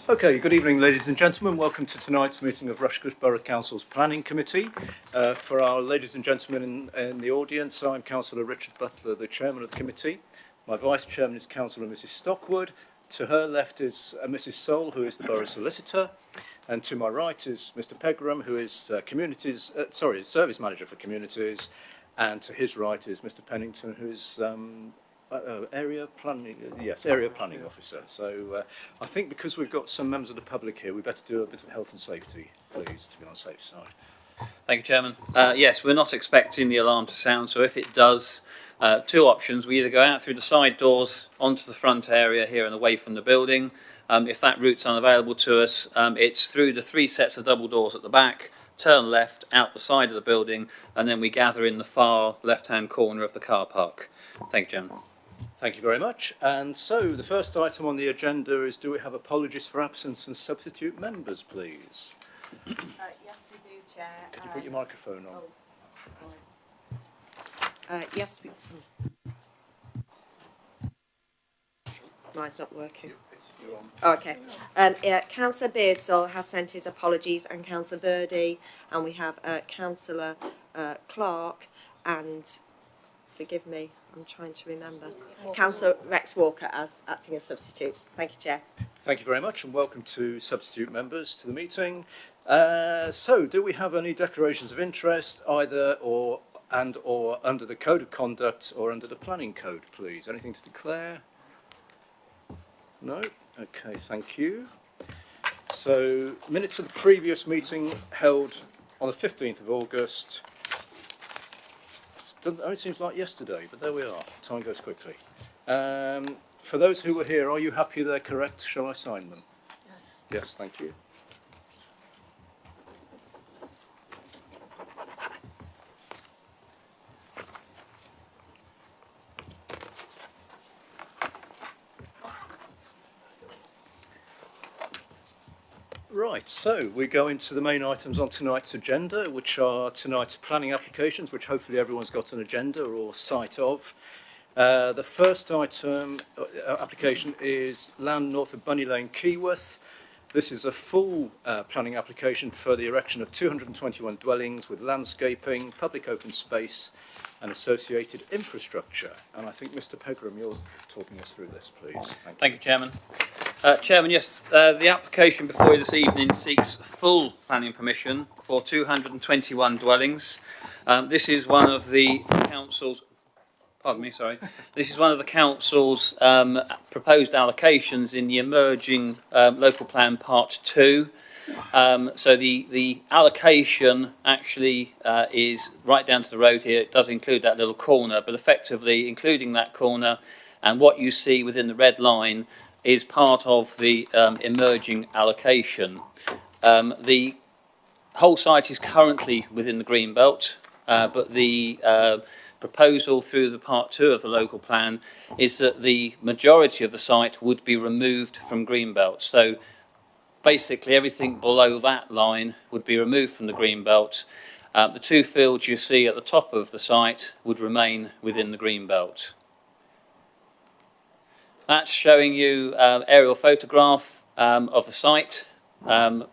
Okay, good evening ladies and gentlemen. Welcome to tonight's meeting of Radcliffe Borough Council's Planning Committee. For our ladies and gentlemen in the audience, I'm Councillor Richard Butler, the Chairman of the Committee. My Vice Chairman is Councillor Mrs Stockwood. To her left is Mrs Soul, who is the Borough Solicitor. And to my right is Mr Pegram, who is Service Manager for Communities. And to his right is Mr Pennington, who is Area Planning Officer. So I think because we've got some members of the public here, we better do a bit of health and safety, please, to be on the safe side. Thank you, Chairman. Yes, we're not expecting the alarm to sound, so if it does, two options. We either go out through the side doors onto the front area here and away from the building. If that route's unavailable to us, it's through the three sets of double doors at the back, turn left out the side of the building, and then we gather in the far left-hand corner of the car park. Thank you, Chairman. Thank you very much. And so the first item on the agenda is, do we have apologies for absence and substitute members, please? Yes, we do, Chair. Could you put your microphone on? Yes, we... Mine's not working. You're on. Okay. Councillor Beardsall has sent his apologies, and Councillor Verdi, and we have Councillor Clark and, forgive me, I'm trying to remember, Councillor Rex Walker as acting as substitutes. Thank you, Chair. Thank you very much, and welcome to substitute members to the meeting. So, do we have any declarations of interest, either or under the Code of Conduct or under the Planning Code, please? Anything to declare? No? Okay, thank you. So, minutes of the previous meeting held on the 15th of August. It only seems like yesterday, but there we are. Time goes quickly. For those who were here, are you happy they're correct? Shall I sign them? Yes. Yes, thank you. Right, so we go into the main items on tonight's agenda, which are tonight's planning applications, which hopefully everyone's got an agenda or sight of. The first item application is land north of Bunny Lane, Keyworth. This is a full planning application for the erection of 221 dwellings with landscaping, public open space and associated infrastructure. And I think Mr Pegram, you're talking us through this, please. Thank you, Chairman. Chairman, yes, the application before you this evening seeks full planning permission for 221 dwellings. This is one of the council's, this is one of the council's proposed allocations in the emerging local plan part 2. So the allocation actually is right down to the road here. It does include that little corner, but effectively including that corner and what you see within the red line is part of the emerging allocation. The whole site is currently within the green belt, but the proposal through the part 2 of the local plan is that the majority of the site would be removed from green belt. So basically everything below that line would be removed from the green belt. The two fields you see at the top of the site would remain within the green belt. That's showing you aerial photograph of the site. I'll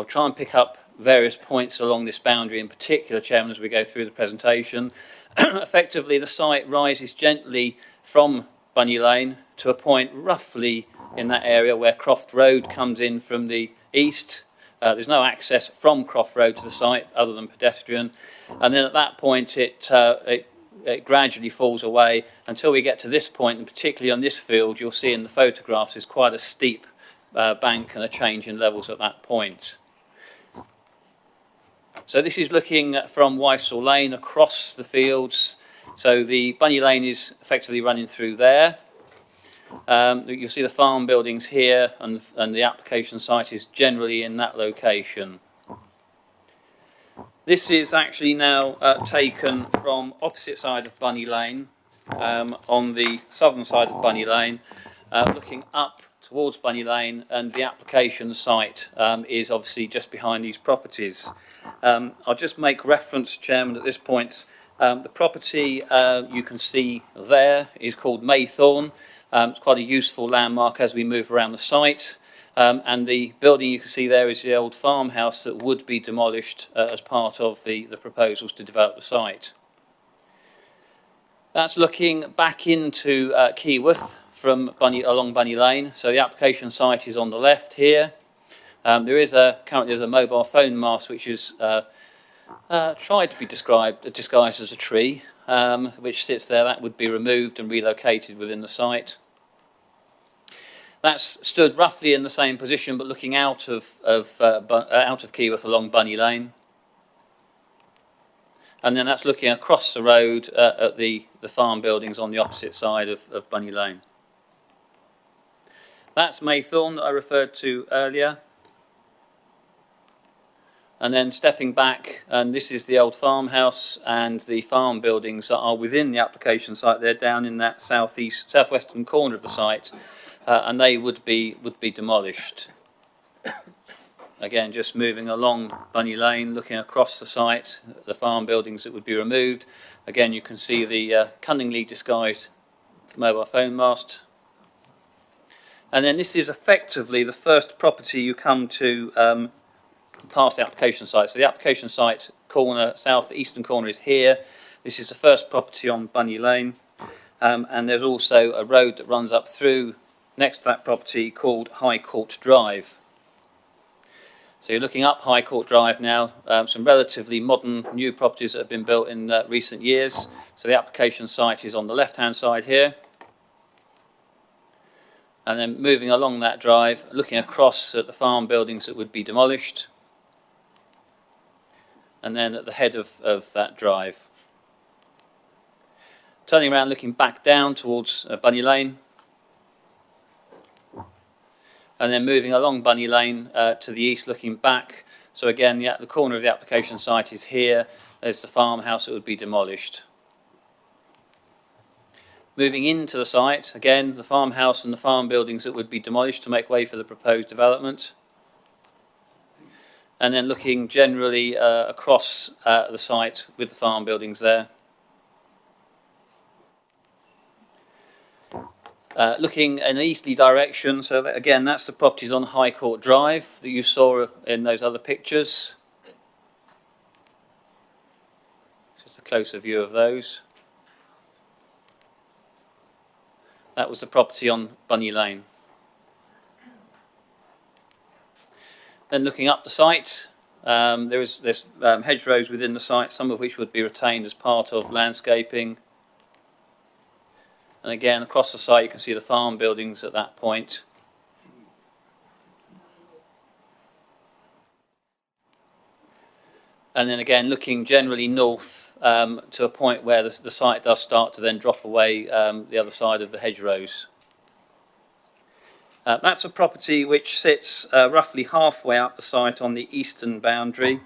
try and pick up various points along this boundary in particular, Chairman, as we go through the presentation. Effectively, the site rises gently from Bunny Lane to a point roughly in that area where Croft Road comes in from the east. There's no access from Croft Road to the site other than pedestrian. And then at that point, it gradually falls away until we get to this point, and particularly on this field, you'll see in the photographs is quite a steep bank and a change in levels at that point. So this is looking from Weissel Lane across the fields. So the Bunny Lane is effectively running through there. You'll see the farm buildings here, and the application site is generally in that location. This is actually now taken from opposite side of Bunny Lane, on the southern side of Bunny Lane, looking up towards Bunny Lane, and the application site is obviously just behind these properties. I'll just make reference, Chairman, at this point. The property you can see there is called Maythorne. It's quite a useful landmark as we move around the site. And the building you can see there is the old farmhouse that would be demolished as part of the proposals to develop the site. That's looking back into Keyworth from along Bunny Lane. So the application site is on the left here. Currently there's a mobile phone mast which is tried to be disguised as a tree, which sits there. That would be removed and relocated within the site. That's stood roughly in the same position, but looking out of Keyworth along Bunny Lane. And then that's looking across the road at the farm buildings on the opposite side of Bunny Lane. That's Maythorne that I referred to earlier. And then stepping back, and this is the old farmhouse and the farm buildings that are within the application site. They're down in that southwestern corner of the site, and they would be demolished. Again, just moving along Bunny Lane, looking across the site, the farm buildings that would be removed. Again, you can see the cunningly disguised mobile phone mast. And then this is effectively the first property you come to past the application site. So the application site corner, southeastern corner is here. This is the first property on Bunny Lane. And there's also a road that runs up through next to that property called High Court Drive. So you're looking up High Court Drive now, some relatively modern new properties that have been built in recent years. So the application site is on the left-hand side here. And then moving along that drive, looking across at the farm buildings that would be demolished. And then at the head of that drive. Turning around, looking back down towards Bunny Lane. And then moving along Bunny Lane to the east, looking back. So again, the corner of the application site is here. There's the farmhouse that would be demolished. Moving into the site, again, the farmhouse and the farm buildings that would be demolished to make way for the proposed development. And then looking generally across the site with the farm buildings there. Looking in an easterly direction, so that, again, that's the properties on High Court Drive that you saw in those other pictures. Just a closer view of those. That was the property on Bunny Lane. Then looking up the site, there's hedgerows within the site, some of which would be retained as part of landscaping. And again, across the site you can see the farm buildings at that point. And then again, looking generally north to a point where the site does start to then drop away the other side of the hedgerows. That's a property which sits roughly halfway up the site on the eastern boundary.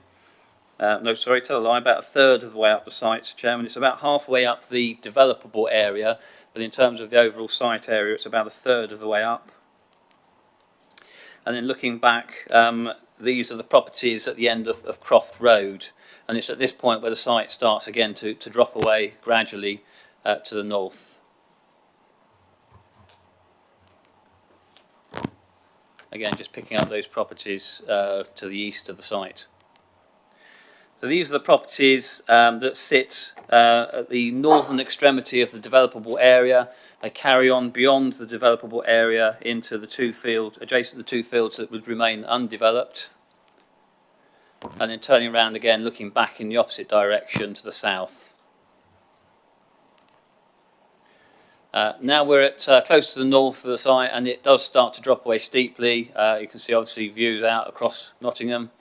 No, sorry, tell a lie, about a third of the way up the site, Chairman. It's about halfway up the developable area, but in terms of the overall site area, it's about a third of the way up. And then looking back, these are the properties at the end of Croft Road, and it's at this point where the site starts again to drop away gradually to the north. Again, just picking up those properties to the east of the site. So these are the properties that sit at the northern extremity of the developable area. They carry on beyond the developable area into the two fields, adjacent to the two fields that would remain undeveloped. And then turning around again, looking back in the opposite direction to the south. Now we're at close to the north of the site, and it does start to drop away steeply. You can see obviously views out across Nottingham.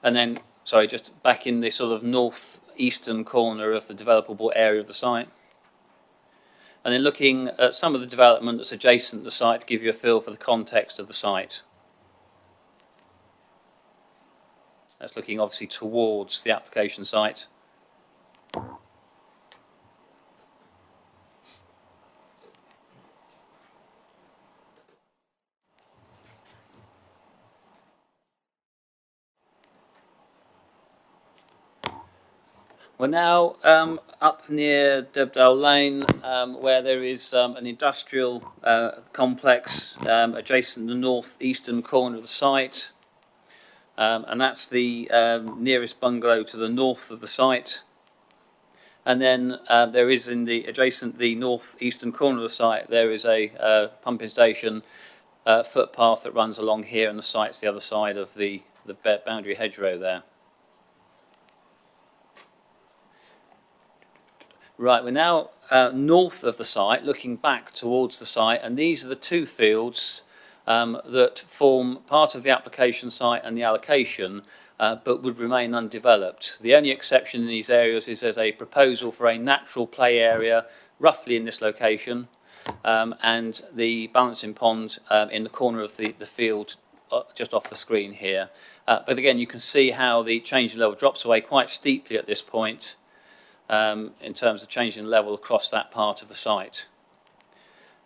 And then, sorry, just back in the sort of north-eastern corner of the developable area of the site. And then looking at some of the development that's adjacent to the site to give you a feel for the context of the site. That's looking obviously towards the application site. We're now up near Debdale Lane, where there is an industrial complex adjacent to the north-eastern corner of the site, and that's the nearest bungalow to the north of the site. And then there is in the adjacent the north-eastern corner of the site, there is a pumping station footpath that runs along here, and the site's the other side of the boundary hedgerow there. Right, we're now north of the site, looking back towards the site, and these are the two fields that form part of the application site and the allocation, but would remain undeveloped. The only exception in these areas is there's a proposal for a natural play area roughly in this location, and the balancing pond in the corner of the field just off the screen here. But again, you can see how the change in level drops away quite steeply at this point, in terms of change in level across that part of the site.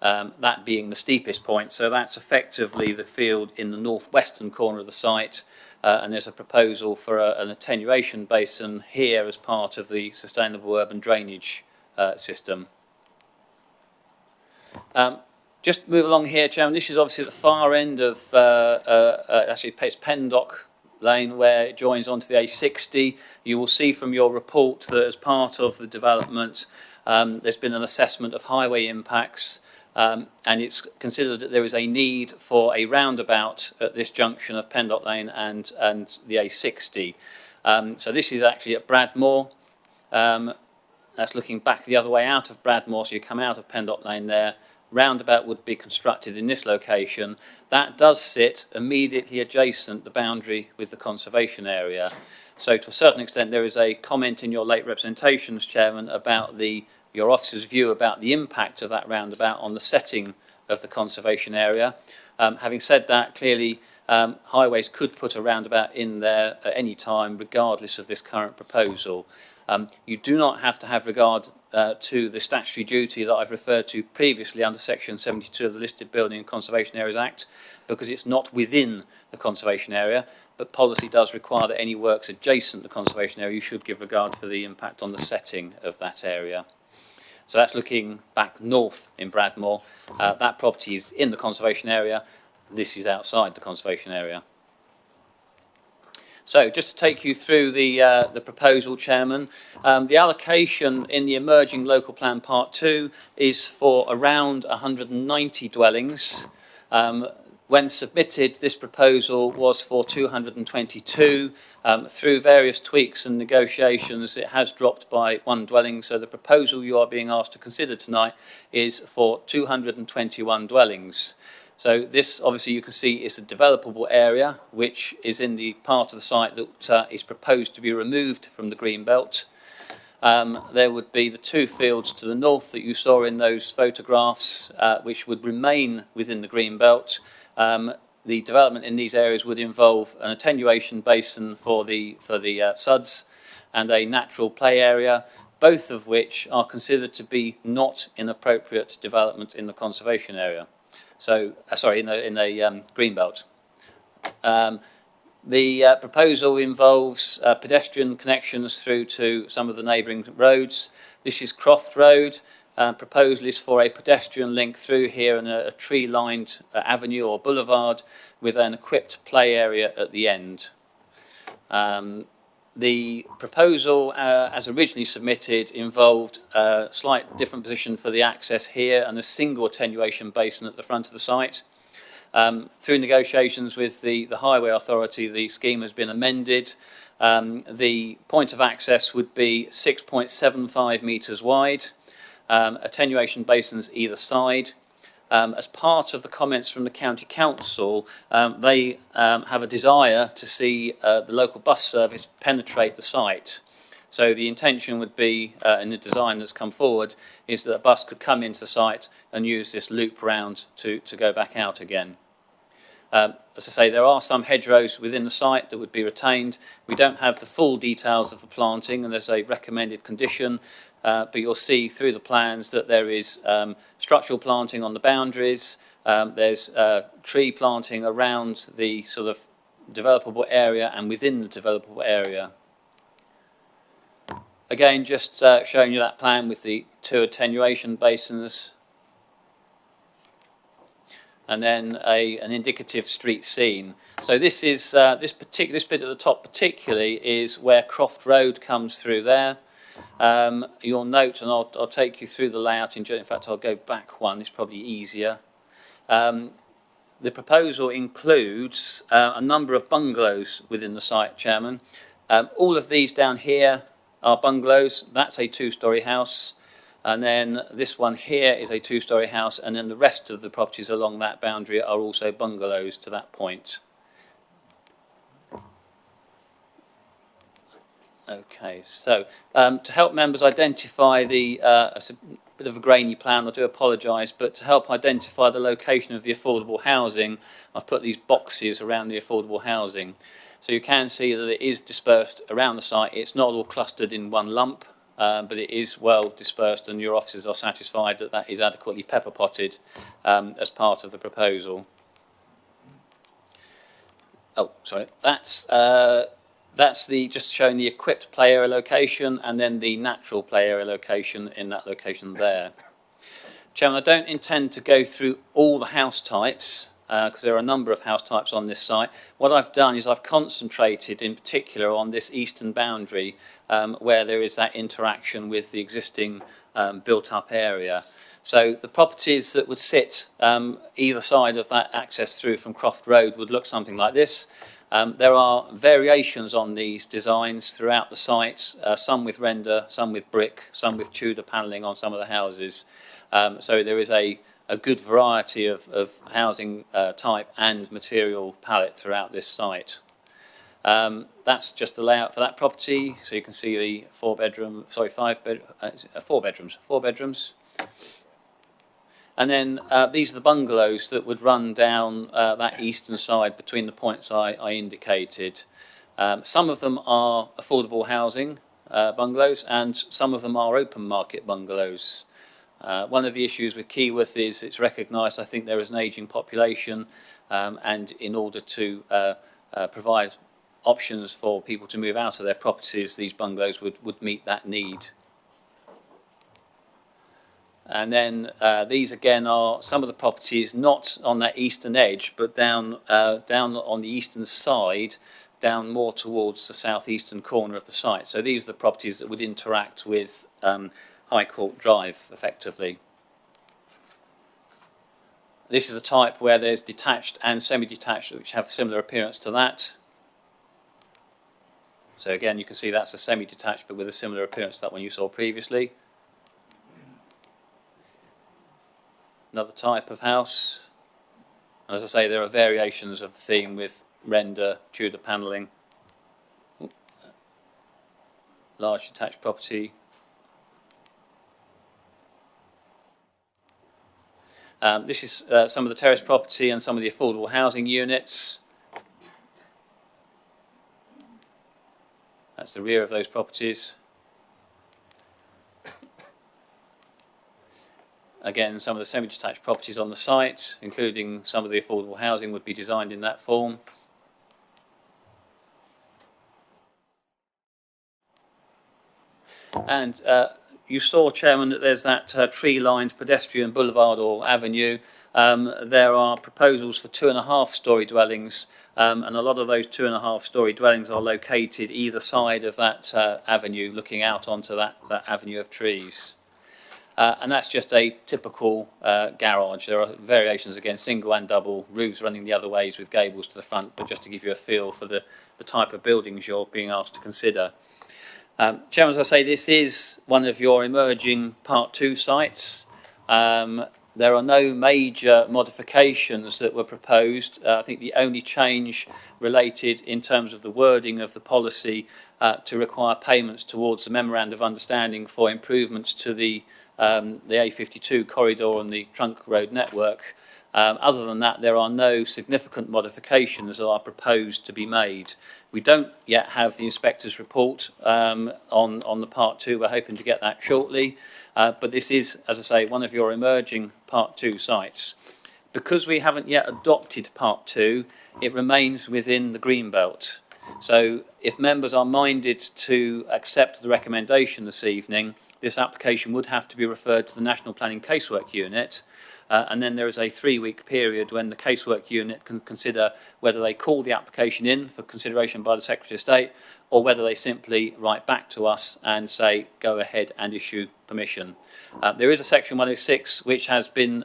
That being the steepest point, so that's effectively the field in the northwestern corner of the site, and there's a proposal for an attenuation basin here as part of the sustainable urban drainage system. Just move along here, Chairman. This is obviously at the far end of, actually it's Pendock Lane, where it joins onto the A60. You will see from your report that as part of the development, there's been an assessment of highway impacts, and it's considered that there is a need for a roundabout at this junction of Pendock Lane and the A60. So this is actually at Bradmore. That's looking back the other way out of Bradmore, so you come out of Pendock Lane there. Roundabout would be constructed in this location. That does sit immediately adjacent the boundary with the conservation area. So to a certain extent there is a comment in your late representations, Chairman, about your officer's view about the impact of that roundabout on the setting of the conservation area. Having said that, clearly highways could put a roundabout in there at any time regardless of this current proposal. You do not have to have regard to the statutory duty that I've referred to previously under section 72 of the Listed Building and Conservation Areas Act, because it's not within the conservation area, but policy does require that any works adjacent to the conservation area, you should give regard for the impact on the setting of that area. So that's looking back north in Bradmore. That property is in the conservation area. This is outside the conservation area. So just to take you through the proposal, Chairman, the allocation in the emerging local plan part 2 is for around 190 dwellings. When submitted, this proposal was for 222. Through various tweaks and negotiations, it has dropped by 1 dwelling, so the proposal you are being asked to consider tonight is for 221 dwellings. So this, obviously, you can see is a developable area, which is in the part of the site that is proposed to be removed from the green belt. There would be the 2 fields to the north that you saw in those photographs, which would remain within the green belt. The development in these areas would involve an attenuation basin for the suds and a natural play area, both of which are considered to be not inappropriate development in the conservation area. So, in the green belt. The proposal involves pedestrian connections through to some of the neighbouring roads. This is Croft Road. Proposal is for a pedestrian link through here and a tree-lined avenue or boulevard with an equipped play area at the end. The proposal, as originally submitted, involved a slight different position for the access here and a single attenuation basin at the front of the site. Through negotiations with the Highway Authority, the scheme has been amended. The point of access would be 6.75 metres wide, attenuation basins either side. As part of the comments from the County Council, they have a desire to see the local bus service penetrate the site. So the intention would be, in the design that's come forward, is that a bus could come into the site and use this loop round to go back out again. As I say, there are some hedgerows within the site that would be retained. We don't have the full details of the planting, and there's a recommended condition. But you'll see through the plans that there is structural planting on the boundaries, there's tree planting around the sort of developable area and within the developable area. Again, just showing you that plan with the 2 attenuation basins, and then an indicative street scene. So this is this bit at the top particularly is where Croft Road comes through there. You'll note, and I'll take you through the layout in fact I'll go back one, it's probably easier. The proposal includes a number of bungalows within the site, Chairman. All of these down here are bungalows. That's a 2-storey house, and then this one here is a 2-storey house, and then the rest of the properties along that boundary are also bungalows to that point. Okay, so to help members identify the it's a bit of a grainy plan, I do apologise, but to help identify the location of the affordable housing, I've put these boxes around the affordable housing. So you can see that it is dispersed around the site. It's not all clustered in one lump, but it is well dispersed, and your officers are satisfied that that is adequately pepper potted as part of the proposal. Oh, sorry, that's just showing the equipped play area location and then the natural play area location in that location there. Chairman, I don't intend to go through all the house types because there are a number of house types on this site. What I've done is I've concentrated in particular on this eastern boundary where there is that interaction with the existing built-up area. So the properties that would sit either side of that access through from Croft Road would look something like this. There are variations on these designs throughout the site, some with render, some with brick, some with Tudor panelling on some of the houses. So there is a good variety of housing type and material palette throughout this site. That's just the layout for that property. So you can see the 4 bedrooms. And then these are the bungalows that would run down that eastern side between the points I indicated. Some of them are affordable housing bungalows, and some of them are open market bungalows. One of the issues with Keyworth is it's recognised, I think, there is an ageing population, and in order to provide options for people to move out of their properties, these bungalows would meet that need. And then these again are some of the properties not on that eastern edge, but down on the eastern side, down more towards the southeastern corner of the site. So these are the properties that would interact with High Court Drive effectively. This is a type where there's detached and semi-detached, which have similar appearance to that. So again, you can see that's a semi-detached, but with a similar appearance to that one you saw previously. Another type of house. And as I say, there are variations of the theme with render, Tudor panelling, large detached property. This is some of the terrace property and some of the affordable housing units. That's the rear of those properties. Again, some of the semi-detached properties on the site, including some of the affordable housing, would be designed in that form. And you saw, Chairman, that there's that tree-lined pedestrian boulevard or avenue. There are proposals for 2.5-storey dwellings, and a lot of those 2.5-storey dwellings are located either side of that avenue, looking out onto that avenue of trees. And that's just a typical garage. There are variations, again, single and double, roofs running the other ways with gables to the front, but just to give you a feel for the type of buildings you're being asked to consider. Chairman, as I say, this is one of your emerging Part 2 sites. There are no major modifications that were proposed. I think the only change related in terms of the wording of the policy to require payments towards the Memorandum of Understanding for improvements to the A52 corridor and the trunk road network. Other than that, there are no significant modifications that are proposed to be made. We don't yet have the inspector's report on the Part 2. We're hoping to get that shortly. But this is, as I say, one of your emerging Part 2 sites. Because we haven't yet adopted Part 2, it remains within the Greenbelt. So if members are minded to accept the recommendation this evening, this application would have to be referred to the National Planning Casework Unit, and then there is a 3-week period when the casework unit can consider whether they call the application in for consideration by the Secretary of State, or whether they simply write back to us and say go ahead and issue permission. There is a section 106 which has been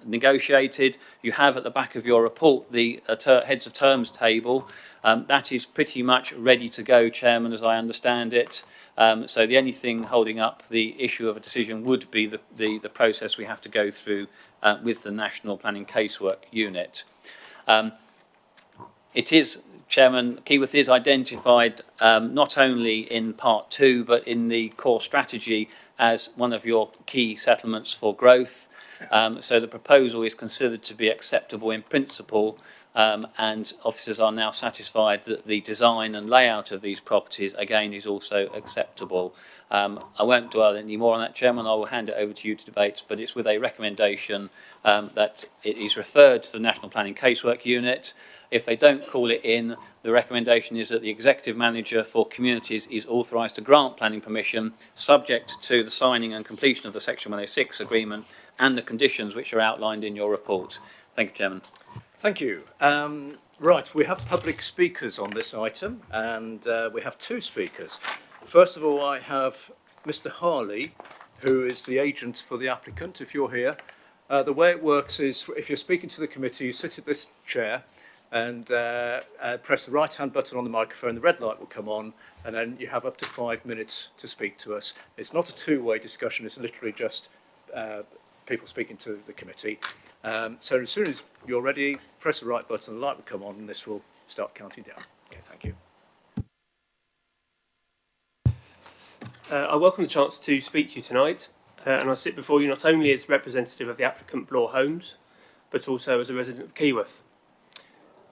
negotiated. You have at the back of your report the heads of terms table. That is pretty much ready to go, Chairman, as I understand it. So the only thing holding up the issue of a decision would be the process we have to go through with the National Planning Casework Unit. It is, Chairman, Keyworth is identified not only in Part 2 but in the core strategy as one of your key settlements for growth. So the proposal is considered to be acceptable in principle, and officers are now satisfied that the design and layout of these properties again is also acceptable. I won't dwell any more on that, Chairman. I will hand it over to you to debate, but it's with a recommendation that it is referred to the National Planning Casework Unit. If they don't call it in, the recommendation is that the Executive Manager for Communities is authorised to grant planning permission subject to the signing and completion of the Section 106 agreement and the conditions which are outlined in your report. Thank you, Chairman. Thank you. Right, we have public speakers on this item, and we have 2 speakers. First of all, I have Mr. Harley, who is the agent for the applicant, if you're here. The way it works is, if you're speaking to the committee, you sit at this chair and press the right-hand button on the microphone, the red light will come on, and then you have up to 5 minutes to speak to us. It's not a two-way discussion, it's literally just people speaking to the committee. So as soon as you're ready, press the right button, the light will come on, and this will start counting down. Okay, thank you. I welcome the chance to speak to you tonight, and I sit before you not only as representative of the applicant Borough Homes, but also as a resident of Keyworth.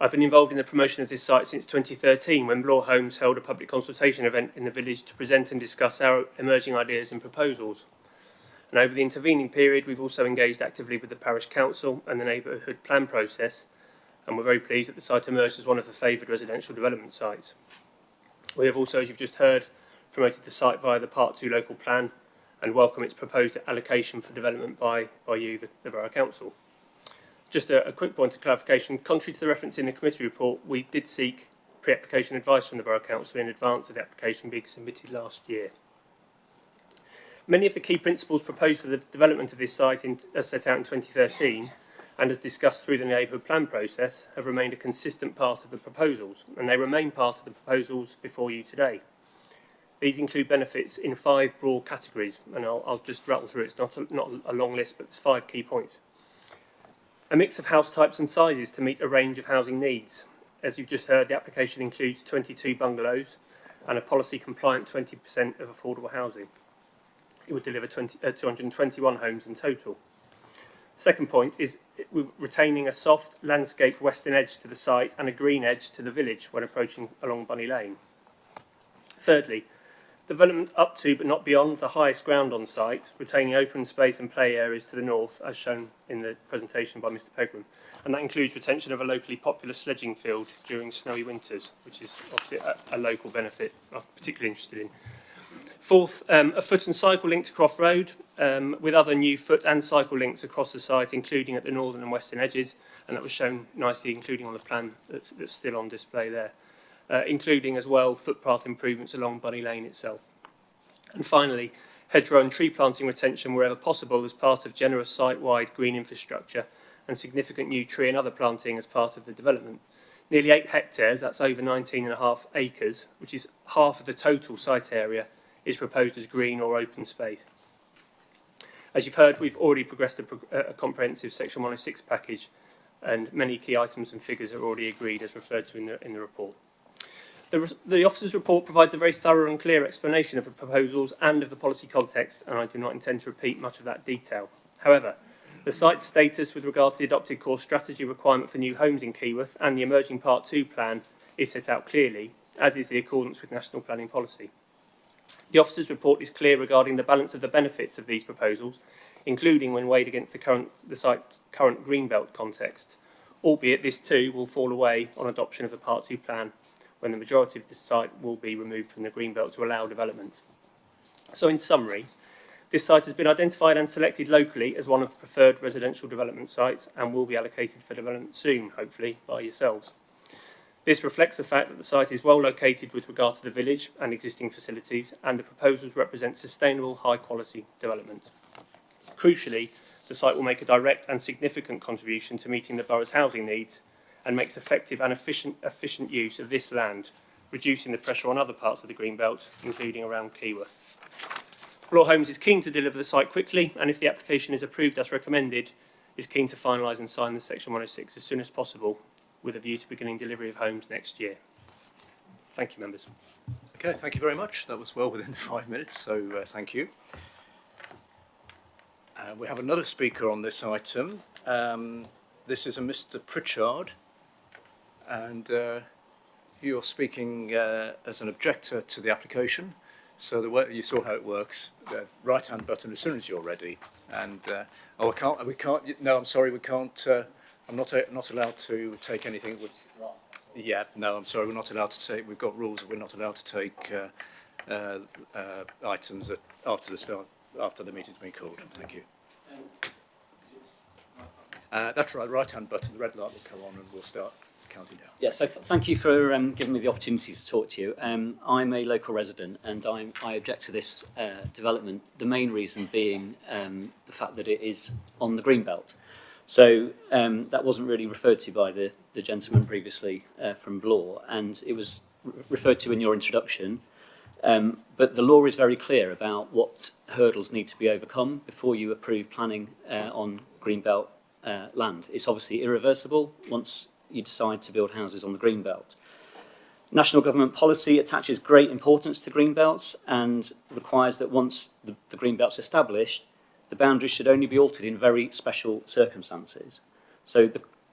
I've been involved in the promotion of this site since 2013, when Borough Homes held a public consultation event in the village to present and discuss our emerging ideas and proposals. And over the intervening period, we've also engaged actively with the Parish Council and the neighbourhood plan process, and we're very pleased that the site emerged as one of the favoured residential development sites. We have also, as you've just heard, promoted the site via the Part 2 local plan and welcome its proposed allocation for development by you, the Borough Council. Just a quick point of clarification. Contrary to the reference in the committee report, we did seek pre-application advice from the Borough Council in advance of the application being submitted last year. Many of the key principles proposed for the development of this site as set out in 2013 and as discussed through the neighbourhood plan process have remained a consistent part of the proposals, and they remain part of the proposals before you today. These include benefits in 5 broad categories, and I'll just rattle through it. It's not a long list, but there's 5 key points. A mix of house types and sizes to meet a range of housing needs. As you've just heard, the application includes 22 bungalows and a policy-compliant 20% of affordable housing. It would deliver 221 homes in total. Second point is we're retaining a soft landscape western edge to the site and a green edge to the village when approaching along Bunny Lane. Thirdly, development up to but not beyond the highest ground on site, retaining open space and play areas to the north, as shown in the presentation by Mr. Pegram. And that includes retention of a locally popular sledging field during snowy winters, which is obviously a local benefit I'm particularly interested in. Fourth, a foot and cycle link to Croft Road, with other new foot and cycle links across the site, including at the northern and western edges, and that was shown nicely, including on the plan that's still on display there. Including as well footpath improvements along Bunny Lane itself. And finally, hedgerow and tree planting retention wherever possible as part of generous site-wide green infrastructure and significant new tree and other planting as part of the development. Nearly 8 hectares, that's over 19.5 acres, which is half of the total site area, is proposed as green or open space. As you've heard, we've already progressed a comprehensive Section 106 package, and many key items and figures are already agreed as referred to in the report. The officer's report provides a very thorough and clear explanation of the proposals and of the policy context, and I do not intend to repeat much of that detail. However, the site's status with regard to the adopted core strategy requirement for new homes in Keyworth and the emerging Part 2 plan is set out clearly, as is the accordance with national planning policy. The officer's report is clear regarding the balance of the benefits of these proposals, including when weighed against the site's current greenbelt context, albeit this too will fall away on adoption of the Part 2 plan, when the majority of the site will be removed from the greenbelt to allow development. So in summary, this site has been identified and selected locally as one of the preferred residential development sites and will be allocated for development soon, hopefully, by yourselves. This reflects the fact that the site is well located with regard to the village and existing facilities, and the proposals represent sustainable, high-quality development. Crucially, the site will make a direct and significant contribution to meeting the borough's housing needs and makes effective and efficient use of this land, reducing the pressure on other parts of the greenbelt, including around Keyworth. Borough Homes is keen to deliver the site quickly, and if the application is approved as recommended, is keen to finalise and sign the Section 106 as soon as possible, with a view to beginning delivery of homes next year. Thank you, members. Okay, thank you very much. That was well within the 5 minutes, so thank you. We have another speaker on this item. This is a Mr. Pritchard, and you're speaking as an objector to the application. So the way you saw how it works, right-hand button as soon as you're ready. And we can't. No, I'm sorry, we can't. I'm not allowed to take anything. Yeah, no, I'm sorry, we're not allowed to take. We've got rules that we're not allowed to take items after the meeting's been called. Thank you. That's right. Right-hand button. The red light will come on, and we'll start counting down. Yeah, so thank you for giving me the opportunity to talk to you. I'm a local resident, and I object to this development, the main reason being the fact that it is on the greenbelt. So that wasn't really referred to by the gentleman previously from law, and it was referred to in your introduction. But the law is very clear about what hurdles need to be overcome before you approve planning on greenbelt land. It's obviously irreversible once you decide to build houses on the greenbelt. National government policy attaches great importance to greenbelts and requires that once the greenbelt's established, the boundaries should only be altered in very special circumstances. So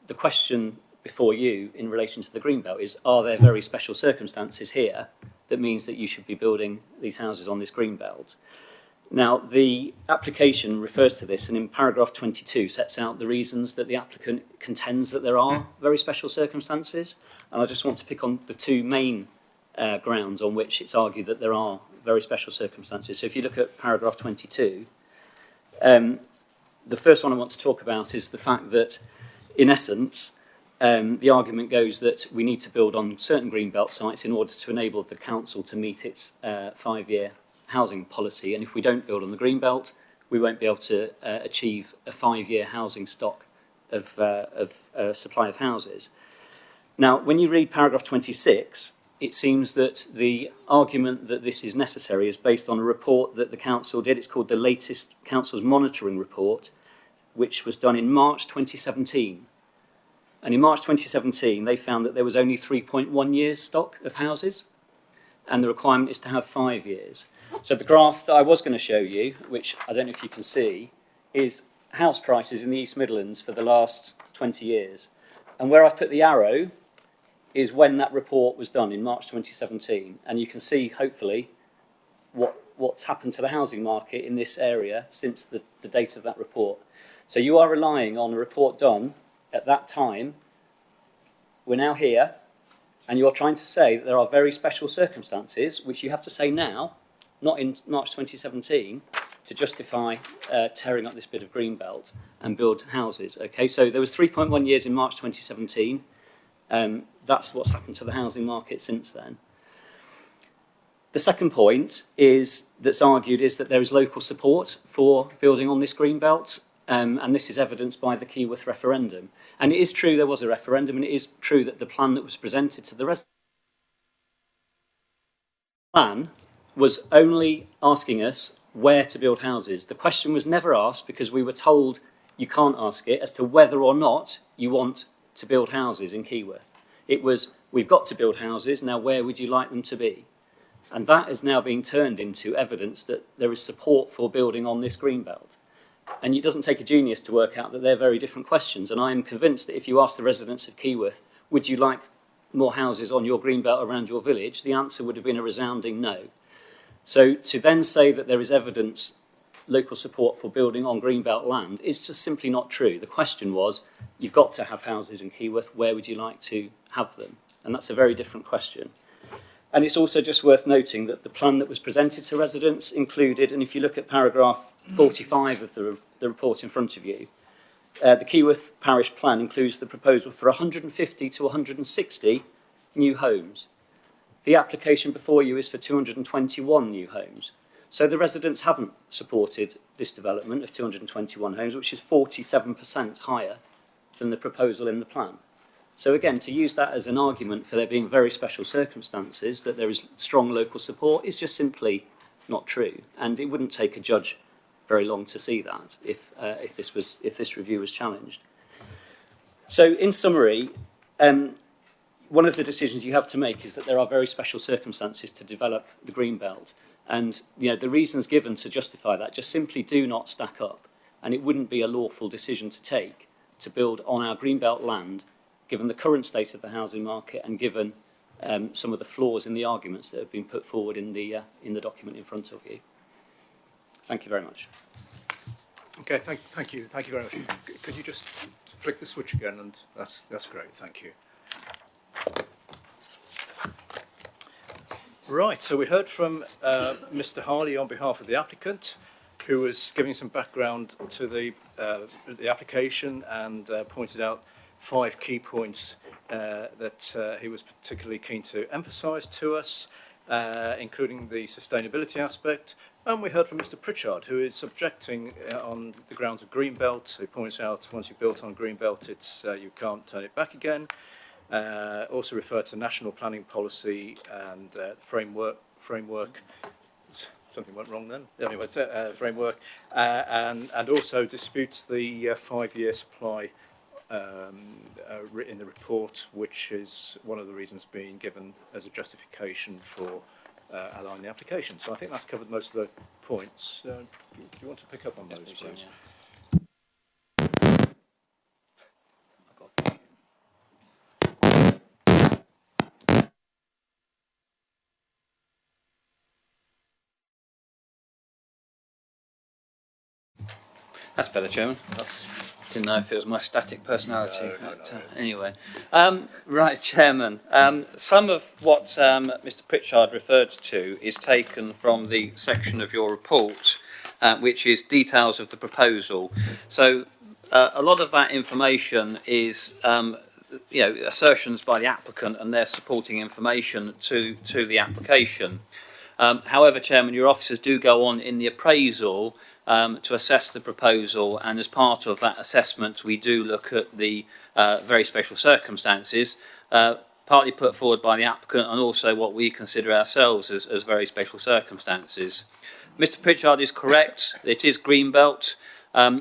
the question before you in relation to the greenbelt is, are there very special circumstances here that means that you should be building these houses on this greenbelt? Now, the application refers to this, and in paragraph 22 sets out the reasons that the applicant contends that there are very special circumstances. And I just want to pick on the two main grounds on which it's argued that there are very special circumstances. So if you look at paragraph 22, the first one I want to talk about is the fact that, in essence, the argument goes that we need to build on certain greenbelt sites in order to enable the council to meet its 5-year housing policy, and if we don't build on the greenbelt, we won't be able to achieve a 5-year housing stock of supply of houses. Now, when you read paragraph 26, it seems that the argument that this is necessary is based on a report that the council did. It's called the latest council's monitoring report, which was done in March 2017. And in March 2017, they found that there was only 3.1 years stock of houses, and the requirement is to have 5 years. So the graph that I was going to show you, which I don't know if you can see, is house prices in the East Midlands for the last 20 years. And where I've put the arrow is when that report was done in March 2017. And you can see, hopefully, what's happened to the housing market in this area since the date of that report. So you are relying on a report done at that time. We're now here, and you're trying to say that there are very special circumstances, which you have to say now, not in March 2017, to justify tearing up this bit of greenbelt and build houses. Okay, so there was 3.1 years in March 2017. That's what's happened to the housing market since then. The second point that's argued is that there is local support for building on this greenbelt, and this is evidenced by the Keyworth referendum. And it is true there was a referendum, and it is true that the plan that was presented to the residents was only asking us where to build houses. The question was never asked, because we were told you can't ask it, as to whether or not you want to build houses in Keyworth. It was, we've got to build houses, now where would you like them to be? And that is now being turned into evidence that there is support for building on this greenbelt. And it doesn't take a genius to work out that they're very different questions. And I am convinced that if you ask the residents of Keyworth, would you like more houses on your greenbelt around your village, the answer would have been a resounding no. So to then say that there is evidence, local support for building on greenbelt land, is just simply not true. The question was, you've got to have houses in Keyworth, where would you like to have them? and that's a very different question. And it's also just worth noting that the plan that was presented to residents included, and if you look at paragraph 45 of the report in front of you, the Keyworth Parish Plan includes the proposal for 150 to 160 new homes. The application before you is for 221 new homes. So the residents haven't supported this development of 221 homes, which is 47% higher than the proposal in the plan. So again, to use that as an argument for there being very special circumstances, that there is strong local support, is just simply not true. And it wouldn't take a judge very long to see that if this review was challenged. So in summary, one of the decisions you have to make is that there are very special circumstances to develop the Greenbelt. And the reasons given to justify that just simply do not stack up. And it wouldn't be a lawful decision to take to build on our Greenbelt land, given the current state of the housing market and given some of the flaws in the arguments that have been put forward in the document in front of you. Thank you very much. Okay, thank you very much. Could you just flick the switch again? And that's great. Thank you. Right. So we heard from Mr. Harley on behalf of the applicant, who was giving some background to the application and pointed out 5 key points that he was particularly keen to emphasise to us, including the sustainability aspect. And we heard from Mr. Pritchard, who is objecting on the grounds of Greenbelt. He points out once you've built on Greenbelt, you can't turn it back again. Also referred to national planning policy and framework. Something went wrong then. Anyway, it's framework, and also disputes the 5-year supply in the report, which is one of the reasons being given as a justification for allowing the application. So I think that's covered most of the points. Do you want to pick up on those, please? That's better, Chairman. Didn't know if it was my static personality. No. Anyway, right, Chairman. Some of what Mr. Pritchard referred to is taken from the section of your report, which is details of the proposal. So a lot of that information is assertions by the applicant and their supporting information to the application. However, Chairman, your officers do go on in the appraisal to assess the proposal, and as part of that assessment we do look at the very special circumstances, partly put forward by the applicant and also what we consider ourselves as very special circumstances. Mr. Pritchard is correct, it is Greenbelt.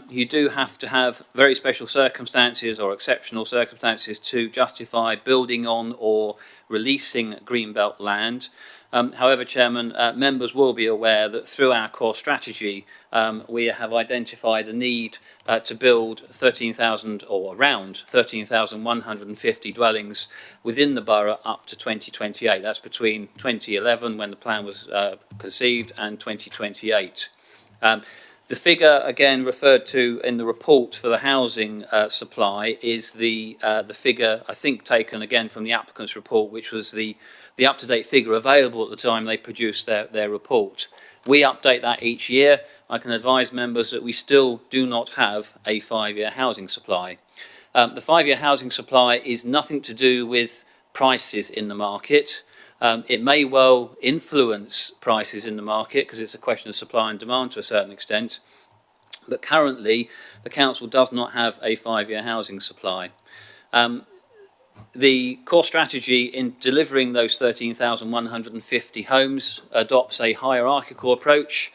You do have to have very special circumstances or exceptional circumstances to justify building on or releasing Greenbelt land. However, Chairman, members will be aware that through our core strategy, we have identified a need to build 13,000 or around 13,150 dwellings within the borough up to 2028. That's between 2011, when the plan was conceived, and 2028. The figure, again, referred to in the report for the housing supply is the figure, I think, taken again from the applicant's report, which was the up-to-date figure available at the time they produced their report. We update that each year. I can advise members that we still do not have a 5-year housing supply. The 5-year housing supply is nothing to do with prices in the market. It may well influence prices in the market because it's a question of supply and demand to a certain extent. But currently, the council does not have a 5-year housing supply. The core strategy in delivering those 13,150 homes adopts a hierarchical approach.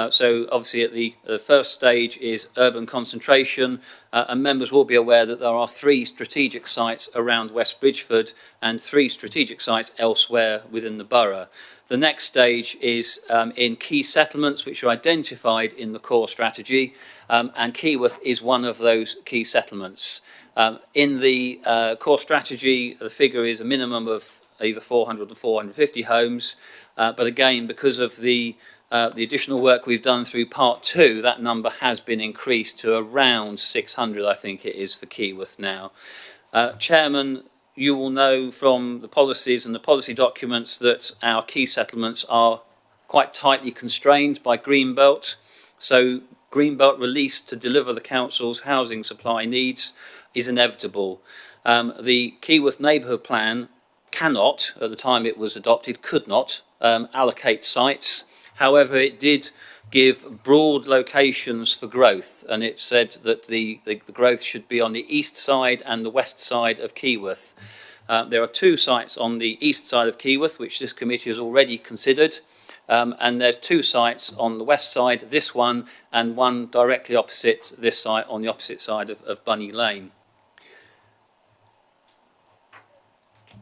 So obviously at the first stage is urban concentration, and members will be aware that there are 3 strategic sites around West Bridgeford and 3 strategic sites elsewhere within the borough. The next stage is in key settlements which are identified in the core strategy, and Keyworth is one of those key settlements. In the core strategy, the figure is a minimum of either 400 or 450 homes, but again, because of the additional work we've done through part 2, that number has been increased to around 600, I think it is, for Keyworth now. Chairman, you will know from the policies and the policy documents that our key settlements are quite tightly constrained by Greenbelt. So Greenbelt release to deliver the council's housing supply needs is inevitable. The Keyworth Neighbourhood Plan cannot, at the time it was adopted, could not allocate sites. However, it did give broad locations for growth, and it said that the growth should be on the east side and the west side of Keyworth. There are 2 sites on the east side of Keyworth, which this committee has already considered, and there's 2 sites on the west side, this one, and one directly opposite this site on the opposite side of Bunny Lane.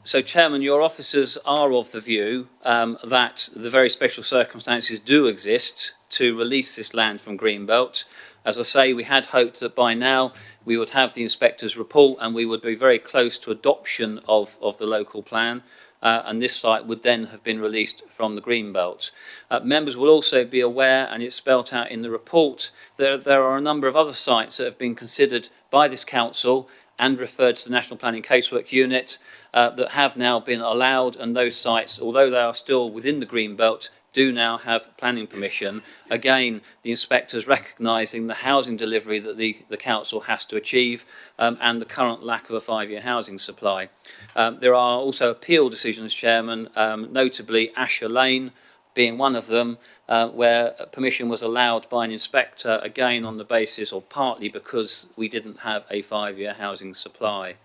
So, Chairman, your officers are of the view that the very special circumstances do exist to release this land from Greenbelt. As I say, we had hoped that by now we would have the inspector's report and we would be very close to adoption of the local plan, and this site would then have been released from the Greenbelt. Members will also be aware, and it's spelt out in the report, that there are a number of other sites that have been considered by this council and referred to the National Planning Casework Unit that have now been allowed, and those sites, although they are still within the Greenbelt, do now have planning permission. Again, the inspectors recognising the housing delivery that the council has to achieve and the current lack of a 5-year housing supply. There are also appeal decisions, Chairman, notably Asher Lane being one of them, where permission was allowed by an inspector, again on the basis, or partly because we didn't have a 5-year housing supply.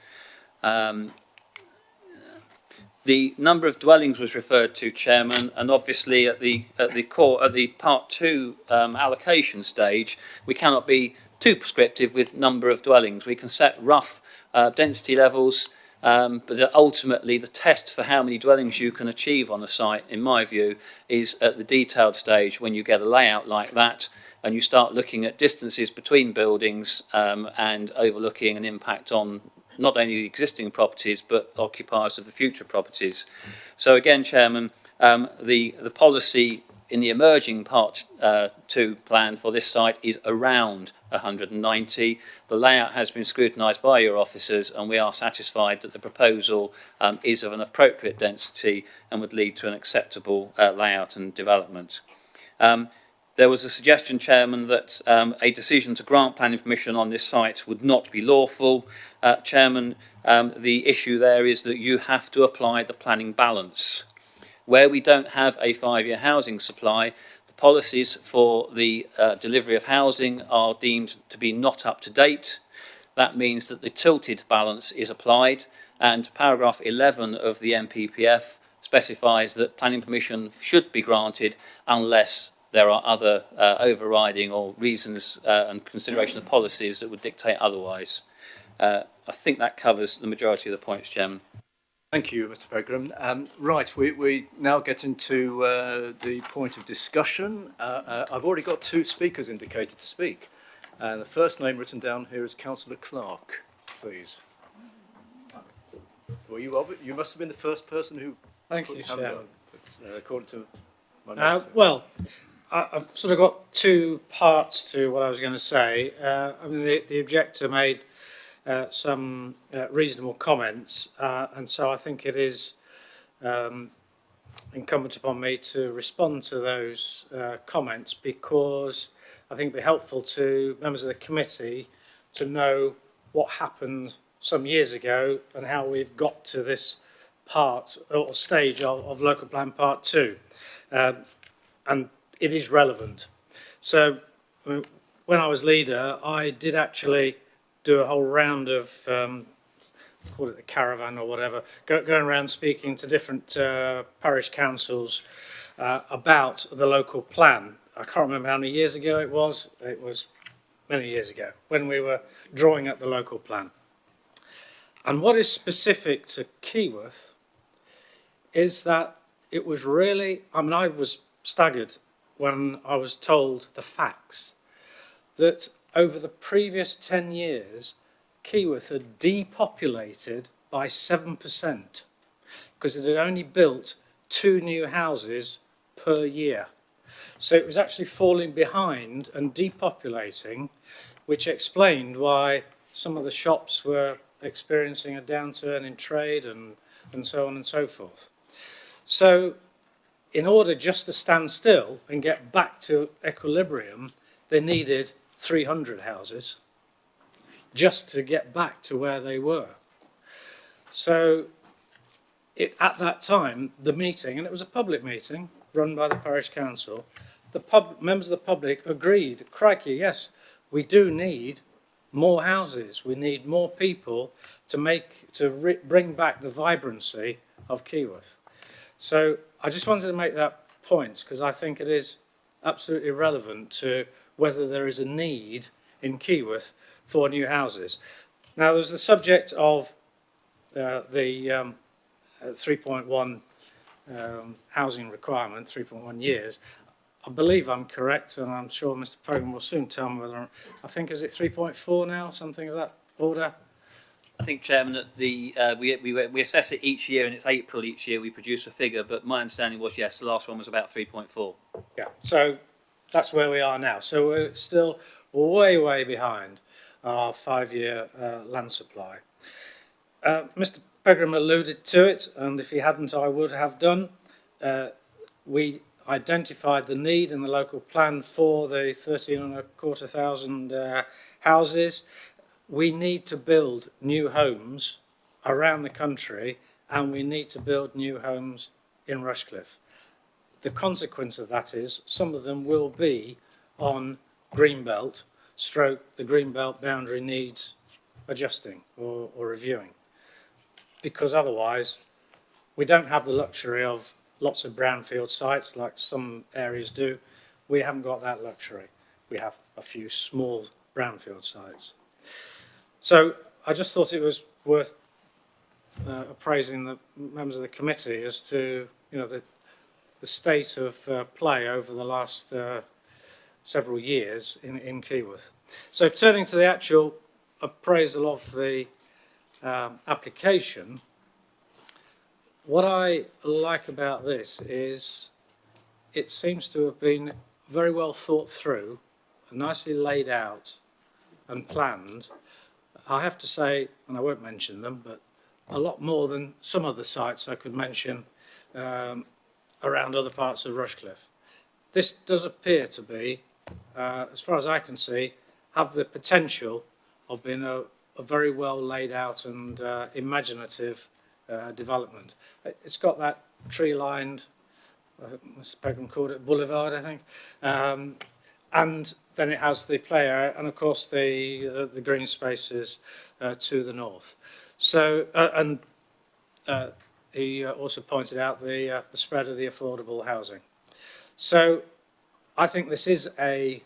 The number of dwellings was referred to, Chairman, and obviously at the Part 2 allocation stage, we cannot be too prescriptive with number of dwellings. We can set rough density levels, but ultimately the test for how many dwellings you can achieve on a site, in my view, is at the detailed stage when you get a layout like that and you start looking at distances between buildings and overlooking an impact on not only the existing properties but occupiers of the future properties. So again, Chairman, the policy in the emerging Part 2 plan for this site is around 190. The layout has been scrutinised by your officers and we are satisfied that the proposal is of an appropriate density and would lead to an acceptable layout and development. There was a suggestion, Chairman, that a decision to grant planning permission on this site would not be lawful. Chairman, the issue there is that you have to apply the planning balance. Where we don't have a 5-year housing supply, the policies for the delivery of housing are deemed to be not up to date. That means that the tilted balance is applied, and paragraph 11 of the MPPF specifies that planning permission should be granted unless there are other overriding or reasons and consideration of policies that would dictate otherwise. I think that covers the majority of the points, Chairman. Thank you, Mr. Pegram. Right, we now get into the point of discussion. I've already got 2 speakers indicated to speak. And the first name written down here is Councillor Clark, please. Well, you must have been the first person who Thank put you, your hand Chair. up, according to my notes. Well, I've sort of got 2 parts to what I was going to say. I mean, the objector made some reasonable comments, and so I think it is incumbent upon me to respond to those comments, because I think it'd be helpful to members of the committee to know what happened some years ago and how we've got to this part or stage of local plan part 2, and it is relevant. So when I was leader, I did actually do a whole round of call it the caravan or whatever, going around speaking to different parish councils about the local plan. I can't remember how many years ago it was many years ago when we were drawing up the local plan. And what is specific to Keyworth is that it was really, I mean, I was staggered when I was told the facts that over the previous 10 years, Keyworth had depopulated by 7% because it had only built 2 new houses per year. So it was actually falling behind and depopulating, which explained why some of the shops were experiencing a downturn in trade and so on and so forth. So in order just to stand still and get back to equilibrium, they needed 300 houses just to get back to where they were. So at that time, the meeting, and it was a public meeting run by the parish council, members of the public agreed, crikey, yes, we do need more houses. We need more people to bring back the vibrancy of Keyworth. So I just wanted to make that point because I think it is absolutely relevant to whether there is a need in Keyworth for new houses. Now, there's the subject of the 3.1 housing requirement, 3.1 years. I believe I'm correct, and I'm sure Mr. Pavements will soon tell me whether I think, is it 3.4 now, something of that order? I think, Chairman, that we assess it each year, and it's April each year we produce a figure, but my understanding was, yes, the last one was about 3.4. Yeah, so that's where we are now. So we're still way, way behind our 5-year land supply. Mr. Pegram alluded to it, and if he hadn't, I would have done. We identified the need in the local plan for the 13,250 houses. We need to build new homes around the country, and we need to build new homes in Rushcliffe. The consequence of that is some of them will be on Greenbelt, stroke the Greenbelt boundary needs adjusting or reviewing. Because otherwise, we don't have the luxury of lots of brownfield sites like some areas do. We haven't got that luxury. We have a few small brownfield sites. So I just thought it was worth appraising the members of the committee as to, you know, the state of play over the last several years in Keyworth. So turning to the actual appraisal of the application, what I like about this is it seems to have been very well thought through, nicely laid out and planned. I have to say, and I won't mention them, but a lot more than some of the sites I could mention around other parts of Rushcliffe. This does appear to be, as far as I can see, have the potential of being a very well laid out and imaginative development. It's got that tree-lined, Mr. Pegram called it boulevard, I think, and then it has the play area and of course the green spaces to the north. So he also pointed out the spread of the affordable housing. So I think this is a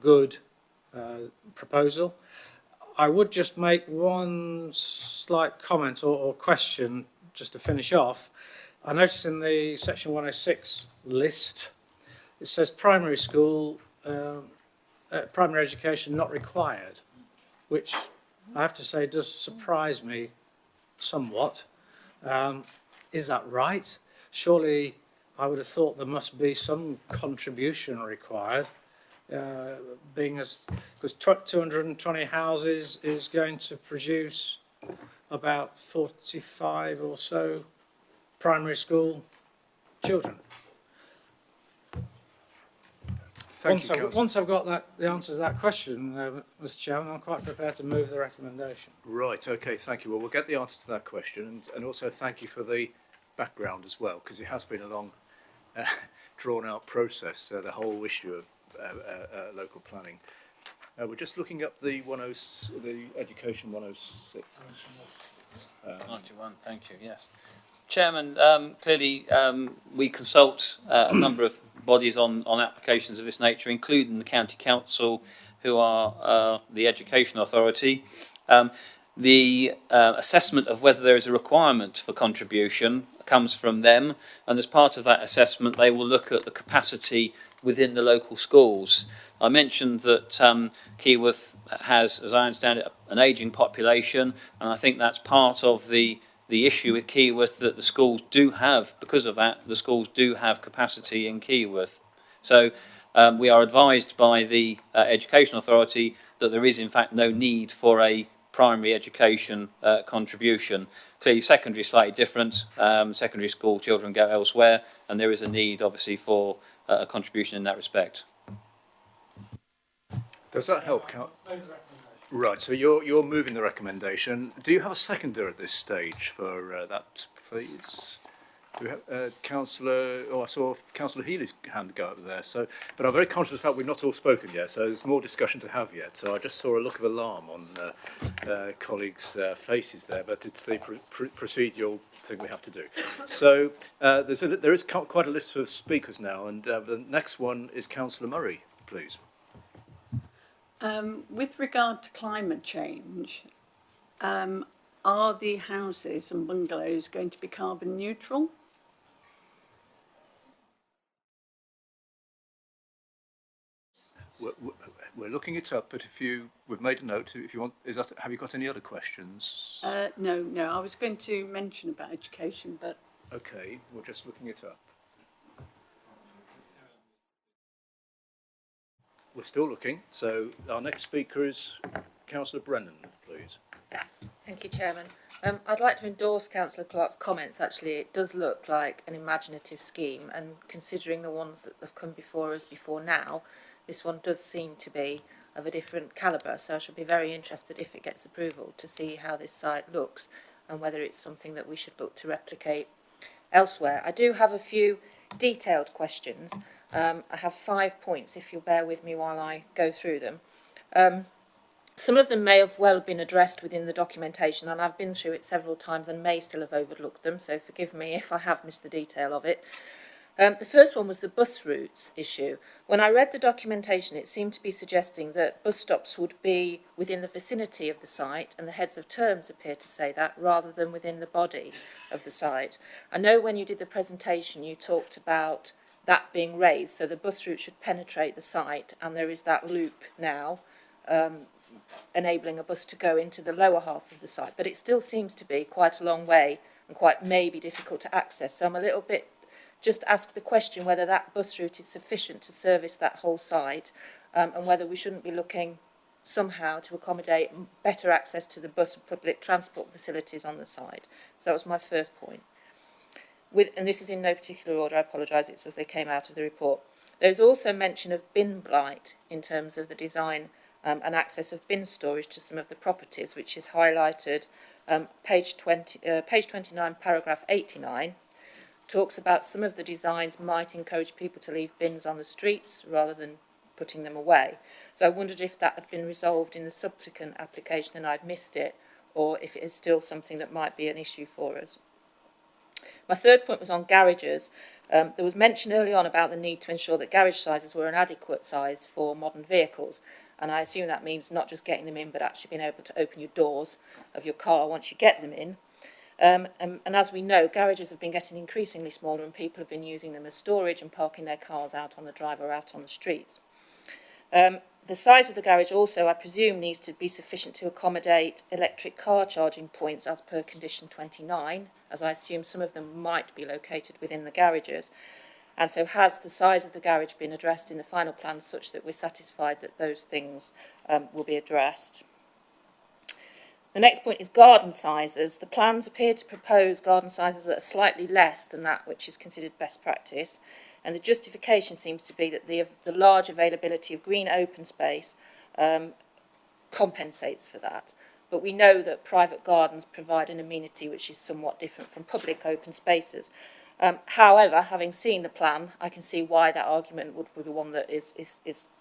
good proposal. I would just make one slight comment or question just to finish off. I noticed in the section 106 list, it says primary school, primary education not required, which I have to say does surprise me somewhat. Is that right? Surely I would have thought there must be some contribution required. Being as because 220 houses is going to produce about 45 or so primary school children. Once I've got the answer to that question, Mr. Chairman, I'm quite prepared to move the recommendation. Right, okay, thank you. Well, we'll get the answer to that question, and also thank you for the background as well, because it has been a long, drawn-out process, the whole issue of local planning. We're just looking up the Education 106. 91, thank you, yes. Chairman, clearly we consult a number of bodies on applications of this nature, including the County Council, who are the Education Authority. The assessment of whether there is a requirement for contribution comes from them, and as part of that assessment they will look at the capacity within the local schools. I mentioned that Keyworth has, as I understand it, an ageing population, and I think that's part of the issue with Keyworth, that the schools do have, because of that, the schools do have capacity in Keyworth. So we are advised by the Education Authority that there is in fact no need for a primary education contribution. Clearly, secondary is slightly different. Secondary school children go elsewhere, and there is a need, obviously, for a contribution in that respect. Does that help? Right, so you're moving the recommendation. Do you have a seconder at this stage for that, please? Do we have Councillor? Oh, I saw Councillor Healy's hand go up there. So, but I'm very conscious of the fact we've not all spoken yet. So there's more discussion to have yet. So I just saw a look of alarm on colleagues' faces there. But it's the procedural thing we have to do. So there is quite a list of speakers now, and the next one is Councillor Murray, please. With regard to climate change, are the houses and bungalows going to be carbon neutral? We're looking it up, but we've made a note. If you want, have you got any other questions? No. I was going to mention about education, but Okay, we're just looking it up. We're still looking. So our next speaker is Councillor Brennan, please. Thank you, Chairman. I'd like to endorse Councillor Clark's comments. Actually, it does look like an imaginative scheme, and considering the ones that have come before us before now, this one does seem to be of a different calibre. So I shall be very interested, if it gets approval, to see how this site looks and whether it's something that we should look to replicate elsewhere. I do have a few detailed questions. I have 5 points, if you'll bear with me while I go through them. Some of them may have well been addressed within the documentation, and I've been through it several times and may still have overlooked them, so forgive me if I have missed the detail of it. The first one was the bus routes issue. When I read the documentation, it seemed to be suggesting that bus stops would be within the vicinity of the site, and the heads of terms appear to say that, rather than within the body of the site. I know when you did the presentation, you talked about that being raised, so the bus route should penetrate the site, and there is that loop now, enabling a bus to go into the lower half of the site. But it still seems to be quite a long way and quite maybe difficult to access. So I'm a little bit just ask the question whether that bus route is sufficient to service that whole site, and whether we shouldn't be looking somehow to accommodate better access to the bus and public transport facilities on the site. So that was my first point. And this is in no particular order, I apologise, it's as they came out of the report. There's also mention of bin blight in terms of the design and access of bin storage to some of the properties, which is highlighted page 29, paragraph 89. Talks about some of the designs might encourage people to leave bins on the streets rather than putting them away. So I wondered if that had been resolved in the subsequent application and I'd missed it, or if it is still something that might be an issue for us. My third point was on garages. There was mention early on about the need to ensure that garage sizes were an adequate size for modern vehicles, and I assume that means not just getting them in, but actually being able to open your doors of your car once you get them in. And as we know, garages have been getting increasingly smaller, and people have been using them as storage and parking their cars out on the drive or out on the streets. The size of the garage also, I presume, needs to be sufficient to accommodate electric car charging points as per condition 29, as I assume some of them might be located within the garages. And so has the size of the garage been addressed in the final plan such that we're satisfied that those things will be addressed? The next point is garden sizes. The plans appear to propose garden sizes that are slightly less than that which is considered best practice, and the justification seems to be that the large availability of green open space compensates for that. But we know that private gardens provide an amenity which is somewhat different from public open spaces. However, having seen the plan, I can see why that argument would be one that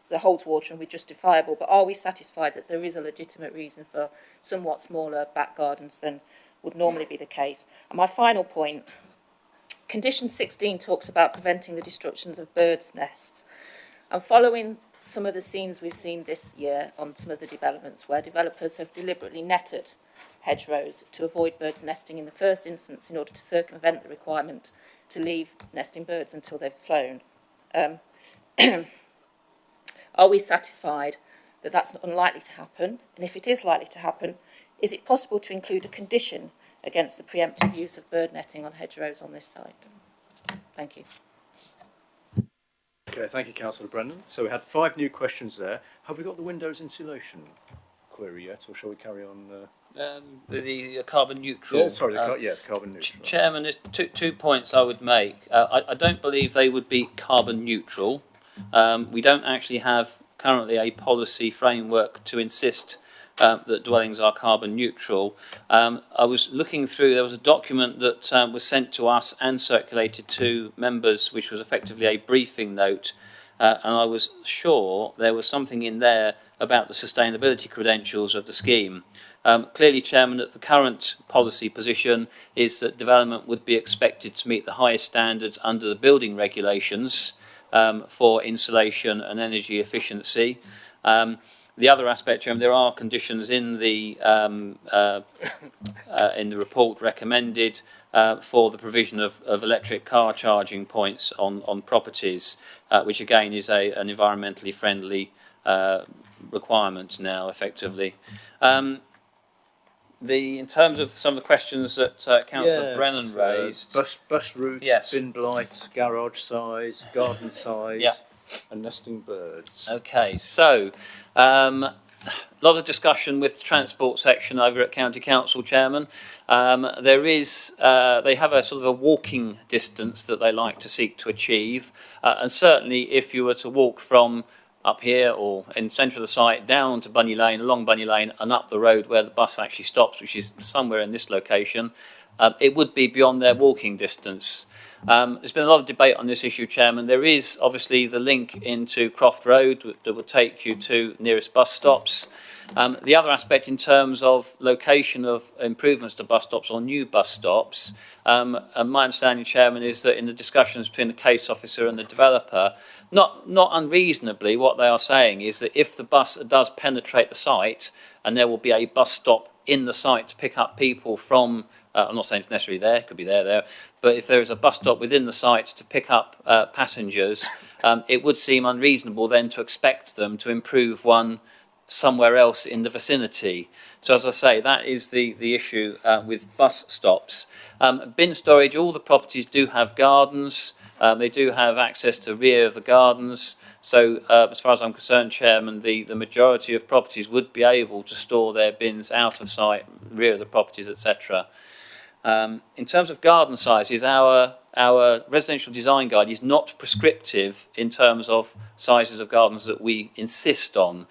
that holds water and be justifiable. But are we satisfied that there is a legitimate reason for somewhat smaller back gardens than would normally be the case? And my final point, condition 16 talks about preventing the destructions of birds' nests. And following some of the scenes we've seen this year on some of the developments where developers have deliberately netted hedgerows to avoid birds nesting in the first instance in order to circumvent the requirement to leave nesting birds until they've flown. Are we satisfied that that's unlikely to happen? And if it is likely to happen, is it possible to include a condition against the preemptive use of bird netting on hedgerows on this site? Thank you. Okay, thank you, Councillor Brennan. So we had 5 new questions there. Have we got the windows insulation query yet, or shall we carry on? The carbon neutral. Yeah, sorry, yes, carbon neutral. Chairman, there's two points I would make. I don't believe they would be carbon neutral. We don't actually have currently a policy framework to insist that dwellings are carbon neutral. I was looking through, there was a document that was sent to us and circulated to members, which was effectively a briefing note, and I was sure there was something in there about the sustainability credentials of the scheme. Clearly, Chairman, that the current policy position is that development would be expected to meet the highest standards under the building regulations for insulation and energy efficiency. The other aspect, Chairman, there are conditions in the report recommended for the provision of electric car charging points on properties, which again is an environmentally friendly requirement now, effectively. In terms of some of the questions that Councillor Brennan raised, bus routes, yes. bin blight, garage size, garden size, Yeah. and nesting birds. Okay, so a lot of discussion with the transport section over at County Council, Chairman. There is, they have a sort of a walking distance that they like to seek to achieve, and certainly if you were to walk from up here or in the centre of the site down to Bunny Lane, along Bunny Lane and up the road where the bus actually stops, which is somewhere in this location, it would be beyond their walking distance. There's been a lot of debate on this issue, Chairman. There is obviously the link into Croft Road that will take you to nearest bus stops. The other aspect in terms of location of improvements to bus stops or new bus stops, and my understanding, Chairman, is that in the discussions between the case officer and the developer, not unreasonably, what they are saying is that if the bus does penetrate the site and there will be a bus stop in the site to pick up people from, I'm not saying it's necessarily there, it could be there, but if there is a bus stop within the site to pick up passengers, it would seem unreasonable then to expect them to improve one somewhere else in the vicinity. So as I say, that is the issue with bus stops. Bin storage, all the properties do have gardens. They do have access to rear of the gardens. So as far as I'm concerned, Chairman, the majority of properties would be able to store their bins out of sight, rear of the properties, etc. In terms of garden sizes, our residential design guide is not prescriptive in terms of sizes of gardens that we insist on.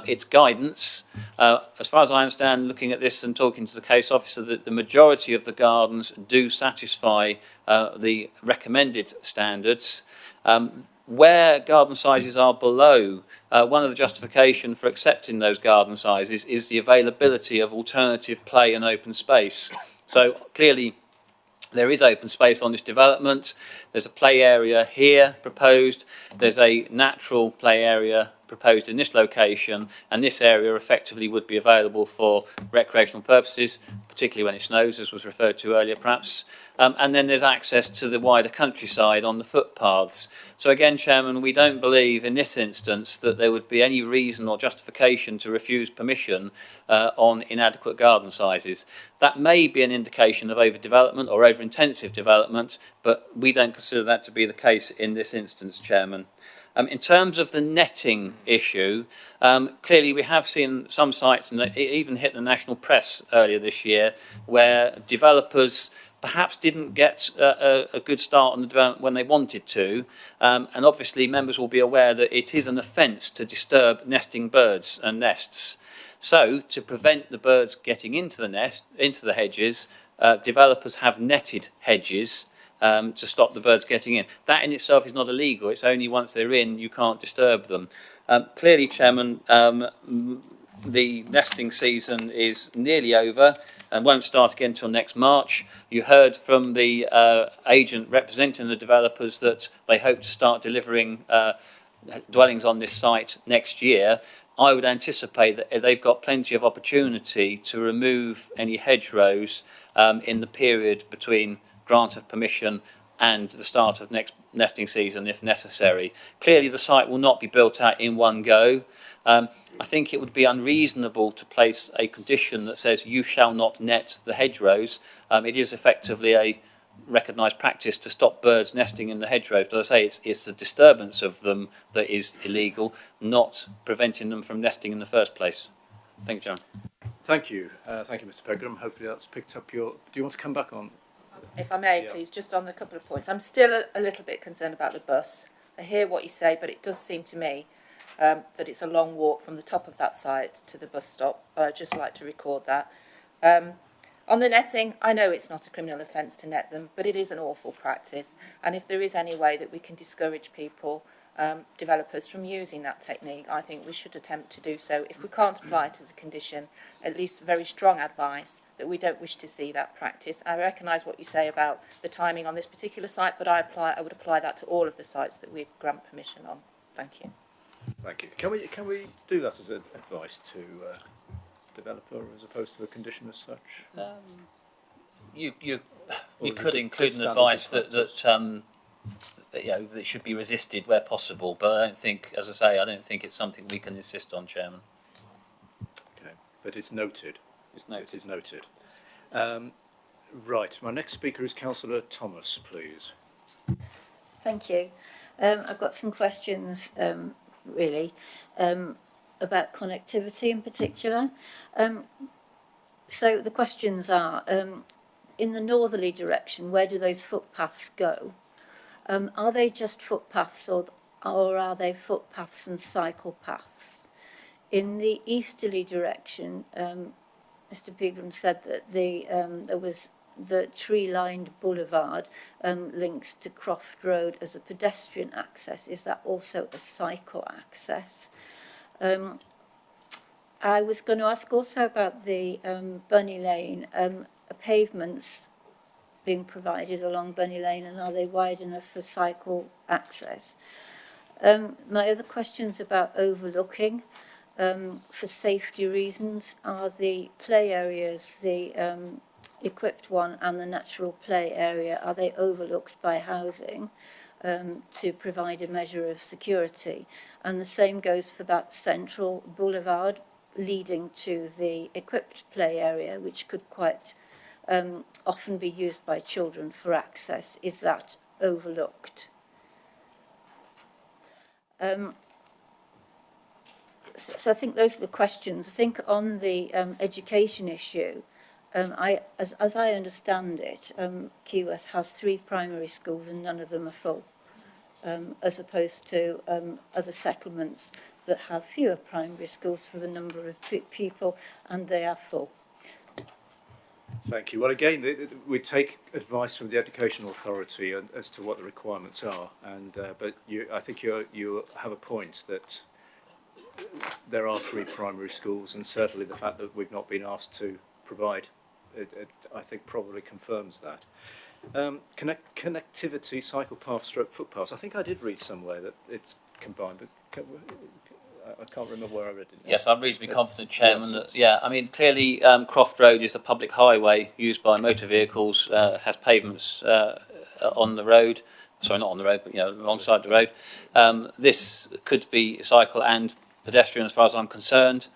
It's guidance. As far as I understand, looking at this and talking to the case officer, that the majority of the gardens do satisfy the recommended standards. Where garden sizes are below, one of the justification for accepting those garden sizes is the availability of alternative play and open space. So clearly there is open space on this development. There's a play area here proposed. There's a natural play area proposed in this location, and this area effectively would be available for recreational purposes, particularly when it snows, as was referred to earlier perhaps. And then there's access to the wider countryside on the footpaths. So again, Chairman, we don't believe in this instance that there would be any reason or justification to refuse permission on inadequate garden sizes. That may be an indication of overdevelopment or over-intensive development, but we don't consider that to be the case in this instance, Chairman. In terms of the netting issue, clearly we have seen some sites, and it even hit the national press earlier this year, where developers perhaps didn't get a good start on the development when they wanted to, and obviously members will be aware that it is an offence to disturb nesting birds and nests. So to prevent the birds getting into the hedges, developers have netted hedges to stop the birds getting in. That in itself is not illegal. It's only once they're in you can't disturb them. Clearly, Chairman, the nesting season is nearly over and won't start again until next March. You heard from the agent representing the developers that they hope to start delivering dwellings on this site next year. I would anticipate that they've got plenty of opportunity to remove any hedgerows in the period between grant of permission and the start of next nesting season if necessary. Clearly the site will not be built out in one go. I think it would be unreasonable to place a condition that says you shall not net the hedgerows. It is effectively a recognised practice to stop birds nesting in the hedgerows, but as I say, it's the disturbance of them that is illegal, not preventing them from nesting in the first place. Thank you, Chairman. Thank you. Thank you, Mr. Pegram. Hopefully that's picked up your... Do you want to come back on? If I may, Yeah. please, just on a couple of points. I'm still a little bit concerned about the bus. I hear what you say, but it does seem to me that it's a long walk from the top of that site to the bus stop. But I'd just like to record that. On the netting, I know it's not a criminal offence to net them, but it is an awful practice. And if there is any way that we can discourage people, developers, from using that technique, I think we should attempt to do so. If we can't apply it as a condition, at least very strong advice that we don't wish to see that practice. I recognise what you say about the timing on this particular site, but I would apply that to all of the sites that we grant permission on. Thank you. Thank you. Can we do that as advice to developer as opposed to a condition as such? You Or could the include an standard advice practice? that that should be resisted where possible, but I don't think, as I say, I don't think it's something we can insist on, Chairman. Okay, but it's noted. It's noted. It is noted. Right, my next speaker is Councillor Thomas, please. Thank you. I've got some questions, really, about connectivity in particular. So the questions are, in the northerly direction, where do those footpaths go? Are they just footpaths or are they footpaths and cycle paths? In the easterly direction, Mr. Pegram said that there was the tree-lined boulevard links to Croft Road as a pedestrian access. Is that also a cycle access? I was going to ask also about the Bunny Lane, pavements being provided along Bunny Lane, and are they wide enough for cycle access? My other questions about overlooking. For safety reasons, are the play areas, the equipped one and the natural play area, are they overlooked by housing to provide a measure of security? And the same goes for that central boulevard leading to the equipped play area, which could quite often be used by children for access. Is that overlooked? So I think those are the questions. I think on the education issue, as I understand it, Keyworth has 3 primary schools and none of them are full, as opposed to other settlements that have fewer primary schools for the number of people, and they are full. Thank you. Well, again, we take advice from the Education Authority as to what the requirements are, and but I think you have a point that there are 3 primary schools, and certainly the fact that we've not been asked to provide it I think probably confirms that. Connectivity, cycle path, stroke footpaths. I think I did read somewhere that it's combined, but I can't remember where I read it now. Yes, I'm reasonably confident, Chairman. Yes, That, I mean, clearly Croft Road is a public highway used by motor vehicles, has pavements on the road. Sorry, not on the road, but alongside the road. This could be cycle and pedestrian as far as I'm concerned.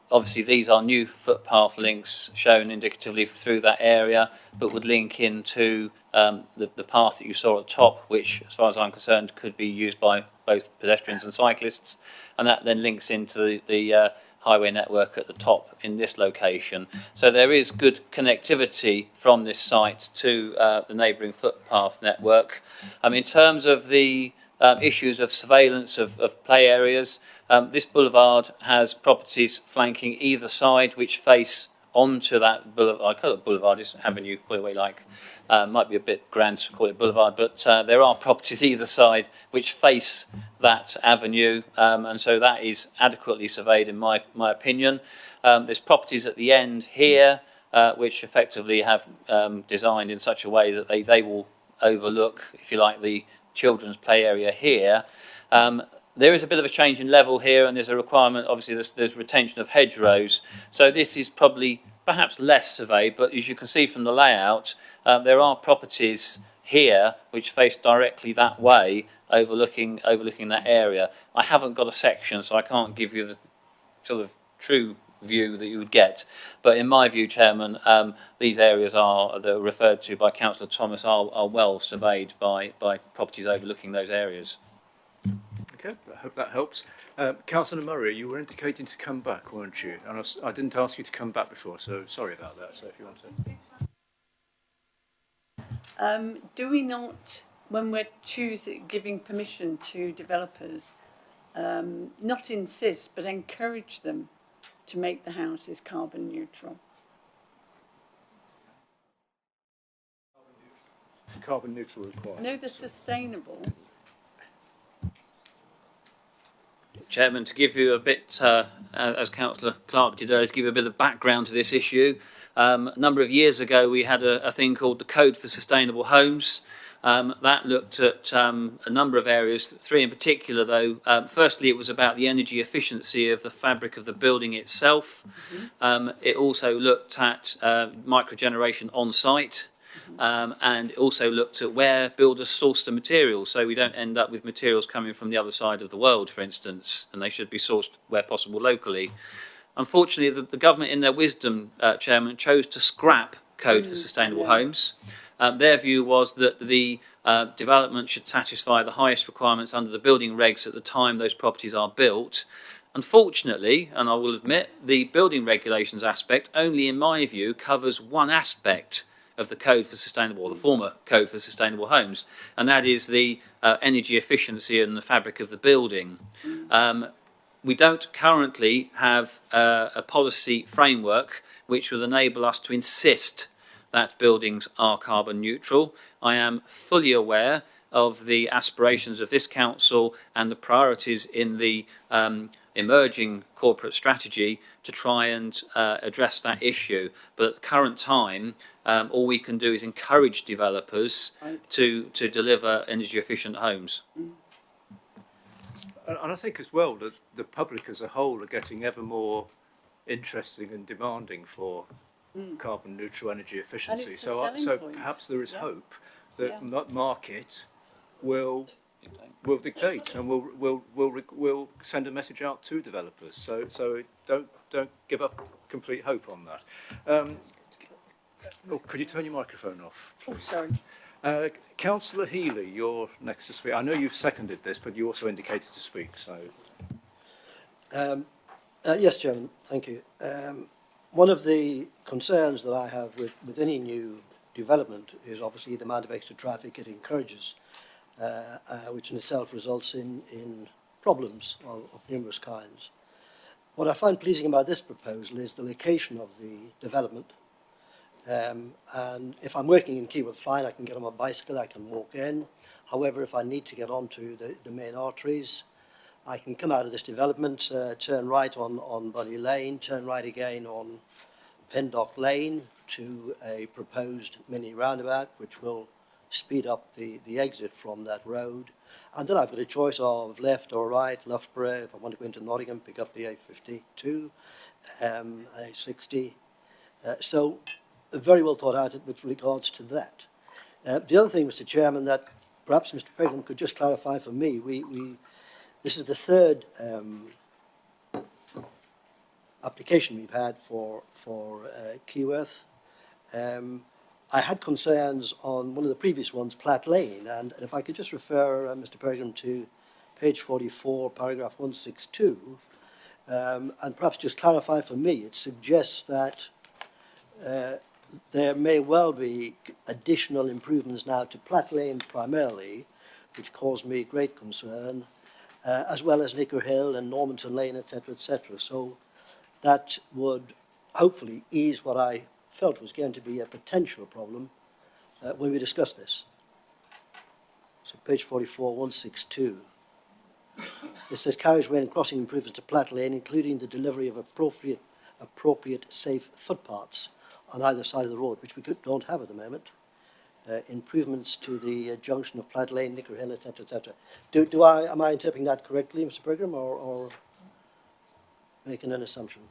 Obviously, these are new footpath links shown indicatively through that area, but would link into the path that you saw at the top, which, as far as I'm concerned, could be used by both pedestrians and cyclists, and that then links into the highway network at the top in this location. So there is good connectivity from this site to the neighbouring footpath network. In terms of the issues of surveillance of play areas, this boulevard has properties flanking either side which face onto that boulevard. I call it boulevard, it's avenue, call it what you like. Might be a bit grand to call it boulevard, but there are properties either side which face that avenue, and so that is adequately surveyed in my opinion. There's properties at the end here which effectively have designed in such a way that they will overlook, if you like, the children's play area here. There is a bit of a change in level here, and there's a requirement, obviously there's retention of hedgerows, so this is probably perhaps less surveyed, but as you can see from the layout, there are properties here which face directly that way, overlooking that area. I haven't got a section, so I can't give you the sort of true view that you would get, but in my view, Chairman, these areas that are referred to by Councillor Thomas are well surveyed by properties overlooking those areas. Okay, I hope that helps. Councillor Murray, you were indicating to come back, weren't you? And I didn't ask you to come back before, so sorry about that. So if you want to... Do we not, when we're giving permission to developers, not insist but encourage them to make the houses carbon neutral? Carbon neutral requirement. No, they're sustainable. Chairman, to give you a bit, as Councillor Clark did, to give you a bit of background to this issue. A number of years ago, we had a thing called the Code for Sustainable Homes. That looked at a number of areas, three in particular, though. Firstly, it was about the energy efficiency of the fabric of the building itself. It also looked at microgeneration on site. And it also looked at where builders source the materials, so we don't end up with materials coming from the other side of the world, for instance, and they should be sourced where possible locally. Unfortunately, the government, in their wisdom, Chairman, chose to scrap Code for Sustainable Homes. Their view was that the development should satisfy the highest requirements under the building regs at the time those properties are built. Unfortunately, and I will admit, the building regulations aspect only, in my view, covers one aspect of the Code for Sustainable, or the former Code for Sustainable Homes, and that is the energy efficiency and the fabric of the building. We don't currently have a policy framework which will enable us to insist that buildings are carbon neutral. I am fully aware of the aspirations of this council and the priorities in the emerging corporate strategy to try and address that issue. But at the current time, all we can do is encourage developers to deliver energy efficient homes. And I think as well that the public as a whole are getting ever more interesting and demanding for carbon neutral energy efficiency. So perhaps there is hope that that market will dictate and will send a message out to developers. So don't give up complete hope on that. Could you turn your microphone off, please? Oh, sorry. Councillor Healy, you're next to speak. I know you've seconded this, but you also indicated to speak. So, yes, Chairman. Thank you. One of the concerns that I have with any new development is obviously the amount of extra traffic it encourages, which in itself results in problems of numerous kinds. What I find pleasing about this proposal is the location of the development. And if I'm working in Keyworth, fine, I can get on my bicycle, I can walk in. However, if I need to get onto the main arteries, I can come out of this development, turn right on Bunny Lane, turn right again on Pendock Lane to a proposed mini roundabout, which will speed up the exit from that road. And then I've got a choice of left or right, Loughborough. If I want to go into Nottingham, pick up the A52, A60. So very well thought out with regards to that. The other thing, Mr. Chairman, that perhaps Mr. President could just clarify for me, this is the third application we've had for Keyworth. I had concerns on one of the previous ones, Platt Lane, and if I could just refer Mr. President to page 44, paragraph 162, and perhaps just clarify for me, it suggests that there may well be additional improvements now to Platt Lane primarily, which caused me great concern, as well as Nicker Hill and Normanton Lane, etc., etc. So that would hopefully ease what I felt was going to be a potential problem when we discuss this. So page 44, 162. It says carriageway and crossing improvements to Platt Lane, including the delivery of appropriate safe footpaths on either side of the road, which we don't have at the moment. Improvements to the junction of Platt Lane, Nicker Hill, etc., etc. Am I interpreting that correctly, Mr. Brigham, or making an assumption?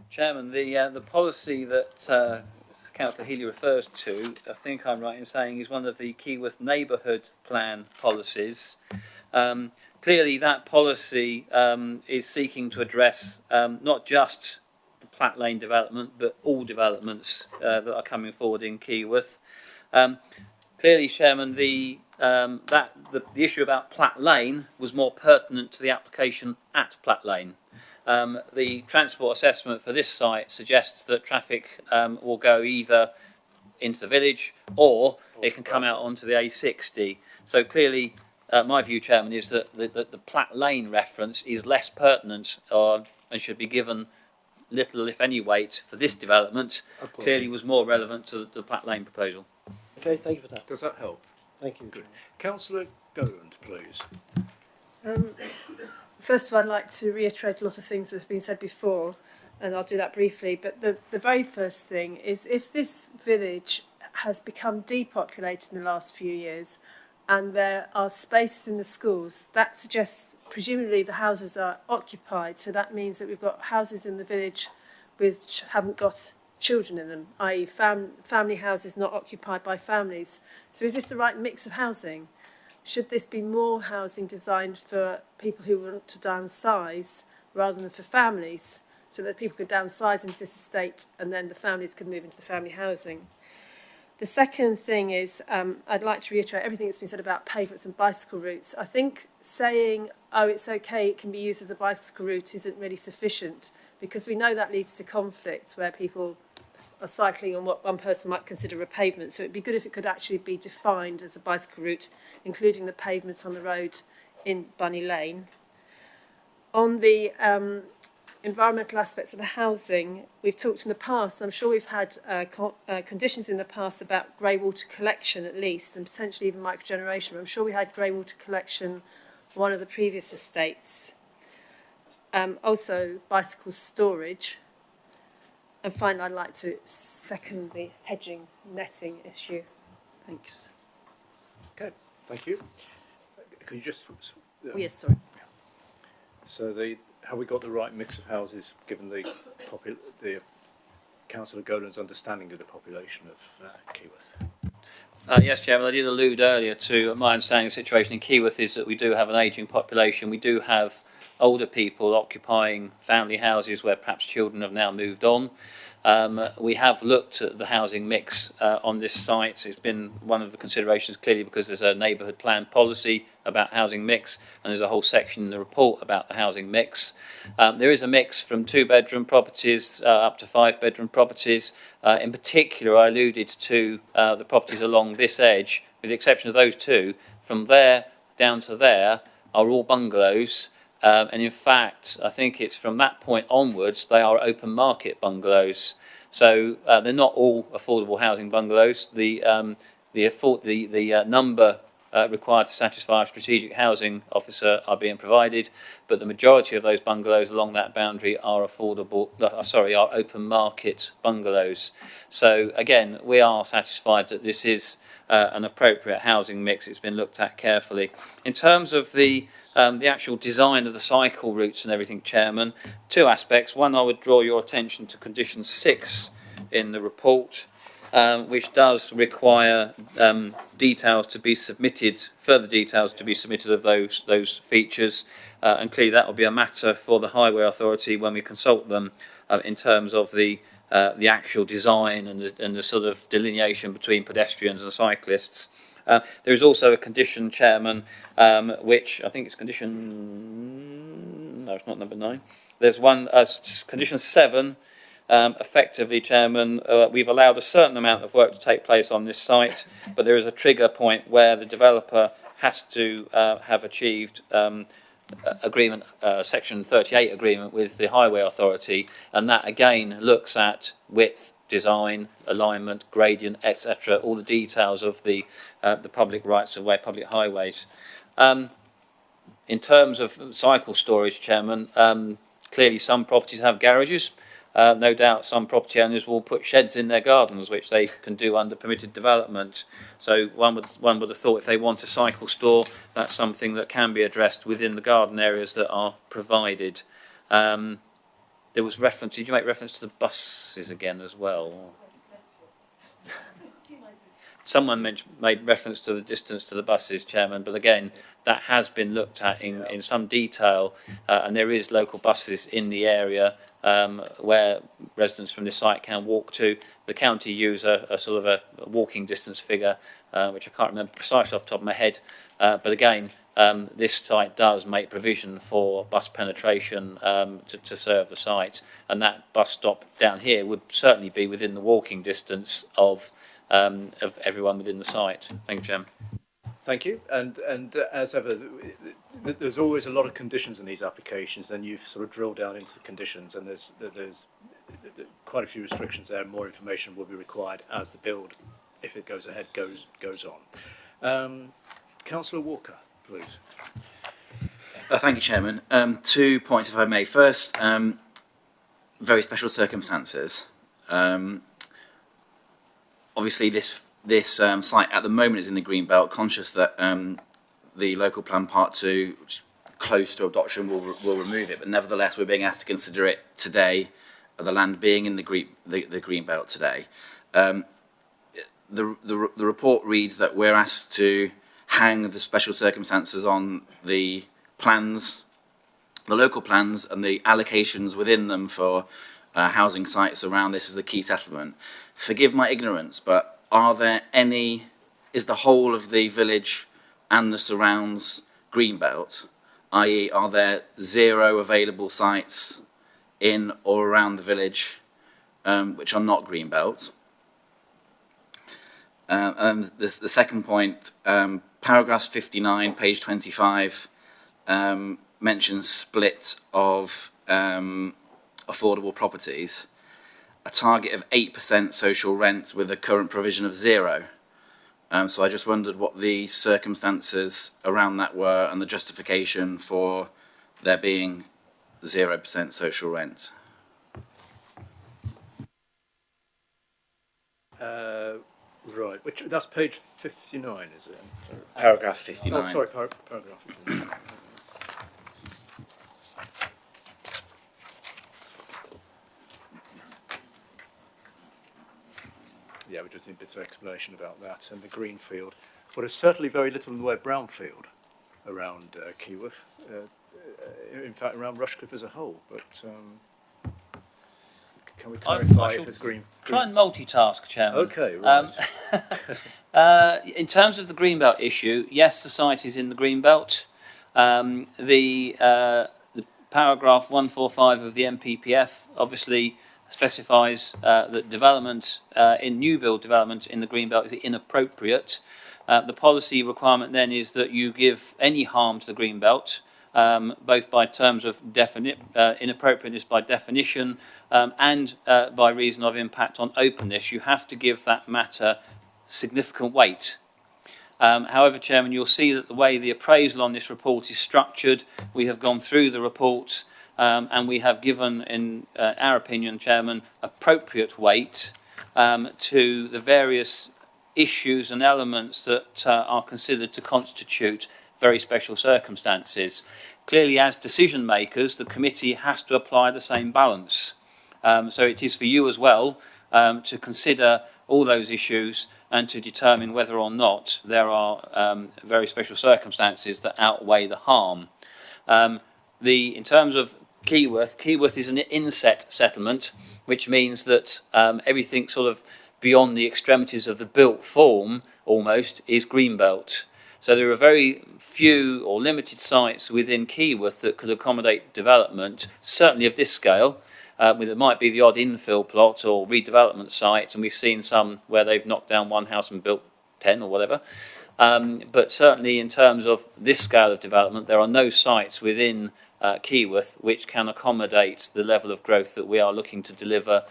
Chairman, the policy that Councillor Healy refers to, I think I'm right in saying, is one of the Keyworth Neighbourhood Plan policies. Clearly, that policy is seeking to address not just the Platt Lane development, but all developments that are coming forward in Keyworth. Clearly, Chairman, the issue about Platt Lane was more pertinent to the application at Platt Lane. The transport assessment for this site suggests that traffic will go either into the village or it can come out onto the A60. So clearly, my view, Chairman, is that the Platt Lane reference is less pertinent and should be given little, if any, weight for this development. Clearly was more relevant to the Platt Lane proposal. Okay, thank you for that. Does that help? Thank you. Good. Councillor Goland, please. First of all, I'd like to reiterate a lot of things that have been said before, and I'll do that briefly. But the very first thing is, if this village has become depopulated in the last few years and there are spaces in the schools, that suggests presumably the houses are occupied. So that means that we've got houses in the village which haven't got children in them, i.e. family houses not occupied by families. So is this the right mix of housing? Should this be more housing designed for people who want to downsize rather than for families, so that people could downsize into this estate and then the families could move into the family housing? The second thing is, I'd like to reiterate everything that's been said about pavements and bicycle routes. I think saying, oh, it's okay, it can be used as a bicycle route isn't really sufficient, because we know that leads to conflicts where people are cycling on what one person might consider a pavement. So it'd be good if it could actually be defined as a bicycle route, including the pavement on the road in Bunny Lane. On the environmental aspects of the housing, we've talked in the past, I'm sure we've had conditions in the past about grey water collection at least, and potentially even microgeneration. I'm sure we had grey water collection on one of the previous estates. Also bicycle storage. And finally, I'd like to second the hedging netting issue. Thanks. Okay, thank you. Can you just... Oh, yes, sorry. So have we got the right mix of houses, given the Councillor Goland's understanding of the population of Keyworth? Yes, Chairman, I did allude earlier to my understanding of the situation in Keyworth is that we do have an ageing population. We do have older people occupying family houses where perhaps children have now moved on. We have looked at the housing mix on this site. It's been one of the considerations, clearly, because there's a neighbourhood plan policy about housing mix, and there's a whole section in the report about the housing mix. There is a mix from 2-bedroom properties up to 5-bedroom properties. In particular, I alluded to the properties along this edge, with the exception of those two. From there down to there are all bungalows. And in fact, I think it's from that point onwards, they are open market bungalows. So they're not all affordable housing bungalows. The number required to satisfy a strategic housing officer are being provided, but the majority of those bungalows along that boundary are are open market bungalows. So again, we are satisfied that this is an appropriate housing mix. It's been looked at carefully. In terms of the actual design of the cycle routes and everything, Chairman, two aspects. One, I would draw your attention to condition 6 in the report, which does require details to be submitted, further details to be submitted of those features, and clearly that will be a matter for the Highway Authority when we consult them in terms of the actual design and the sort of delineation between pedestrians and cyclists. There is also a condition, Chairman, which I think it's condition... No, it's not number 9. There's one, condition 7, effectively, Chairman, we've allowed a certain amount of work to take place on this site, but there is a trigger point where the developer has to have achieved agreement, section 38 agreement with the Highway Authority, and that again looks at width, design, alignment, gradient, etc., all the details of the public rights of way, public highways. In terms of cycle storage, Chairman, clearly some properties have garages. No doubt some property owners will put sheds in their gardens, which they can do under permitted development. So one would have thought if they want a cycle store, that's something that can be addressed within the garden areas that are provided. There there was reference. Did you make reference to the buses again as well? Someone made reference to the distance to the buses, Chairman, but again, that has been looked at in some detail, and there is local buses in the area where residents from this site can walk to. The county use a sort of a walking distance figure, which I can't remember precisely off the top of my head, but again, this site does make provision for bus penetration to serve the site, and that bus stop down here would certainly be within the walking distance of everyone within the site. Thank you, Chairman. Thank you. And as ever, there's always a lot of conditions in these applications, and you've sort of drilled down into the conditions, and there's quite a few restrictions there. More information will be required as the build, if it goes ahead, goes on. Councillor Walker, please. Thank you, Chairman. 2 points, if I may. First, very special circumstances. Obviously, this site at the moment is in the green belt. Conscious that the local plan part 2, which is close to adoption, will remove it. But nevertheless, we're being asked to consider it today, the land being in the green belt today. The report reads that we're asked to hang the special circumstances on the plans, the local plans, and the allocations within them for housing sites around this as a key settlement. Forgive my ignorance, but is the whole of the village and the surrounds greenbelt, i.e. are there 0 available sites in or around the village which are not greenbelt? And the second point, paragraph 59, page 25, mentions split of affordable properties, a target of 8% social rent with a current provision of 0. So I just wondered what the circumstances around that were and the justification for there being 0% social rent. Right, that's page 59, is it? Paragraph 59. Oh, sorry, paragraph 59. Yeah, we just need a bit of explanation about that. And the green field. Well, there's certainly very little in the way of brownfield around Keyworth. In fact, around Rushcliffe as a whole. But can we clarify if it's green? Try and multitask, Chairman. Okay, right. In terms of the greenbelt issue, yes, the site is in the greenbelt. The paragraph 145 of the MPPF obviously specifies that development in new build development in the greenbelt is inappropriate. The policy requirement then is that you give any harm to the greenbelt, both by terms of inappropriateness by definition and by reason of impact on openness. You have to give that matter significant weight. However, Chairman, you'll see that the way the appraisal on this report is structured, we have gone through the report and we have given, in our opinion, Chairman, appropriate weight to the various issues and elements that are considered to constitute very special circumstances. Clearly, as decision makers, the committee has to apply the same balance. So it is for you as well to consider all those issues and to determine whether or not there are very special circumstances that outweigh the harm. In terms of Keyworth is an inset settlement, which means that everything sort of beyond the extremities of the built form almost is greenbelt. So there are very few or limited sites within Keyworth that could accommodate development, certainly of this scale. There might be the odd infill plot or redevelopment site, and we've seen some where they've knocked down one house and built 10 or whatever. But certainly in terms of this scale of development, there are no sites within Keyworth which can accommodate the level of growth that we are looking to deliver,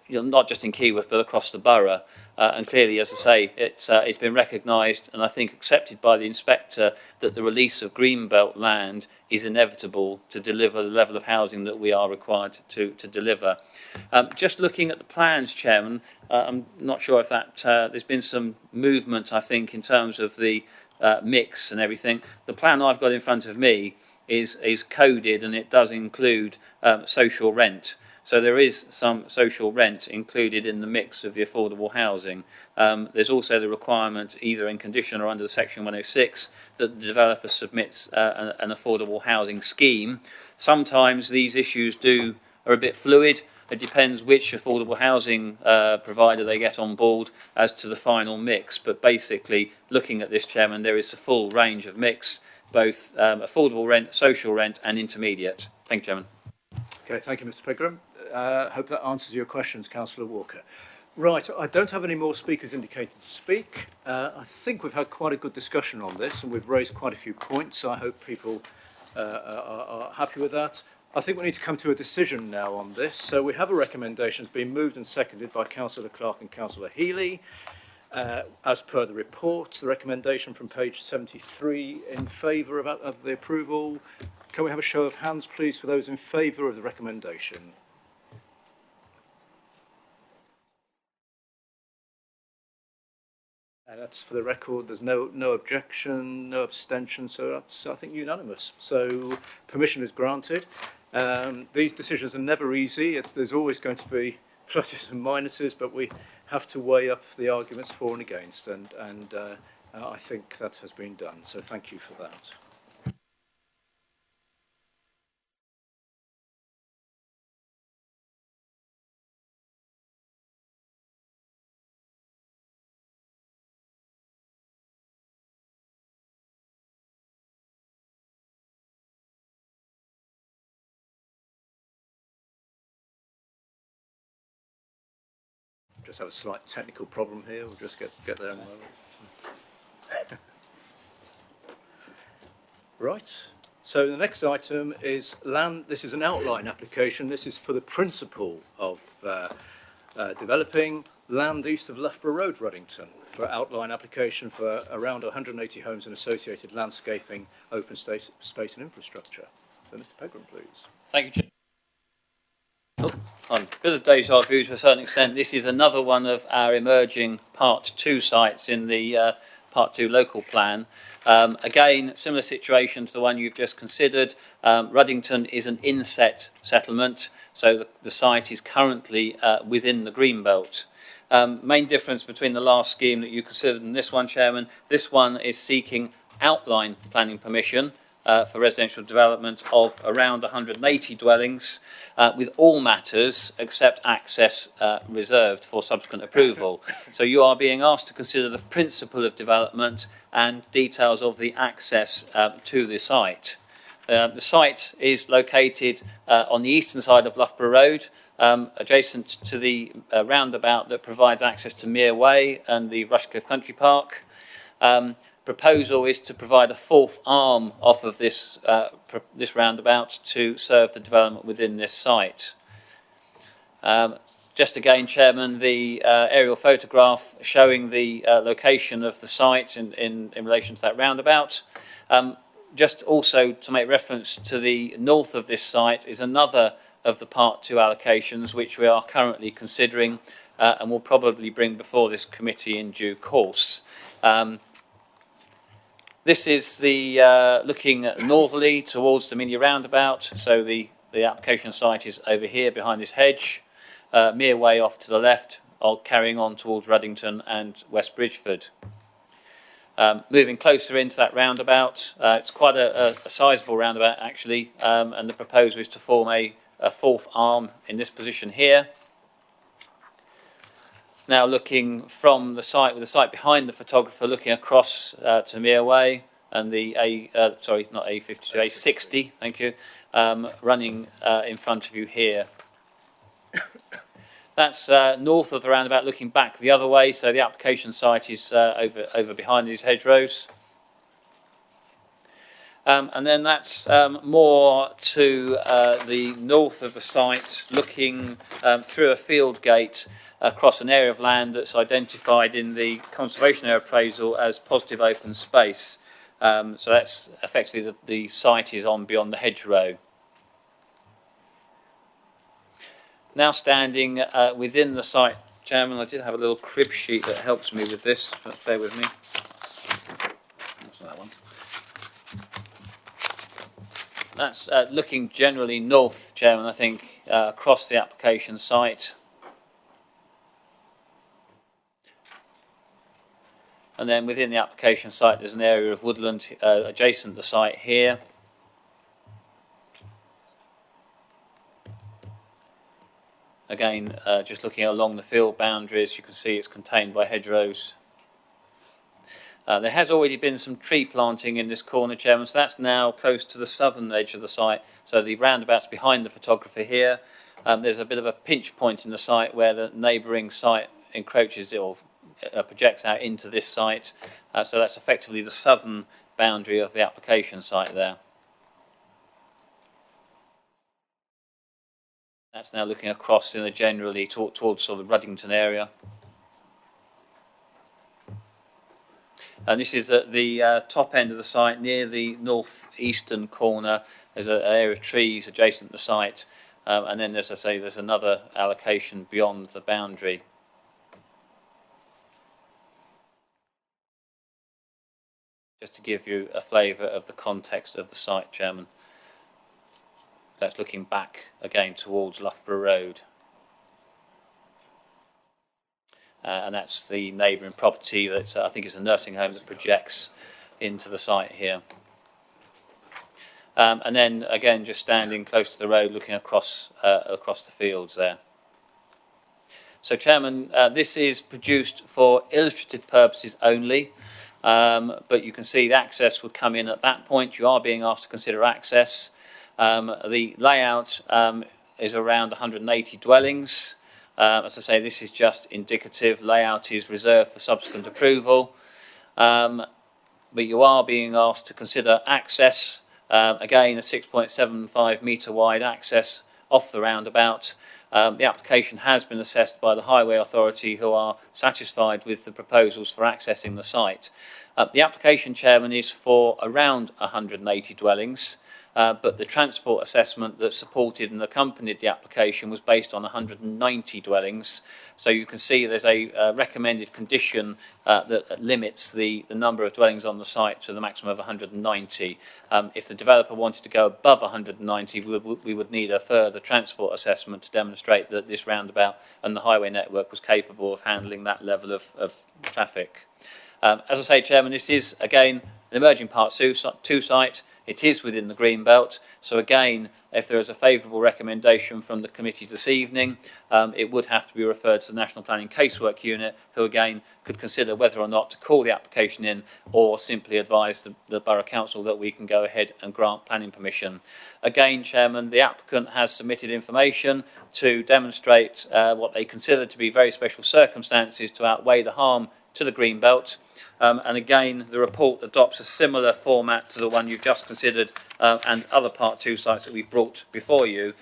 not just in Keyworth but across the borough. And clearly, as I say, it's been recognised and I think accepted by the inspector that the release of greenbelt land is inevitable to deliver the level of housing that we are required to deliver. Just looking at the plans, Chairman, I'm not sure if that there's been some movement, I think, in terms of the mix and everything. The plan I've got in front of me is coded, and it does include social rent. So there is some social rent included in the mix of the affordable housing. There's also the requirement, either in condition or under the Section 106, that the developer submits an affordable housing scheme. Sometimes these issues are a bit fluid. It depends which affordable housing provider they get on board as to the final mix. But basically, looking at this, Chairman, there is a full range of mix, both affordable rent, social rent and intermediate. Thank you, Chairman. Okay, thank you, Mr. Pegram. Hope that answers your questions, Councillor Walker. Right, I don't have any more speakers indicated to speak. I think we've had quite a good discussion on this, and we've raised quite a few points. I hope people are happy with that. I think we need to come to a decision now on this. So we have a recommendation that's been moved and seconded by Councillor Clark and Councillor Healy. As per the report, the recommendation from page 73 in favour of the approval. Can we have a show of hands, please, for those in favour of the recommendation? That's for the record. There's no objection, no abstention, so that's, I think, unanimous. So permission is granted. These decisions are never easy. There's always going to be pluses and minuses, but we have to weigh up the arguments for and against, and I think that has been done. So thank you for that. Just have a slight technical problem here. We'll just get there in a moment. Right. So the next item is land. This is an outline application. This is for the principle of developing land east of Loughborough Road, Ruddington, for outline application for around 180 homes and associated landscaping, open space and infrastructure. So, Mr. Pegram, please. Thank you, Chair. A bit of deja vu to a certain extent. This is another one of our emerging Part 2 sites in the Part 2 local plan. Again, similar situation to the one you've just considered. Ruddington is an inset settlement, so the site is currently within the Greenbelt. Main difference between the last scheme that you considered and this one, Chairman, this one is seeking outline planning permission for residential development of around 180 dwellings, with all matters except access reserved for subsequent approval. So you are being asked to consider the principle of development and details of the access to the site. The site is located on the eastern side of Loughborough Road, adjacent to the roundabout that provides access to Mere Way and the Radcliffe Country Park. Proposal is to provide a fourth arm off of this roundabout to serve the development within this site. Just again, Chairman, the aerial photograph showing the location of the site in relation to that roundabout. Just also to make reference to the north of this site is another of the Part 2 allocations which we are currently considering and will probably bring before this committee in due course. This is the looking northerly towards the mini roundabout, so the application site is over here behind this hedge, Mere Way off to the left, carrying on towards Ruddington and West Bridgeford. Moving closer into that roundabout, it's quite a sizable roundabout actually, and the proposal is to form a fourth arm in this position here. Now looking from the site, with the site behind the photographer, looking across to Mere Way and the A60, thank you, running in front of you here. That's north of the roundabout, looking back the other way, so the application site is over behind these hedgerows. And then that's more to the north of the site, looking through a field gate across an area of land that's identified in the conservation area appraisal as positive open space. So that's effectively the site is on beyond the hedgerow. Now standing within the site, Chairman, I did have a little crib sheet that helps me with this, but bear with me. That's that one. That's looking generally north, Chairman, I think, across the application site. And then within the application site, there's an area of woodland adjacent to the site here. Again, just looking along the field boundaries, you can see it's contained by hedgerows. There has already been some tree planting in this corner, Chairman, so that's now close to the southern edge of the site. So the roundabout's behind the photographer here. There's a bit of a pinch point in the site where the neighbouring site encroaches or projects out into this site. So that's effectively the southern boundary of the application site there. That's now looking across in a generally towards sort of Ruddington area. And this is at the top end of the site, near the northeastern corner. There's an area of trees adjacent to the site, and then, as I say, there's another allocation beyond the boundary. Just to give you a flavour of the context of the site, Chairman. That's looking back again towards Loughborough Road. And that's the neighbouring property that I think is a nursing home that projects into the site here. And then again, just standing close to the road, looking across the fields there. So, Chairman, this is produced for illustrative purposes only, but you can see the access would come in at that point. You are being asked to consider access. The layout is around 180 dwellings. As I say, this is just indicative. Layout is reserved for subsequent approval. But you are being asked to consider access. Again, a 6.75 metre wide access off the roundabout. The application has been assessed by the Highway Authority, who are satisfied with the proposals for accessing the site. The application, Chairman, is for around 180 dwellings. But the transport assessment that supported and accompanied the application was based on 190 dwellings. So you can see there's a recommended condition that limits the number of dwellings on the site to the maximum of 190. If the developer wanted to go above 190, we would need a further transport assessment to demonstrate that this roundabout and the highway network was capable of handling that level of traffic. As I say, Chairman, this is, again, an emerging Part 2 site. It is within the green belt, so again, if there is a favourable recommendation from the committee this evening, it would have to be referred to the National Planning Casework Unit, who again could consider whether or not to call the application in or simply advise the Borough Council that we can go ahead and grant planning permission. Again, Chairman, the applicant has submitted information to demonstrate what they consider to be very special circumstances to outweigh the harm to the green belt. And again, the report adopts a similar format to the one you've just considered and other Part 2 sites that we've brought before you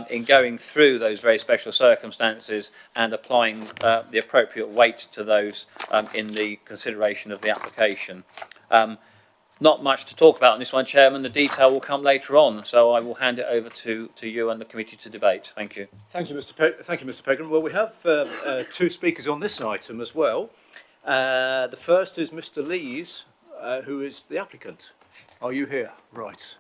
in going through those very special circumstances and applying the appropriate weight to those in the consideration of the application. Not much to talk about on this one, Chairman. The detail will come later on, so I will hand it over to you and the committee to debate. Thank you. Thank you, Mr. Pegram. Well, we have two speakers on this item as well. The first is Mr. Lees, who is the applicant. Are you here? Right.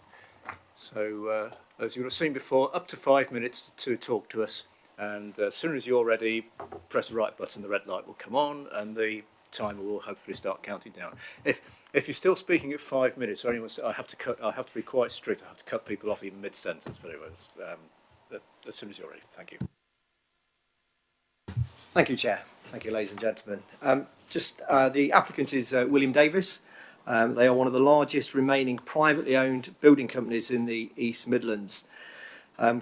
So, as you would have seen before, up to 5 minutes to talk to us. And as soon as you're ready, press the right button, the red light will come on, and the timer will hopefully start counting down. If you're still speaking at 5 minutes, or anyone, I have to be quite strict. I have to cut people off even mid-sentence. But anyway, as soon as you're ready. Thank you. Thank you, Chair. Thank you, ladies and gentlemen. The applicant is William Davis. They are one of the largest remaining privately owned building companies in the East Midlands.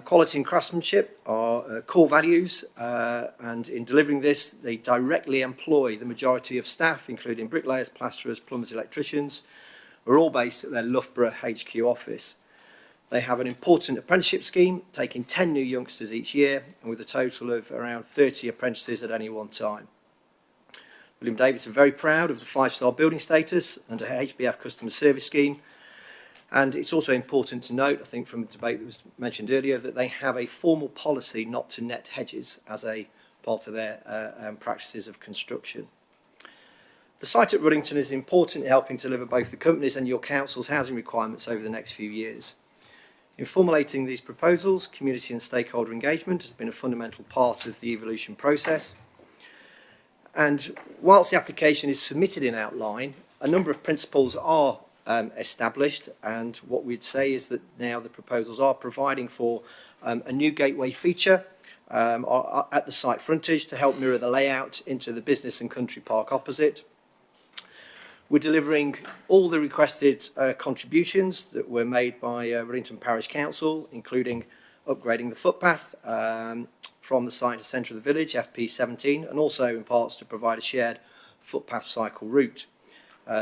Quality and craftsmanship are core values, and in delivering this, they directly employ the majority of staff, including bricklayers, plasterers, plumbers, electricians, who are all based at their Loughborough HQ office. They have an important apprenticeship scheme, taking 10 new youngsters each year, and with a total of around 30 apprentices at any one time. William Davis are very proud of the 5-star building status under HBF customer service scheme. And it's also important to note, I think from the debate that was mentioned earlier, that they have a formal policy not to net hedges as a part of their practices of construction. The site at Ruddington is important in helping to deliver both the company's and your council's housing requirements over the next few years. In formulating these proposals, community and stakeholder engagement has been a fundamental part of the evolution process. And whilst the application is submitted in outline, a number of principles are established, and what we'd say is that now the proposals are providing for a new gateway feature at the site frontage to help mirror the layout into the business and country park opposite. We're delivering all the requested contributions that were made by Ruddington Parish Council, including upgrading the footpath from the site to centre of the village, FP17, and also in parts to provide a shared footpath cycle route.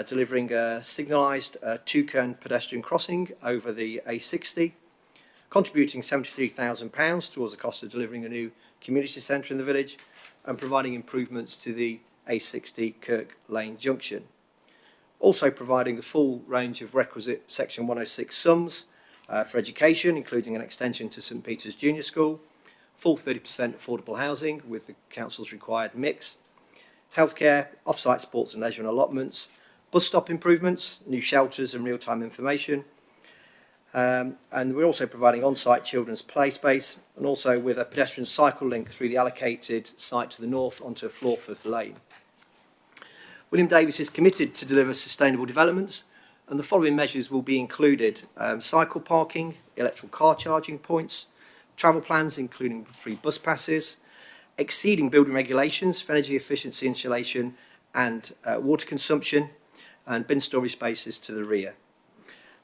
Delivering a signalised two-cone pedestrian crossing over the A60, contributing £73,000 towards the cost of delivering a new community centre in the village, and providing improvements to the A60 Kirk Lane junction. Also providing a full range of requisite Section 106 sums for education, including an extension to St Peter's Junior School, full 30% affordable housing with the council's required mix, healthcare, off-site sports and leisure and allotments, bus stop improvements, new shelters and real-time information, and we're also providing on-site children's play space, and also with a pedestrian cycle link through the allocated site to the north onto Florforth Lane. William Davis is committed to deliver sustainable developments, and the following measures will be included: cycle parking, electrical car charging points, travel plans including free bus passes, exceeding building regulations for energy efficiency, insulation and water consumption, and bin storage spaces to the rear.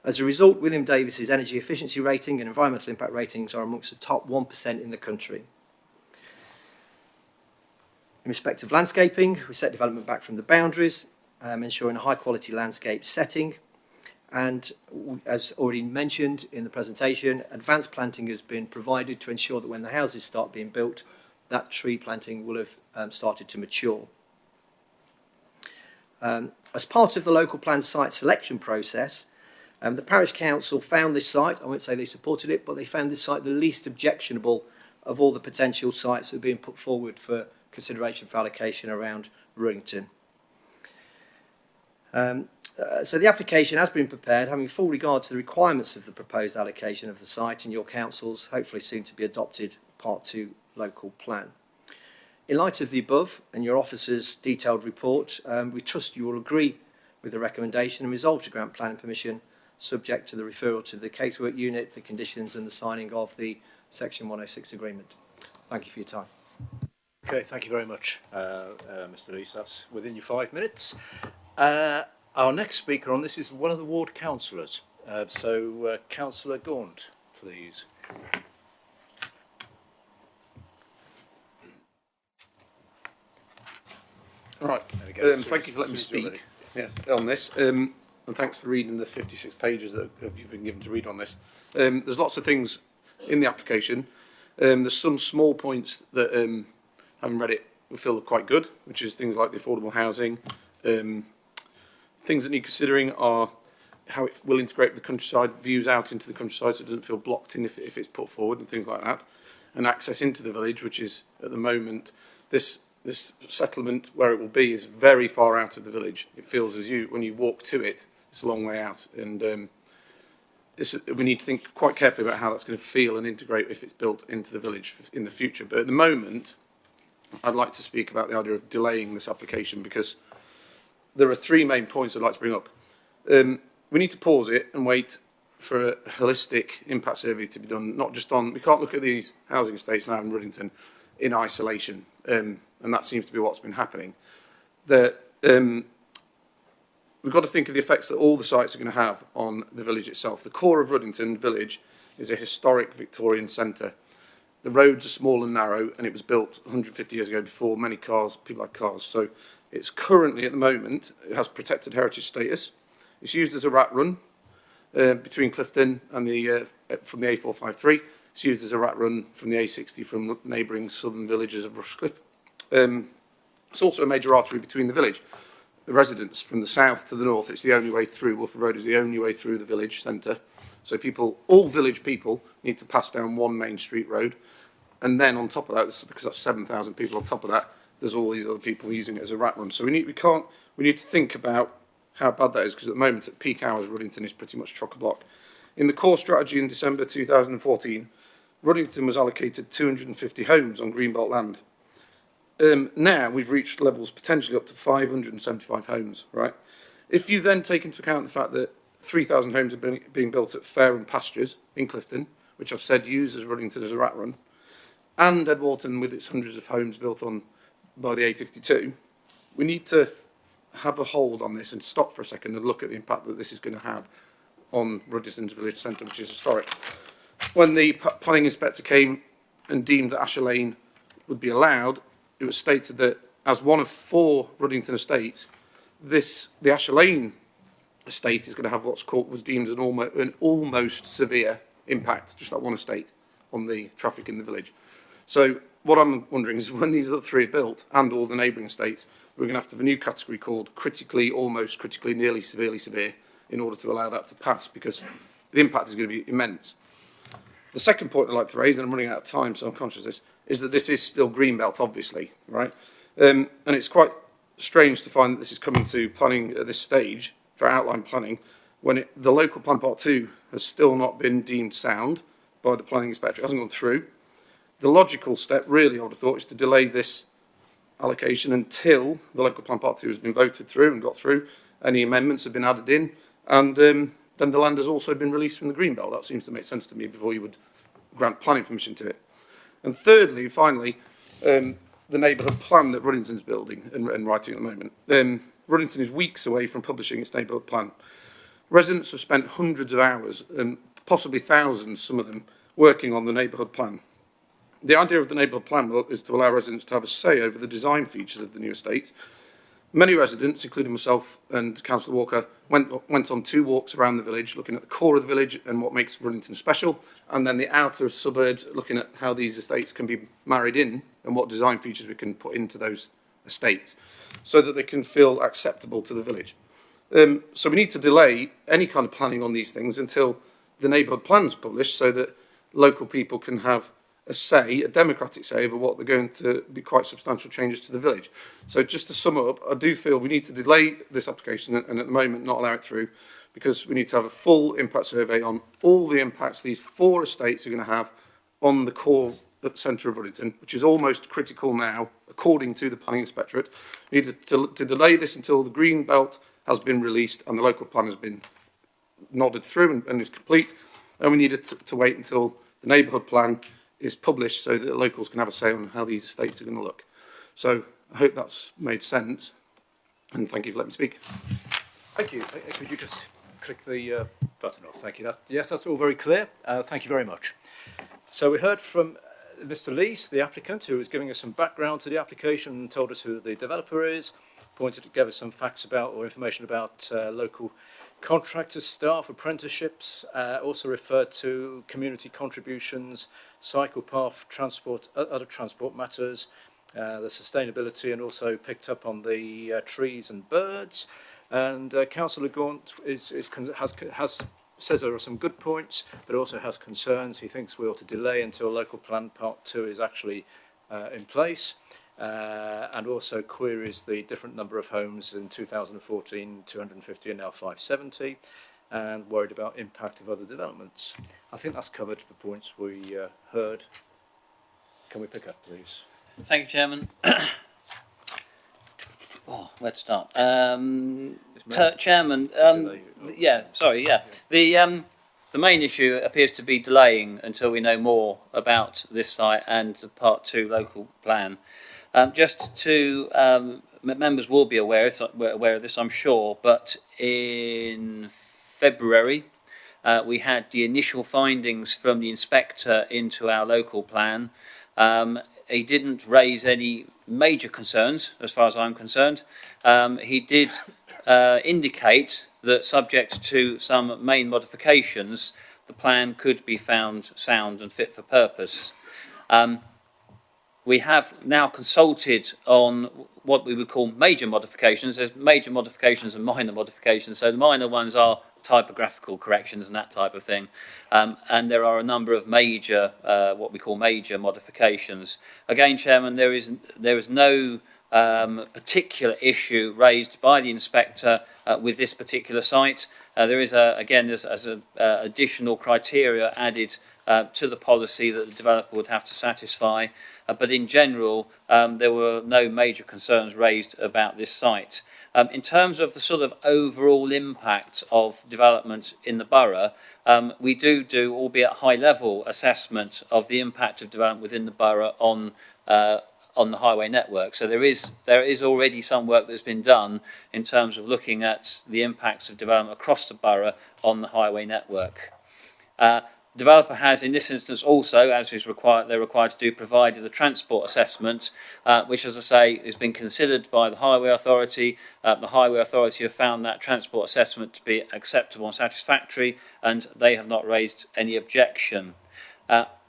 As a result, William Davis's energy efficiency rating and environmental impact ratings are amongst the top 1% in the country. In respect of landscaping, we set development back from the boundaries, ensuring a high quality landscape setting. And as already mentioned in the presentation, advanced planting has been provided to ensure that when the houses start being built, that tree planting will have started to mature. As part of the local plan site selection process, the Parish Council found this site, I won't say they supported it, but they found this site the least objectionable of all the potential sites that are being put forward for consideration for allocation around Ruddington. So the application has been prepared, having full regard to the requirements of the proposed allocation of the site and your council's hopefully soon to be adopted Part 2 local plan. In light of the above and your officer's detailed report, we trust you will agree with the recommendation and resolve to grant planning permission subject to the referral to the casework unit, the conditions and the signing of the Section 106 agreement. Thank you for your time. Okay, thank you very much, Mr. Rees. That's within your 5 minutes. Our next speaker on this is one of the ward councillors. Councillor Gaunt, please. Right, thank you for letting me speak on this, and thanks for reading the 56 pages that you've been given to read on this. There's lots of things in the application. There's some small points that, having read it, we feel are quite good, which is things like the affordable housing. Things that need considering are how it will integrate the countryside, views out into the countryside so it doesn't feel blocked in if it's put forward and things like that. And access into the village, which is at the moment, this settlement where it will be is very far out of the village. It feels as when you walk to it, it's a long way out. And we need to think quite carefully about how that's going to feel and integrate if it's built into the village in the future. But at the moment, I'd like to speak about the idea of delaying this application because there are 3 main points I'd like to bring up. We need to pause it and wait for a holistic impact survey to be done, not just on, we can't look at these housing estates now in Ruddington in isolation, and that seems to be what's been happening. We've got to think of the effects that all the sites are going to have on the village itself. The core of Ruddington village is a historic Victorian centre. The roads are small and narrow, and it was built 150 years ago before many cars, people had cars. So it's currently, at the moment, it has protected heritage status. It's used as a rat run between Clifton and from the A453. It's used as a rat run from the A60 from neighbouring southern villages of Radcliffe. It's also a major artery between the village. The residents from the south to the north, it's the only way through. Wolford Road is the only way through the village centre. So people, all village people, need to pass down one main street road. And then on top of that, because that's 7,000 people on top of that, there's all these other people using it as a rat run. So we need to think about how bad that is, because at the moment, at peak hours, Ruddington is pretty much chock-a-block. In the core strategy in December 2014, Ruddington was allocated 250 homes on Greenbelt land. Now we've reached levels potentially up to 575 homes, right? If you then take into account the fact that 3,000 homes are being built at Fair and Pastures in Clifton, which I've said uses Ruddington as a rat run, and Edwarton with its hundreds of homes built on by the A52, we need to have a hold on this and stop for a second and look at the impact that this is going to have on Ruddington's village centre, which is historic. When the planning inspector came and deemed that Asher Lane would be allowed, it was stated that as one of 4 Ruddington estates, the Asher Lane estate is going to have was deemed as an almost severe impact, just that one estate, on the traffic in the village. So what I'm wondering is when these other 3 are built, and all the neighbouring estates, we're going to have to have a new category called critically, almost critically, nearly severely severe in order to allow that to pass, because the impact is going to be immense. The second point I'd like to raise, and I'm running out of time, so I'm conscious of this, is that this is still Greenbelt, obviously, right? And it's quite strange to find that this is coming to planning at this stage for outline planning when the local plan part 2 has still not been deemed sound by the planning inspector. It hasn't gone through. The logical step, really, I would have thought, is to delay this allocation until the local plan part 2 has been voted through and got through, any amendments have been added in, and then the land has also been released from the Greenbelt. That seems to make sense to me before you would grant planning permission to it. And thirdly, finally, the neighbourhood plan that Ruddington's building and writing at the moment. Ruddington is weeks away from publishing its neighbourhood plan. Residents have spent hundreds of hours, and possibly thousands, some of them, working on the neighbourhood plan. The idea of the neighbourhood plan is to allow residents to have a say over the design features of the new estates. Many residents, including myself and Councillor Walker, went on 2 walks around the village, looking at the core of the village and what makes Ruddington special, and then the outer suburbs, looking at how these estates can be married in and what design features we can put into those estates so that they can feel acceptable to the village. So we need to delay any kind of planning on these things until the neighbourhood plan is published so that local people can have a say, a democratic say over what they're going to be quite substantial changes to the village. So just to sum up, I do feel we need to delay this application and at the moment not allow it through because we need to have a full impact survey on all the impacts these 4 estates are going to have on the core centre of Ruddington, which is almost critical now, according to the planning inspectorate. We need to delay this until the green belt has been released and the local plan has been nodded through and is complete. And we need to wait until the neighbourhood plan is published so that the locals can have a say on how these estates are going to look. So I hope that's made sense, and thank you for letting me speak. Thank you. Could you just click the button off? Thank you. Yes, that's all very clear. Thank you very much. So we heard from Mr. Lees, the applicant, who was giving us some background to the application and told us who the developer is, gave us some facts about or information about local contractors, staff, apprenticeships, also referred to community contributions, cycle path, transport, other transport matters, the sustainability, and also picked up on the trees and birds. And Councillor Gaunt says there are some good points, but also has concerns. He thinks we ought to delay until local plan part 2 is actually in place. And also queries the different number of homes in 2014, 250 and now 570, and worried about impact of other developments. I think that's covered the points we heard. Can we pick up, please? Thank you, Chairman. Where to start? Chairman, the main issue appears to be delaying until we know more about this site and the Part 2 local plan. Just to members will be aware of this, I'm sure, but in February we had the initial findings from the inspector into our local plan. He didn't raise any major concerns as far as I'm concerned. He did indicate that subject to some main modifications, the plan could be found sound and fit for purpose. We have now consulted on what we would call major modifications. There's major modifications and minor modifications. So the minor ones are typographical corrections and that type of thing. And there are a number of major, what we call major modifications. Again, Chairman, there is no particular issue raised by the inspector with this particular site. There is, again, as an additional criteria added to the policy that the developer would have to satisfy. But in general, there were no major concerns raised about this site. In terms of the sort of overall impact of development in the borough, we do, albeit high-level, assessment of the impact of development within the borough on the highway network. So there is already some work that's been done in terms of looking at the impacts of development across the borough on the highway network. Developer has, in this instance, also, as is required, they're required to do, provided a transport assessment, which, as I say, has been considered by the Highway Authority. The Highway Authority have found that transport assessment to be acceptable and satisfactory, and they have not raised any objection.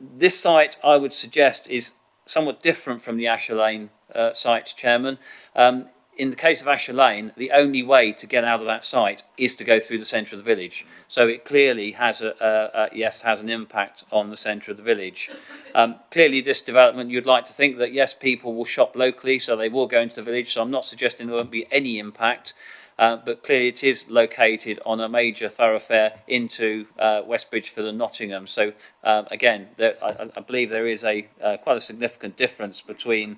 This site, I would suggest, is somewhat different from the Asher Lane site, Chairman. In the case of Asher Lane, the only way to get out of that site is to go through the centre of the village. So it clearly has has an impact on the centre of the village. Clearly, this development, you'd like to think that, yes, people will shop locally, so they will go into the village. So I'm not suggesting there won't be any impact. But clearly it is located on a major thoroughfare into West Bridgeford and Nottingham. So again, I believe there is quite a significant difference between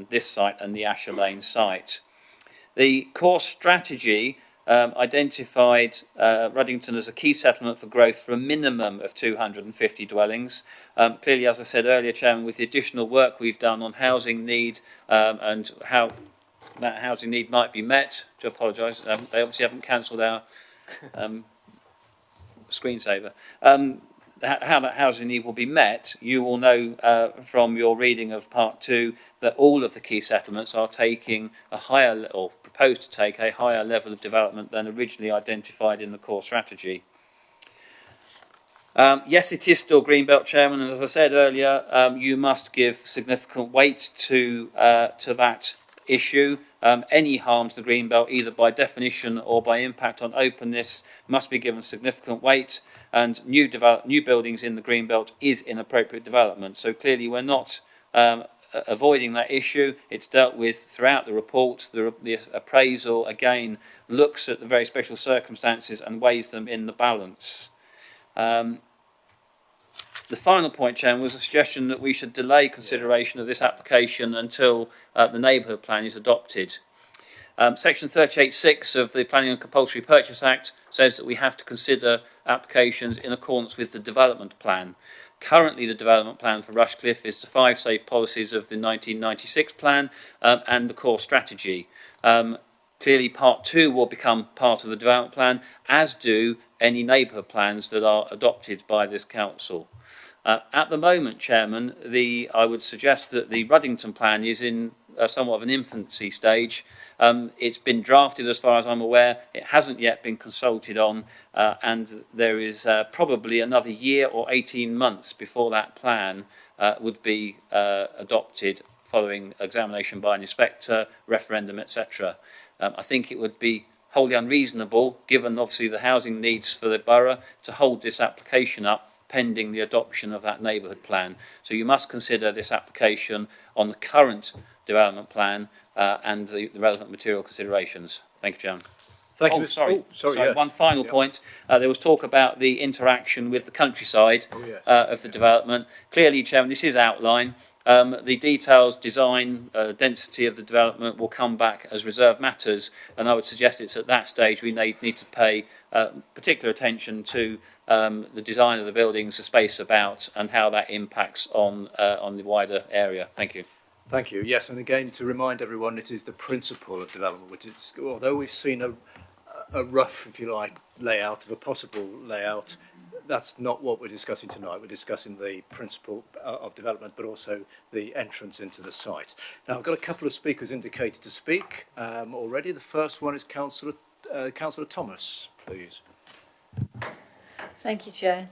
this site and the Asher Lane site. The core strategy identified Ruddington as a key settlement for growth for a minimum of 250 dwellings. Clearly, as I said earlier, Chairman, with the additional work we've done on housing need and how that housing need might be met, to apologise, they obviously haven't cancelled our screensaver. How that housing need will be met, you will know from your reading of Part 2 that all of the key settlements are taking a higher, or proposed to take a higher level of development than originally identified in the core strategy. Yes, it is still Greenbelt, Chairman, and as I said earlier, you must give significant weight to that issue. Any harm to the Greenbelt, either by definition or by impact on openness, must be given significant weight, and new buildings in the Greenbelt is inappropriate development. So clearly we're not avoiding that issue. It's dealt with throughout the report. The appraisal, again, looks at the very special circumstances and weighs them in the balance. The final point, Chairman, was a suggestion that we should delay consideration of this application until the neighbourhood plan is adopted. Section 38(6) of the Planning and Compulsory Purchase Act says that we have to consider applications in accordance with the development plan. Currently, the development plan for Rushcliffe is the 5 safe policies of the 1996 plan and the core strategy. Clearly, Part 2 will become part of the development plan, as do any neighbourhood plans that are adopted by this council. At the moment, Chairman, I would suggest that the Ruddington plan is in somewhat of an infancy stage. It's been drafted as far as I'm aware. It hasn't yet been consulted on, and there is probably another year or 18 months before that plan would be adopted following examination by an inspector, referendum, etc. I think it would be wholly unreasonable, given obviously the housing needs for the borough, to hold this application up pending the adoption of that neighbourhood plan. So you must consider this application on the current development plan and the relevant material considerations. Thank you, Chairman. Thank you. Sorry, yes. one final point. There was talk about the interaction with the countryside of the development. Clearly, Chairman, this is outline. The details, design, density of the development will come back as reserved matters, and I would suggest it's at that stage we need to pay particular attention to the design of the buildings, the space about, and how that impacts on the wider area. Thank you. Thank you. Yes, and again, to remind everyone, it is the principle of development, which is, although we've seen a rough, if you like, layout of a possible layout, that's not what we're discussing tonight. We're discussing the principle of development, but also the entrance into the site. Now, I've got a couple of speakers indicated to speak already. The first one is Councillor Thomas, please. Thank you, Chair.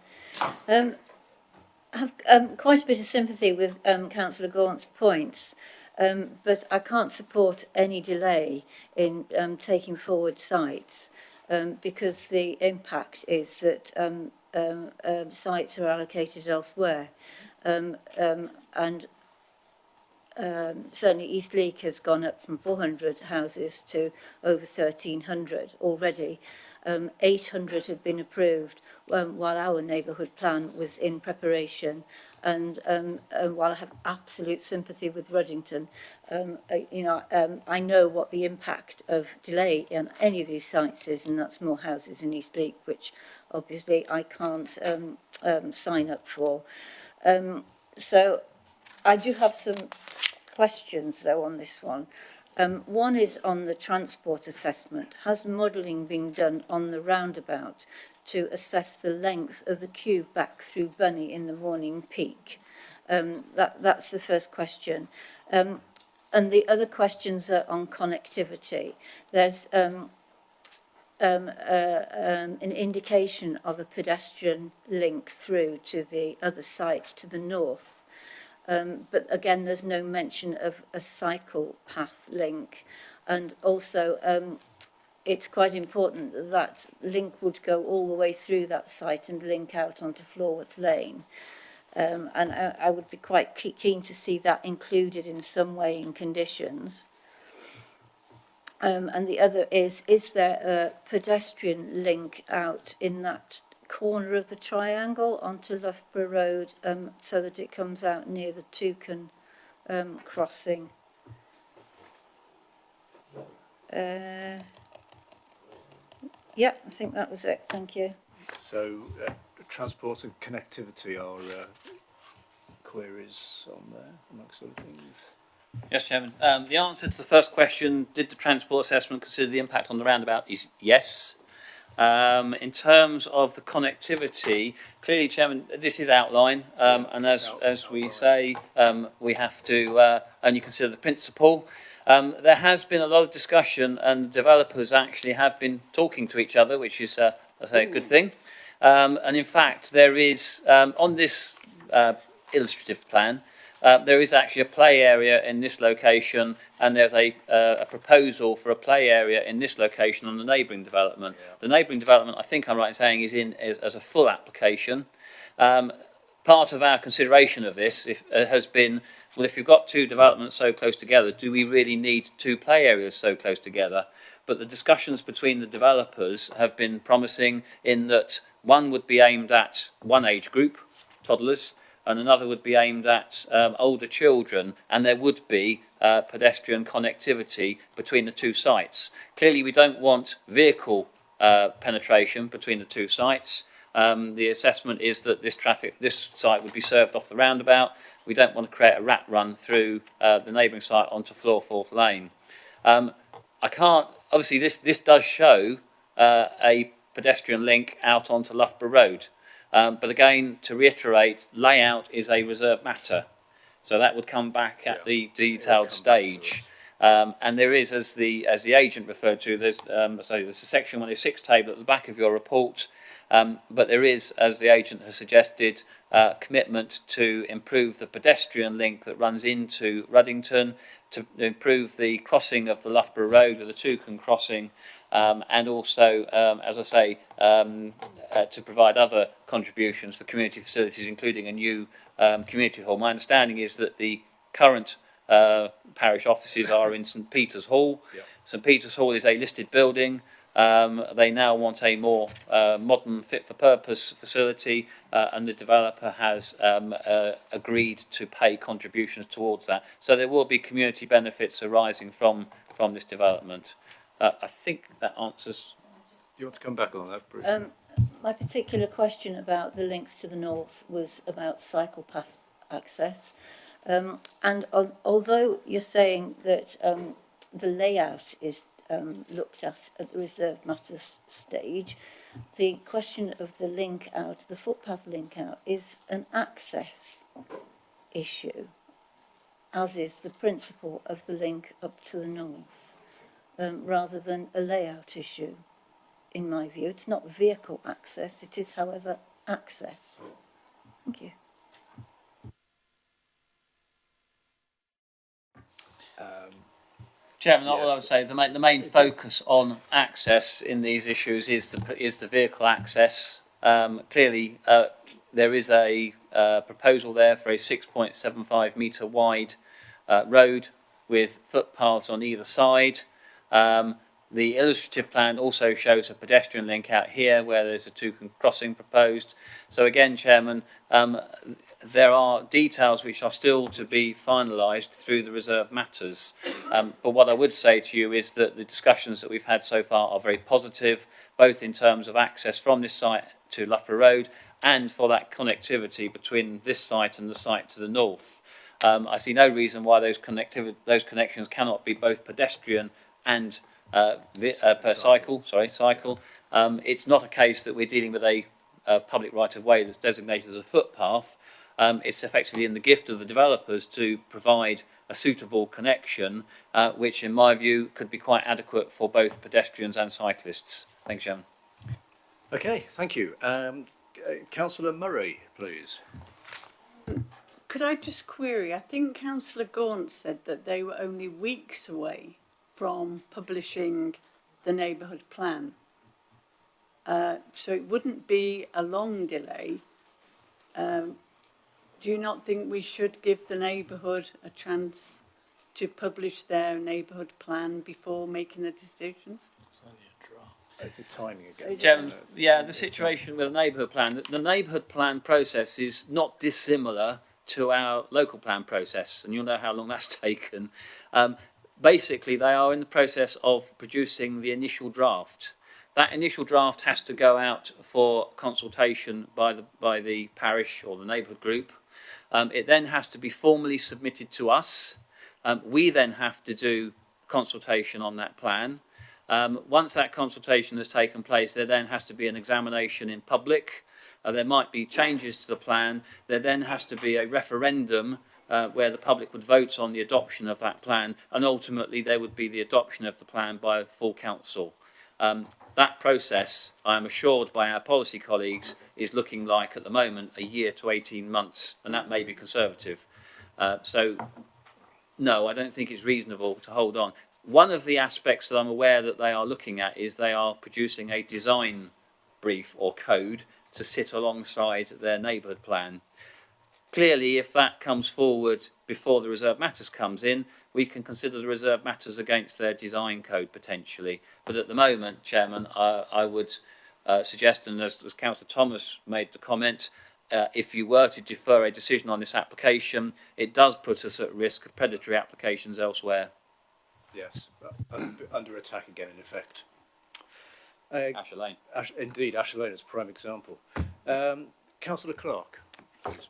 I have quite a bit of sympathy with Councillor Gaunt's points, but I can't support any delay in taking forward sites because the impact is that sites are allocated elsewhere, and certainly East Leek has gone up from 400 houses to over 1,300 already. 800 had been approved while our neighbourhood plan was in preparation. And while I have absolute sympathy with Ruddington, I know what the impact of delay on any of these sites is, and that's more houses in East Leek, which obviously I can't sign up for. So I do have some questions, though, on this one. One is on the transport assessment. Has modelling been done on the roundabout to assess the length of the queue back through Bunny in the morning peak? That's the first question. And the other questions are on connectivity. There's an indication of a pedestrian link through to the other site to the north. But again, there's no mention of a cycle path link. And also, it's quite important that that link would go all the way through that site and link out onto Florworth Lane. And I would be quite keen to see that included in some way in conditions. And the other is there a pedestrian link out in that corner of the triangle onto Loughborough Road so that it comes out near the Toucan crossing? Yeah, I think that was it. Thank you. So, transport and connectivity are queries on there, amongst other things. Yes, Chairman. The answer to the first question, did the transport assessment consider the impact on the roundabout, is yes. In terms of the connectivity, clearly, Chairman, this is outline, and as we say, we have to only consider the principle. There has been a lot of discussion, and developers actually have been talking to each other, which is, I say, a good thing. And in fact, there is, on this illustrative plan, there is actually a play area in this location, and there's a proposal for a play area in this location on the neighbouring development. Yeah. The neighbouring development, I think I'm right in saying, is in as a full application. Part of our consideration of this has been, well, if you've got two developments so close together, do we really need two play areas so close together? But the discussions between the developers have been promising in that one would be aimed at one age group, toddlers, and another would be aimed at older children, and there would be pedestrian connectivity between the two sites. Clearly, we don't want vehicle penetration between the two sites. The assessment is that this site would be served off the roundabout. We don't want to create a rat run through the neighbouring site onto Florworth Lane. Obviously, this does show a pedestrian link out onto Loughborough Road. But again, to reiterate, layout is a reserved matter. So that would come back at the detailed stage. And there is, as the agent referred to, there's a section 106 table at the back of your report. But there is, as the agent has suggested, commitment to improve the pedestrian link that runs into Ruddington, to improve the crossing of the Loughborough Road with the Toucan crossing, and also, as I say, to provide other contributions for community facilities, including a new community hall. My understanding is that the current parish offices are in St Peter's Hall. Yep. St Peter's Hall is a listed building. They now want a more modern, fit-for-purpose facility, and the developer has agreed to pay contributions towards that. So there will be community benefits arising from this development. I think that answers. Do you want to come back on that, Bruce? My particular question about the links to the north was about cycle path access. And although you're saying that the layout is looked at the reserved matters stage, the question of the link out, the footpath link out, is an access issue, as is the principle of the link up to the north, rather than a layout issue, in my view. It's not vehicle access, it is, however, access. Thank you. Chairman, yes. All I would say, the main focus on access in these issues is the vehicle access. Clearly, there is a proposal there for a 6.75 metre wide road with footpaths on either side. The illustrative plan also shows a pedestrian link out here where there's a toucan crossing proposed. So again, Chairman, there are details which are still to be finalised through the reserve matters. But what I would say to you is that the discussions that we've had so far are very positive, both in terms of access from this site to Loughborough Road and for that connectivity between this site and the site to the north. I see no reason why those connections cannot be both pedestrian and cycle. It's not a case that we're dealing with a public right-of-way that's designated as a footpath. It's effectively in the gift of the developers to provide a suitable connection, which in my view could be quite adequate for both pedestrians and cyclists. Thanks, Chairman. Okay, thank you. Councillor Murray, please. Could I just query, I think Councillor Gaunt said that they were only weeks away from publishing the neighbourhood plan. So it wouldn't be a long delay. Do you not think we should give the neighbourhood a chance to publish their neighbourhood plan before making a decision? It's only a draft. It's the timing again. Chairman, yeah, the situation with the neighbourhood plan, the neighbourhood plan process is not dissimilar to our local plan process, and you'll know how long that's taken. Basically, they are in the process of producing the initial draft. That initial draft has to go out for consultation by the parish or the neighbourhood group. It then has to be formally submitted to us. We then have to do consultation on that plan. Once that consultation has taken place, there then has to be an examination in public. There might be changes to the plan. There then has to be a referendum where the public would vote on the adoption of that plan, and ultimately there would be the adoption of the plan by full council. That process, I am assured by our policy colleagues, is looking like at the moment a year to 18 months, and that may be conservative. So, no, I don't think it's reasonable to hold on. One of the aspects that I'm aware that they are looking at is they are producing a design brief or code to sit alongside their neighbourhood plan. Clearly, if that comes forward before the reserve matters comes in, we can consider the reserve matters against their design code potentially. But at the moment, Chairman, I would suggest, and as Councillor Thomas made the comment, if you were to defer a decision on this application, it does put us at risk of predatory applications elsewhere. Yes, under attack again, in effect. Asher Lane. Indeed, Asher Lane is a prime example. Councillor Clark, please.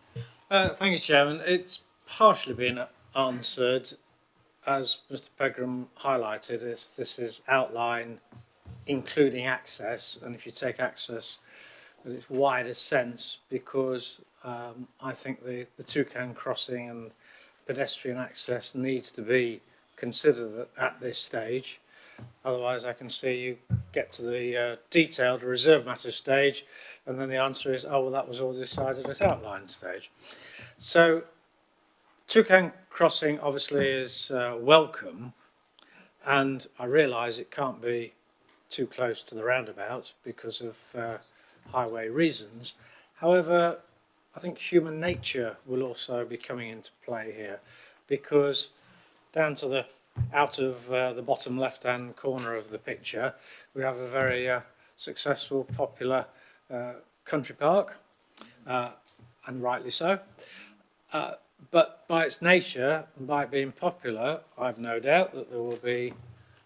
Thank you, Chairman. It's partially been answered, as Mr. Pegram highlighted. This is outline including access, and if you take access in its wider sense, because I think the Toucan crossing and pedestrian access needs to be considered at this stage. Otherwise, I can see you get to the detailed reserve matter stage, and then the answer is, oh, well, that was all decided at outline stage. So, Toucan crossing obviously is welcome, and I realise it can't be too close to the roundabout because of highway reasons. However, I think human nature will also be coming into play here, because down to the out of the bottom left-hand corner of the picture, we have a very successful, popular country park, and rightly so. But by its nature, and by it being popular, I've no doubt that there will be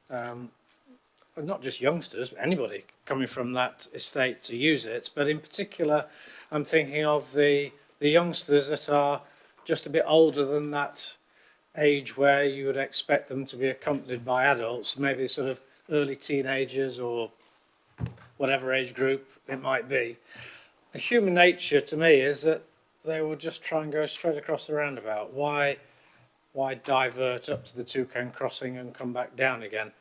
not just youngsters, but anybody coming from that estate to use it. But in particular, I'm thinking of the youngsters that are just a bit older than that age where you would expect them to be accompanied by adults, maybe sort of early teenagers or whatever age group it might be. The human nature to me is that they will just try and go straight across the roundabout. Why divert up to the Toucan crossing and come back down again?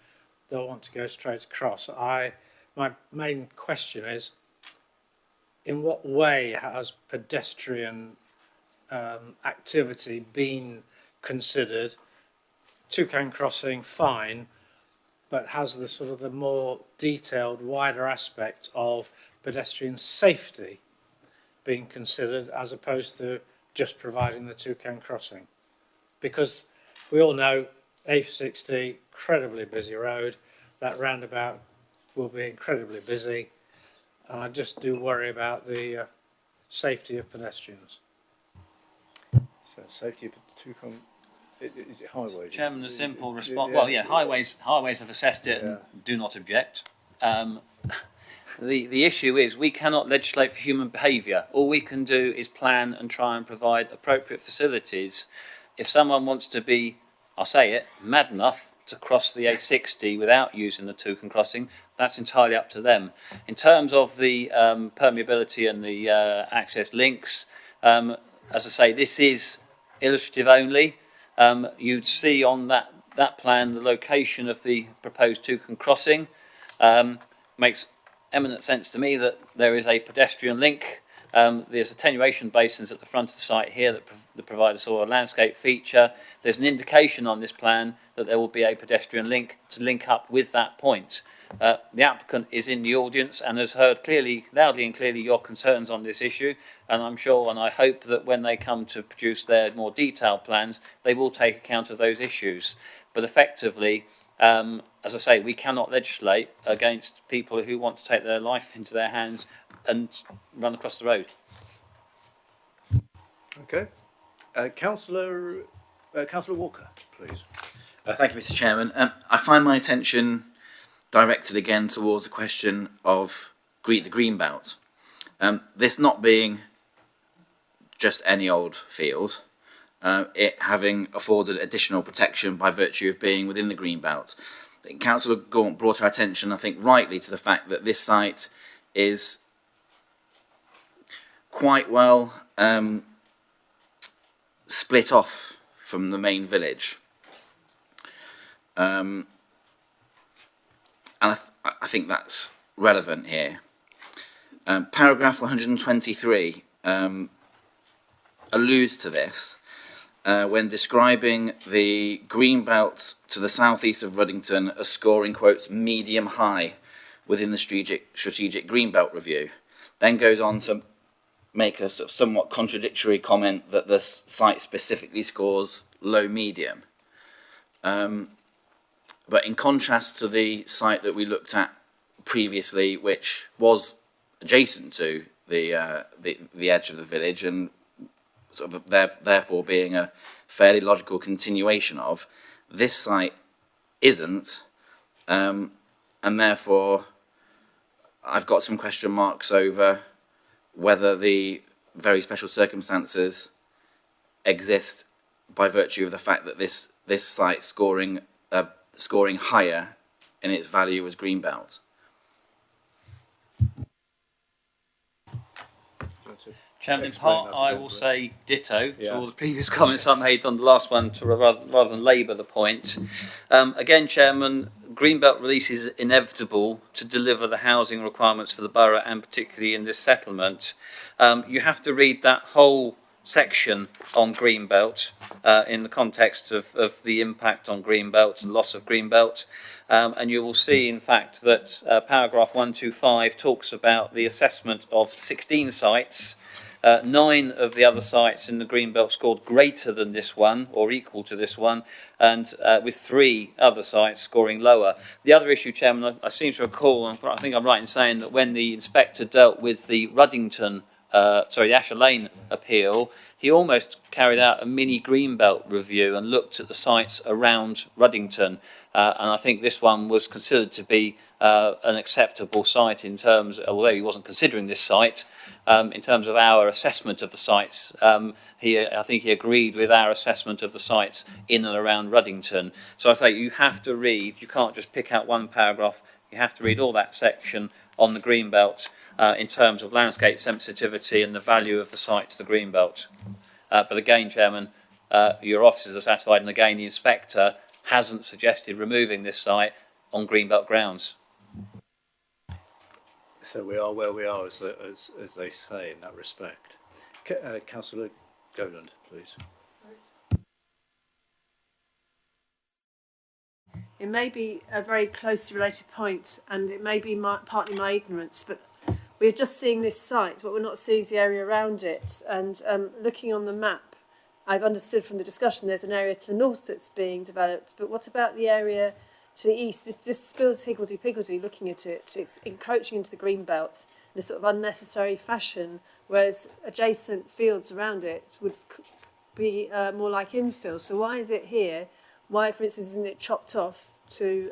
They'll want to go straight across. My main question is, in what way has pedestrian activity been considered? Toucan crossing, fine, but has the sort of the more detailed, wider aspect of pedestrian safety being considered as opposed to just providing the Toucan crossing? Because we all know A60, incredibly busy road. That roundabout will be incredibly busy. And I just do worry about the safety of pedestrians. So safety of is it highways? Chairman, a simple response. Well, yeah, highways have assessed it and do not object. The issue is we cannot legislate for human behaviour. All we can do is plan and try and provide appropriate facilities. If someone wants to be, I'll say it, mad enough to cross the A60 without using the Toucan crossing, that's entirely up to them. In terms of the permeability and the access links, as I say, this is illustrative only. You'd see on that plan the location of the proposed Toucan crossing. Makes eminent sense to me that there is a pedestrian link. There's attenuation basins at the front of the site here that provide a sort of landscape feature. There's an indication on this plan that there will be a pedestrian link to link up with that point. The applicant is in the audience and has heard loudly and clearly your concerns on this issue, and I'm sure and I hope that when they come to produce their more detailed plans, they will take account of those issues. But effectively, as I say, we cannot legislate against people who want to take their life into their hands and run across the road. Okay. Councillor Walker, please. Thank you, Mr. Chairman. I find my attention directed again towards the question of the Greenbelt. This not being just any old field, it having afforded additional protection by virtue of being within the Greenbelt. Councillor Gaunt brought our attention, I think rightly, to the fact that this site is quite well split off from the main village. And I think that's relevant here. Paragraph 123 alludes to this when describing the green belt to the southeast of Ruddington as scoring, quotes, medium high within the strategic green belt review. Then goes on to make a sort of somewhat contradictory comment that the site specifically scores low medium. But in contrast to the site that we looked at previously, which was adjacent to the edge of the village and sort of therefore being a fairly logical continuation of, this site isn't, and therefore I've got some question marks over whether the very special circumstances exist by virtue of the fact that this site scoring higher in its value as Greenbelt. Chairman, in part, I will say ditto to all the previous comments I made on the last one, to rather than labour the point. Again, Chairman, Greenbelt release is inevitable to deliver the housing requirements for the borough, and particularly in this settlement. You have to read that whole section on Greenbelt in the context of the impact on Greenbelt and loss of Greenbelt. And you will see, in fact, that paragraph 125 talks about the assessment of 16 sites. 9 of the other sites in the Greenbelt scored greater than this one, or equal to this one, and with 3 other sites scoring lower. The other issue, Chairman, I seem to recall, and I think I'm right in saying that when the inspector dealt with the the Asher Lane appeal, he almost carried out a mini Greenbelt review and looked at the sites around Ruddington. And I think this one was considered to be an acceptable site in terms, although he wasn't considering this site, in terms of our assessment of the sites. I think he agreed with our assessment of the sites in and around Ruddington. So I say you have to read, you can't just pick out one paragraph, you have to read all that section on the Greenbelt in terms of landscape sensitivity and the value of the site to the Greenbelt. But again, Chairman, your officers are satisfied, and again the inspector hasn't suggested removing this site on Greenbelt grounds. So we are where we are, as they say, in that respect. Councillor Goland, please. It may be a very closely related point, and it may be partly my ignorance, but we're just seeing this site. What we're not seeing is the area around it. And looking on the map, I've understood from the discussion there's an area to the north that's being developed, but what about the area to the east? This just feels higgledy-piggledy looking at it. It's encroaching into the green belt in a sort of unnecessary fashion, whereas adjacent fields around it would be more like infill. So why is it here? Why, for instance, isn't it chopped off to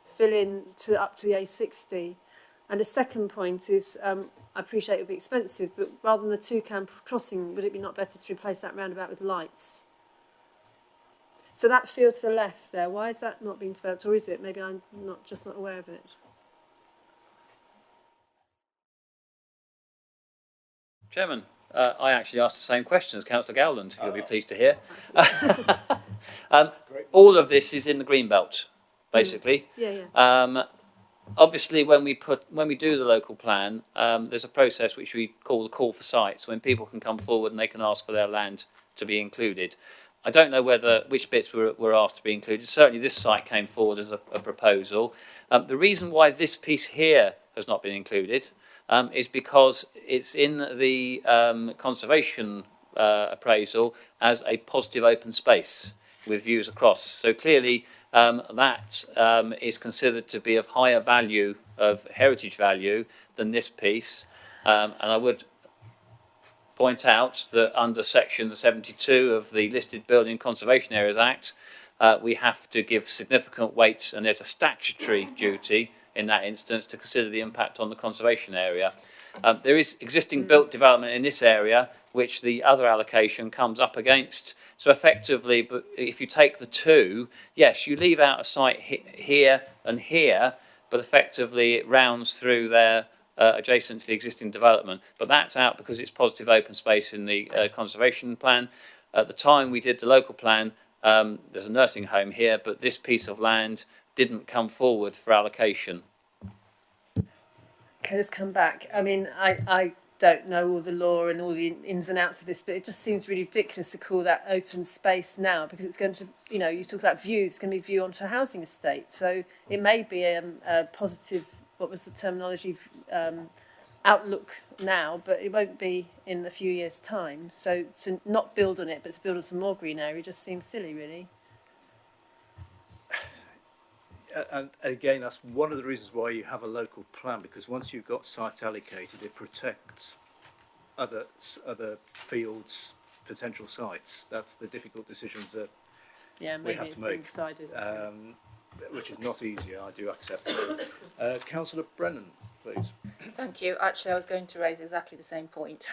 fill in to up to the A60? And the second point is, I appreciate it'll be expensive, but rather than the Toucan crossing, would it be not better to replace that roundabout with lights? So that field to the left there, why is that not being developed, or is it? Maybe I'm not aware of it. Chairman, I actually asked the same question as Councillor Gowland, you'll be pleased to hear. All of this is in the green belt, basically. Obviously, when we do the local plan, there's a process which we call the call for sites, when people can come forward and they can ask for their land to be included. I don't know which bits were asked to be included. Certainly, this site came forward as a proposal. The reason why this piece here has not been included is because it's in the conservation appraisal as a positive open space with views across. So clearly that is considered to be of higher value, of heritage value, than this piece. And I would point out that under section 72 of the Listed Building Conservation Areas Act, we have to give significant weight, and there's a statutory duty in that instance to consider the impact on the conservation area. There is existing built development in this area which the other allocation comes up against. So effectively, but if you take the two, yes, you leave out a site here and here, but effectively it rounds through there adjacent to the existing development. But that's out because it's positive open space in the conservation plan. At the time we did the local plan, there's a nursing home here, but this piece of land didn't come forward for allocation. Can I just come back? I mean, I don't know all the law and all the ins and outs of this, but it just seems really ridiculous to call that open space now, because it's going to, you know, you talk about views, it's going to be view onto a housing estate. So it may be a positive, what was the terminology, outlook now, but it won't be in a few years' time. So to not build on it, but to build on some more green area just seems silly, really. And again, that's one of the reasons why you have a local plan, because once you've got site allocated, it protects other fields, potential sites. That's the difficult decisions that we have to make, which is not easy, I do accept that. Councillor Brennan, please. Thank you. Actually, I was going to raise exactly the same point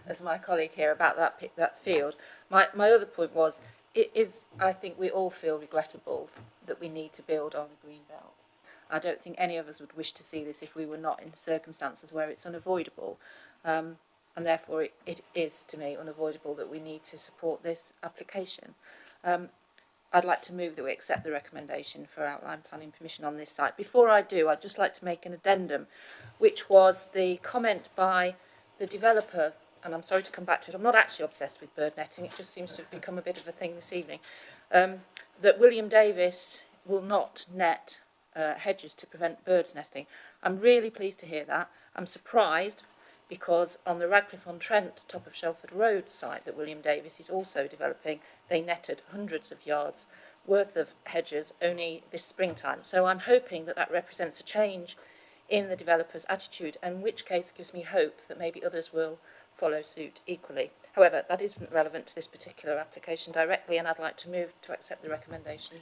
as my colleague here about that field. My other point was, it is, I think we all feel regrettable that we need to build on the green belt. I don't think any of us would wish to see this if we were not in circumstances where it's unavoidable. And therefore it is, to me, unavoidable that we need to support this application. I'd like to move that we accept the recommendation for outline planning permission on this site. Before I do, I'd just like to make an addendum, which was the comment by the developer, and I'm sorry to come back to it, I'm not actually obsessed with bird netting, it just seems to have become a bit of a thing this evening, that William Davis will not net hedges to prevent birds nesting. I'm really pleased to hear that. I'm surprised because on the Radcliffe-on-Trent, top of Shelford Road site that William Davis is also developing, they netted hundreds of yards worth of hedges only this springtime. So I'm hoping that that represents a change in the developer's attitude, in which case gives me hope that maybe others will follow suit equally. However, that isn't relevant to this particular application directly, and I'd like to move to accept the recommendation.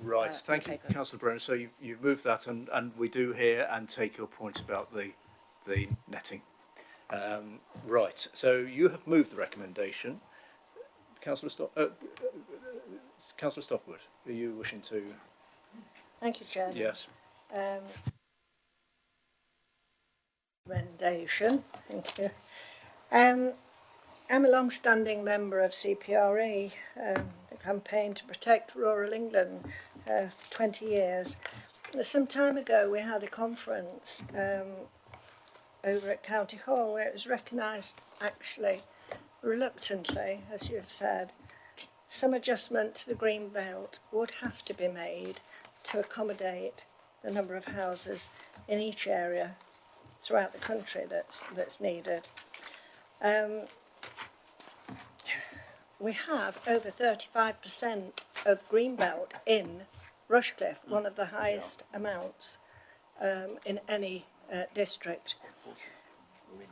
Right, thank you, Councillor Brennan. So you've moved that, and we do hear and take your points about the netting. Right, so you have moved the recommendation. Councillor Stockwood, are you wishing to? Thank you, Chairman. Yes. Recommendation, thank you. I'm a long-standing member of CPRE, the campaign to protect rural England, for 20 years. Some time ago we had a conference over at County Hall where it was recognised, actually, reluctantly, as you've said, some adjustment to the green belt would have to be made to accommodate the number of houses in each area throughout the country that's needed. we have over 35% of greenbelt in Rushcliffe, one of the highest amounts in any district.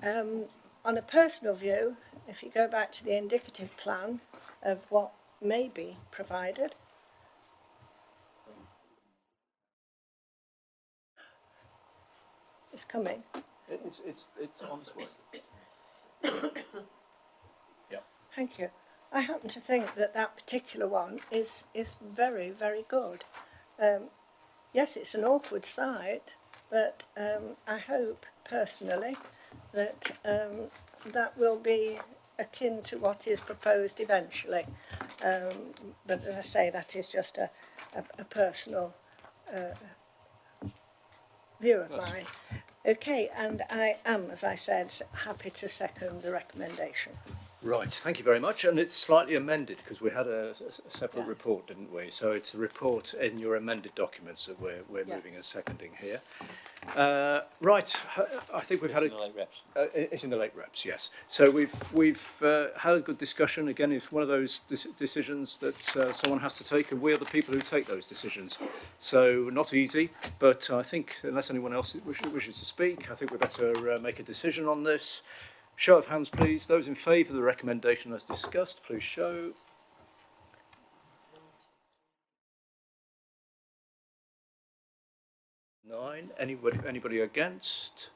On a personal view, if you go back to the indicative plan of what may be provided, it's coming. It's on its way. Yeah. Thank you. I happen to think that that particular one is very, very good. Yes, it's an awkward site, but I hope personally that that will be akin to what is proposed eventually. But as I say, that is just a personal view of mine. Okay, and I am, as I said, happy to second the recommendation. Right, thank you very much. And it's slightly amended because we had a separate report, didn't we? So it's the report in your amended documents that we're moving and seconding here. Right, I think we've had in the late reps. It's in the late reps, yes. So we've had a good discussion. Again, it's one of those decisions that someone has to take, and we are the people who take those decisions. So not easy, but I think unless anyone else wishes to speak, I think we better make a decision on this. Show of hands, please. Those in favour of the recommendation as discussed, please show. Nine. Anybody against?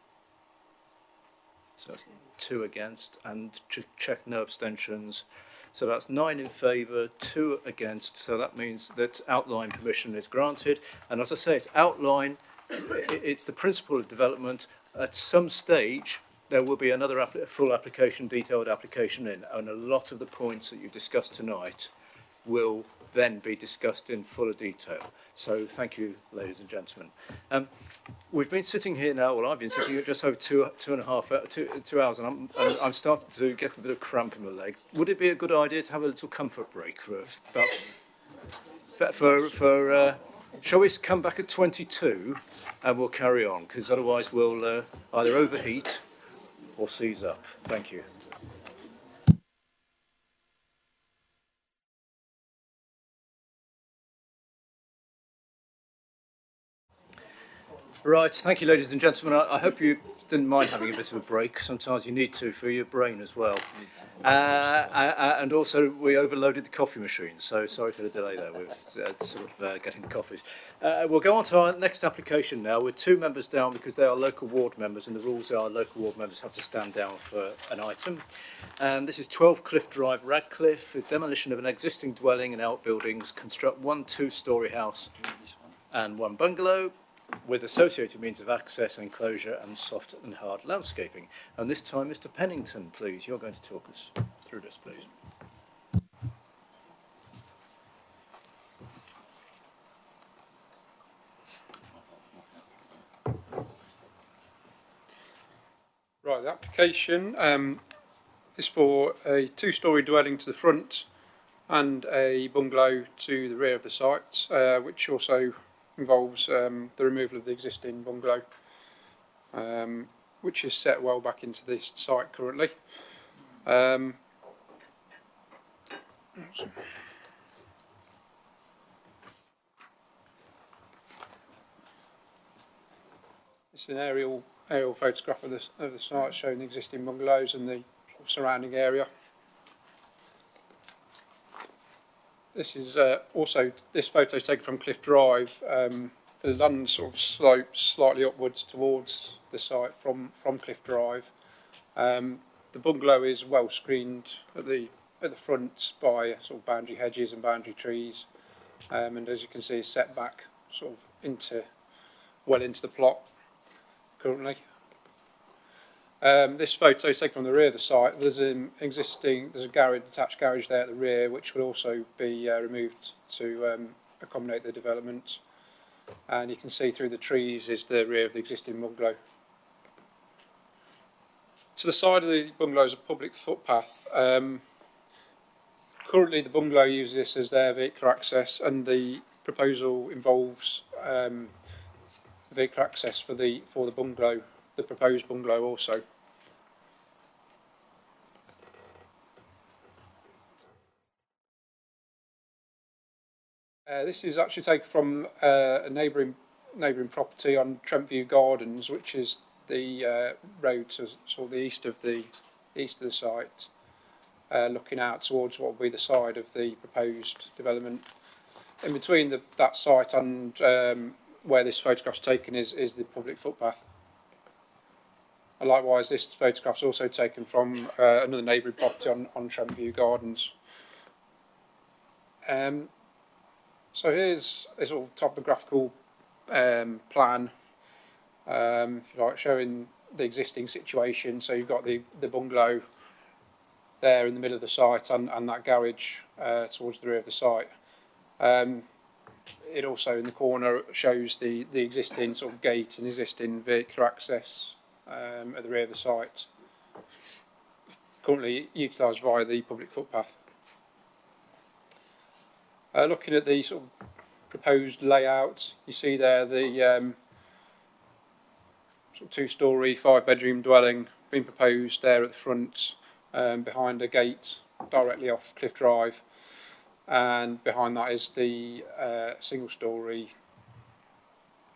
So that's 2 against, and check no abstentions. So that's 9 in favour, 2 against. So that means that outline permission is granted. And as I say, it's outline. It's the principle of development. At some stage, there will be another full application, detailed application in, and a lot of the points that you discussed tonight will then be discussed in fuller detail. So thank you, ladies and gentlemen. We've been sitting here now, well, I've been sitting here just over two hours, and I'm starting to get a bit of cramp in my leg. Would it be a good idea to have a little comfort break for shall we come back at 22 and we'll carry on, because otherwise we'll either overheat or seize up. Thank you. Right, thank you, ladies and gentlemen. I hope you didn't mind having a bit of a break. Sometimes you need to for your brain as well. And also, we overloaded the coffee machine, so sorry for the delay there with getting the coffees. We'll go on to our next application now. We're 2 members down because they are local ward members, and the rules are local ward members have to stand down for an item. And this is 12 Cliff Drive, Radcliffe, with demolition of an existing dwelling and outbuildings, construct 1 2-storey house and 1 bungalow, with associated means of access, enclosure and soft and hard landscaping. And this time, Mr. Pennington, please, you're going to talk us through this, please. Right, the application is for a 2-storey dwelling to the front and a bungalow to the rear of the site, which also involves the removal of the existing bungalow, which is set well back into this site currently. It's an aerial photograph of the site showing the existing bungalows and the surrounding area. This is this photo is taken from Cliff Drive. The land sort of slopes slightly upwards towards the site from Cliff Drive. The bungalow is well screened at the front by sort of boundary hedges and boundary trees, and as you can see, is set back sort of well into the plot currently. This photo is taken from the rear of the site. There's a detached garage there at the rear, which will also be removed to accommodate the development. And you can see through the trees is the rear of the existing bungalow. To the side of the bungalow is a public footpath. Currently, the bungalow uses this as their vehicular access, and the proposal involves vehicular access for the bungalow. The proposed bungalow also. This is actually taken from a neighbouring property on Trentview Gardens, which is the road to sort of the east of the site, looking out towards what will be the side of the proposed development. In between that site and where this photograph's taken is the public footpath. And likewise, this photograph's also taken from another neighbouring property on Trentview Gardens. So here's a sort of topographical plan, if you like, showing the existing situation. So you've got the bungalow there in the middle of the site and that garage towards the rear of the site. It also in the corner shows the existing sort of gate and existing vehicular access at the rear of the site, currently utilised via the public footpath. Looking at the sort of proposed layout, you see there the sort of two-storey, 5-bedroom dwelling being proposed there at the front, behind a gate directly off Cliff Drive, and behind that is the single-storey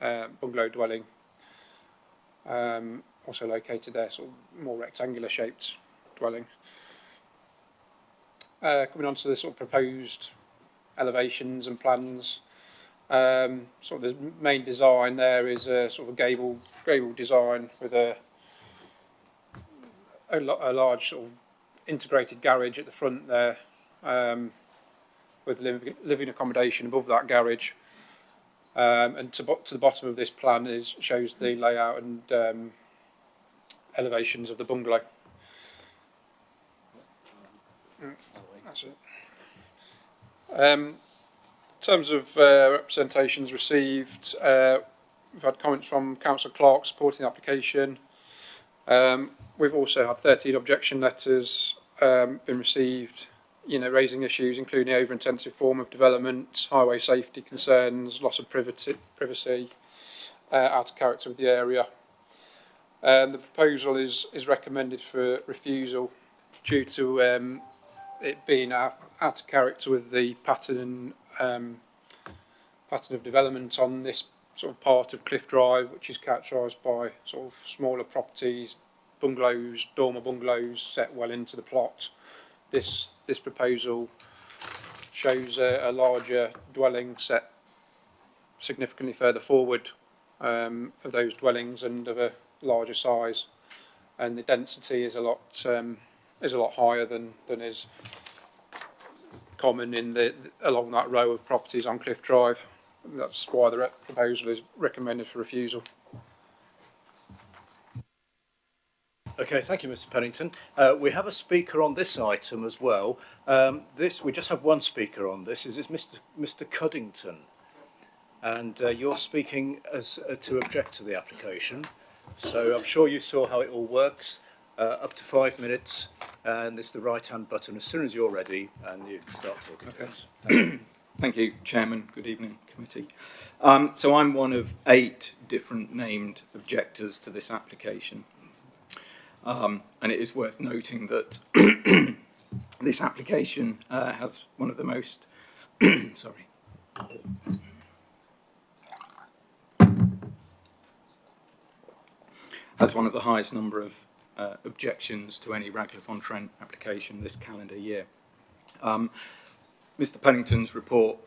bungalow dwelling, also located there, sort of more rectangular shaped dwelling. Coming on to the sort of proposed elevations and plans, sort of the main design there is a sort of gable design with a large sort of integrated garage at the front there, with living accommodation above that garage, and to the bottom of this plan shows the layout and elevations of the bungalow. That's it. In terms of representations received, we've had comments from Councillor Clark supporting the application. We've also had 13 objection letters been received, raising issues including over-intensive form of development, highway safety concerns, loss of privacy, out of character with the area. The proposal is recommended for refusal due to it being out of character with the pattern of development on this sort of part of Cliff Drive, which is characterised by sort of smaller properties, bungalows, dormer bungalows set well into the plot. This proposal shows a larger dwelling set significantly further forward of those dwellings and of a larger size, and the density is a lot higher than is common along that row of properties on Cliff Drive. That's why the proposal is recommended for refusal. Okay, thank you, Mr. Pennington. We have a speaker on this item as well. We just have one speaker on this. Is Mr. Cuddington? And you're speaking to object to the application. So I'm sure you saw how it all works. Up to 5 minutes, and it's the right-hand button as soon as you're ready, and you can start talking to us. Thank you, Chairman. Good evening, committee. So I'm one of 8 different named objectors to this application. And it is worth noting that this application has one of the most has one of the highest number of objections to any Radcliffe-on-Trent application this calendar year. Mr. Pennington's report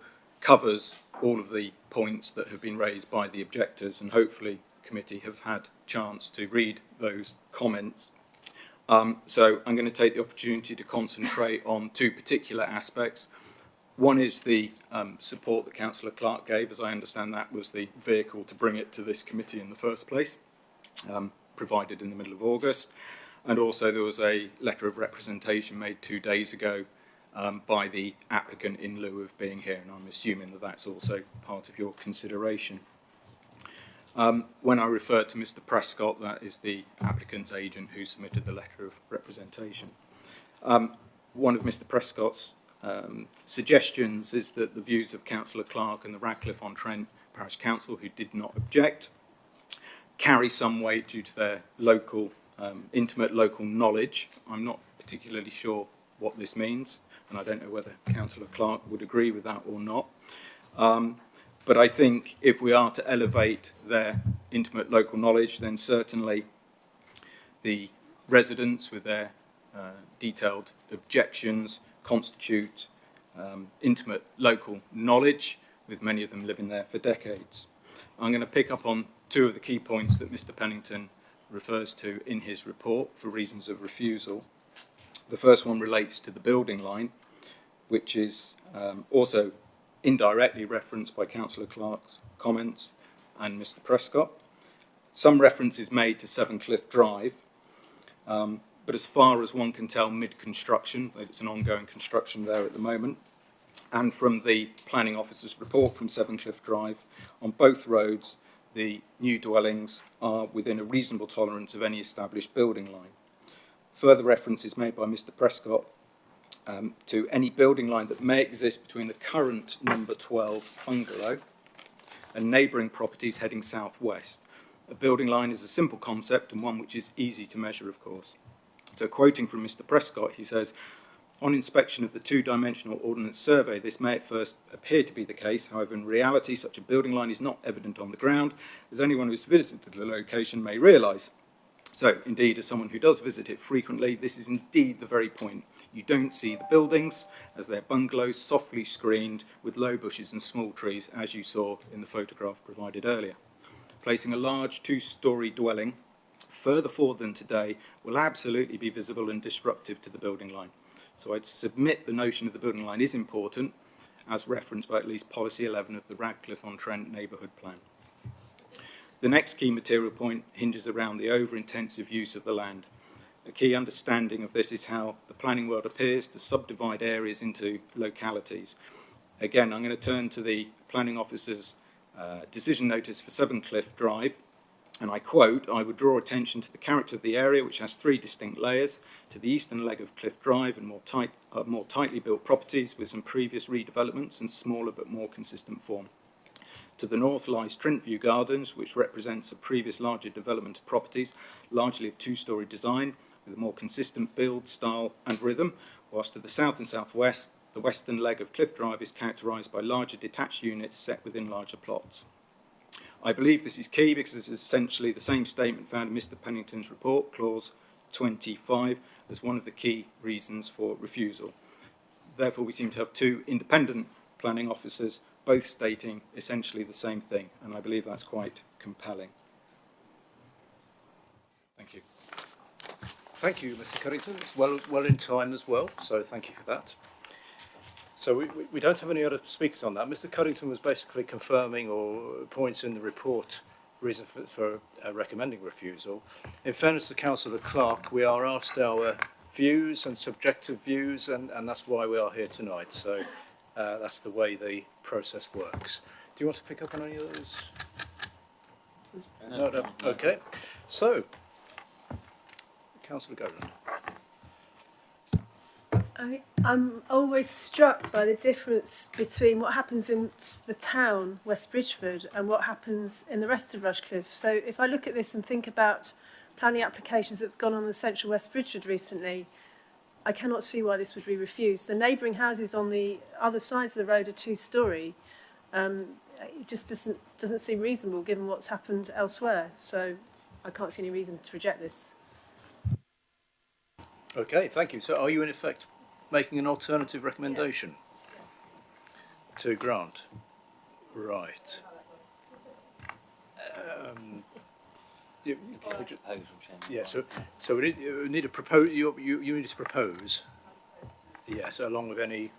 covers all of the points that have been raised by the objectors, and hopefully the committee have had chance to read those comments. So I'm going to take the opportunity to concentrate on 2 particular aspects. One is the support that Councillor Clark gave. As I understand, that was the vehicle to bring it to this committee in the first place, provided in the middle of August. And also there was a letter of representation made 2 days ago by the applicant in lieu of being here, and I'm assuming that that's also part of your consideration. When I refer to Mr. Prescott, that is the applicant's agent who submitted the letter of representation. One of Mr. Prescott's suggestions is that the views of Councillor Clark and the Radcliffe-on-Trent Parish Council, who did not object, carry some weight due to their local, intimate local knowledge. I'm not particularly sure what this means, and I don't know whether Councillor Clark would agree with that or not. But I think if we are to elevate their intimate local knowledge, then certainly the residents with their detailed objections constitute intimate local knowledge, with many of them living there for decades. I'm going to pick up on two of the key points that Mr. Pennington refers to in his report for reasons of refusal. The first one relates to the building line, which is also indirectly referenced by Councillor Clark's comments and Mr. Prescott. Some reference is made to Seven Cliff Drive, but as far as one can tell, mid-construction, it's an ongoing construction there at the moment, and from the planning officer's report from Seven Cliff Drive, on both roads, the new dwellings are within a reasonable tolerance of any established building line. Further reference is made by Mr. Prescott to any building line that may exist between the current number 12 bungalow and neighbouring properties heading southwest. A building line is a simple concept and one which is easy to measure, of course. So quoting from Mr. Prescott, he says, on inspection of the two-dimensional ordnance survey, this may at first appear to be the case. However, in reality, such a building line is not evident on the ground, as anyone who has visited the location may realise. So, indeed, as someone who does visit it frequently, this is indeed the very point. You don't see the buildings, as they're bungalows softly screened with low bushes and small trees, as you saw in the photograph provided earlier. Placing a large two-storey dwelling further forward than today will absolutely be visible and disruptive to the building line. So I'd submit the notion of the building line is important, as referenced by at least Policy 11 of the Radcliffe-on-Trent Neighbourhood Plan. The next key material point hinges around the over-intensive use of the land. A key understanding of this is how the planning world appears to subdivide areas into localities. Again, I'm going to turn to the planning officer's decision notice for Seven Cliff Drive, and I quote, "I would draw attention to the character of the area, which has three distinct layers, to the eastern leg of Cliff Drive and more tightly built properties with some previous redevelopments and smaller but more consistent form. To the north lies Trentview Gardens, which represents a previous larger development of properties, largely of two-storey design, with a more consistent build, style and rhythm, whilst to the south and southwest, the western leg of Cliff Drive is characterised by larger detached units set within larger plots." I believe this is key because this is essentially the same statement found in Mr. Pennington's report, clause 25, as one of the key reasons for refusal. Therefore, we seem to have two independent planning officers, both stating essentially the same thing, and I believe that's quite compelling. Thank you. Thank you, Mr. Cuddington. It's well in time as well, so thank you for that. So we don't have any other speakers on that. Mr. Cuddington was basically confirming or points in the report reason for recommending refusal. In fairness to Councillor Clark, we are asked our views and subjective views, and that's why we are here tonight. So that's the way the process works. Do you want to pick up on any of those? No. Okay. So, Councillor Golan. I'm always struck by the difference between what happens in the town, West Bridgford, and what happens in the rest of Rushcliffe. So if I look at this and think about planning applications that have gone on in central West Bridgford recently, I cannot see why this would be refused. The neighbouring houses on the other sides of the road are two-storey. It just doesn't seem reasonable given what's happened elsewhere. So I can't see any reason to reject this. Okay, thank you. So are you in effect making an alternative recommendation to grant? Right. Yeah. So we need to propose. You need to propose. Yes, along with any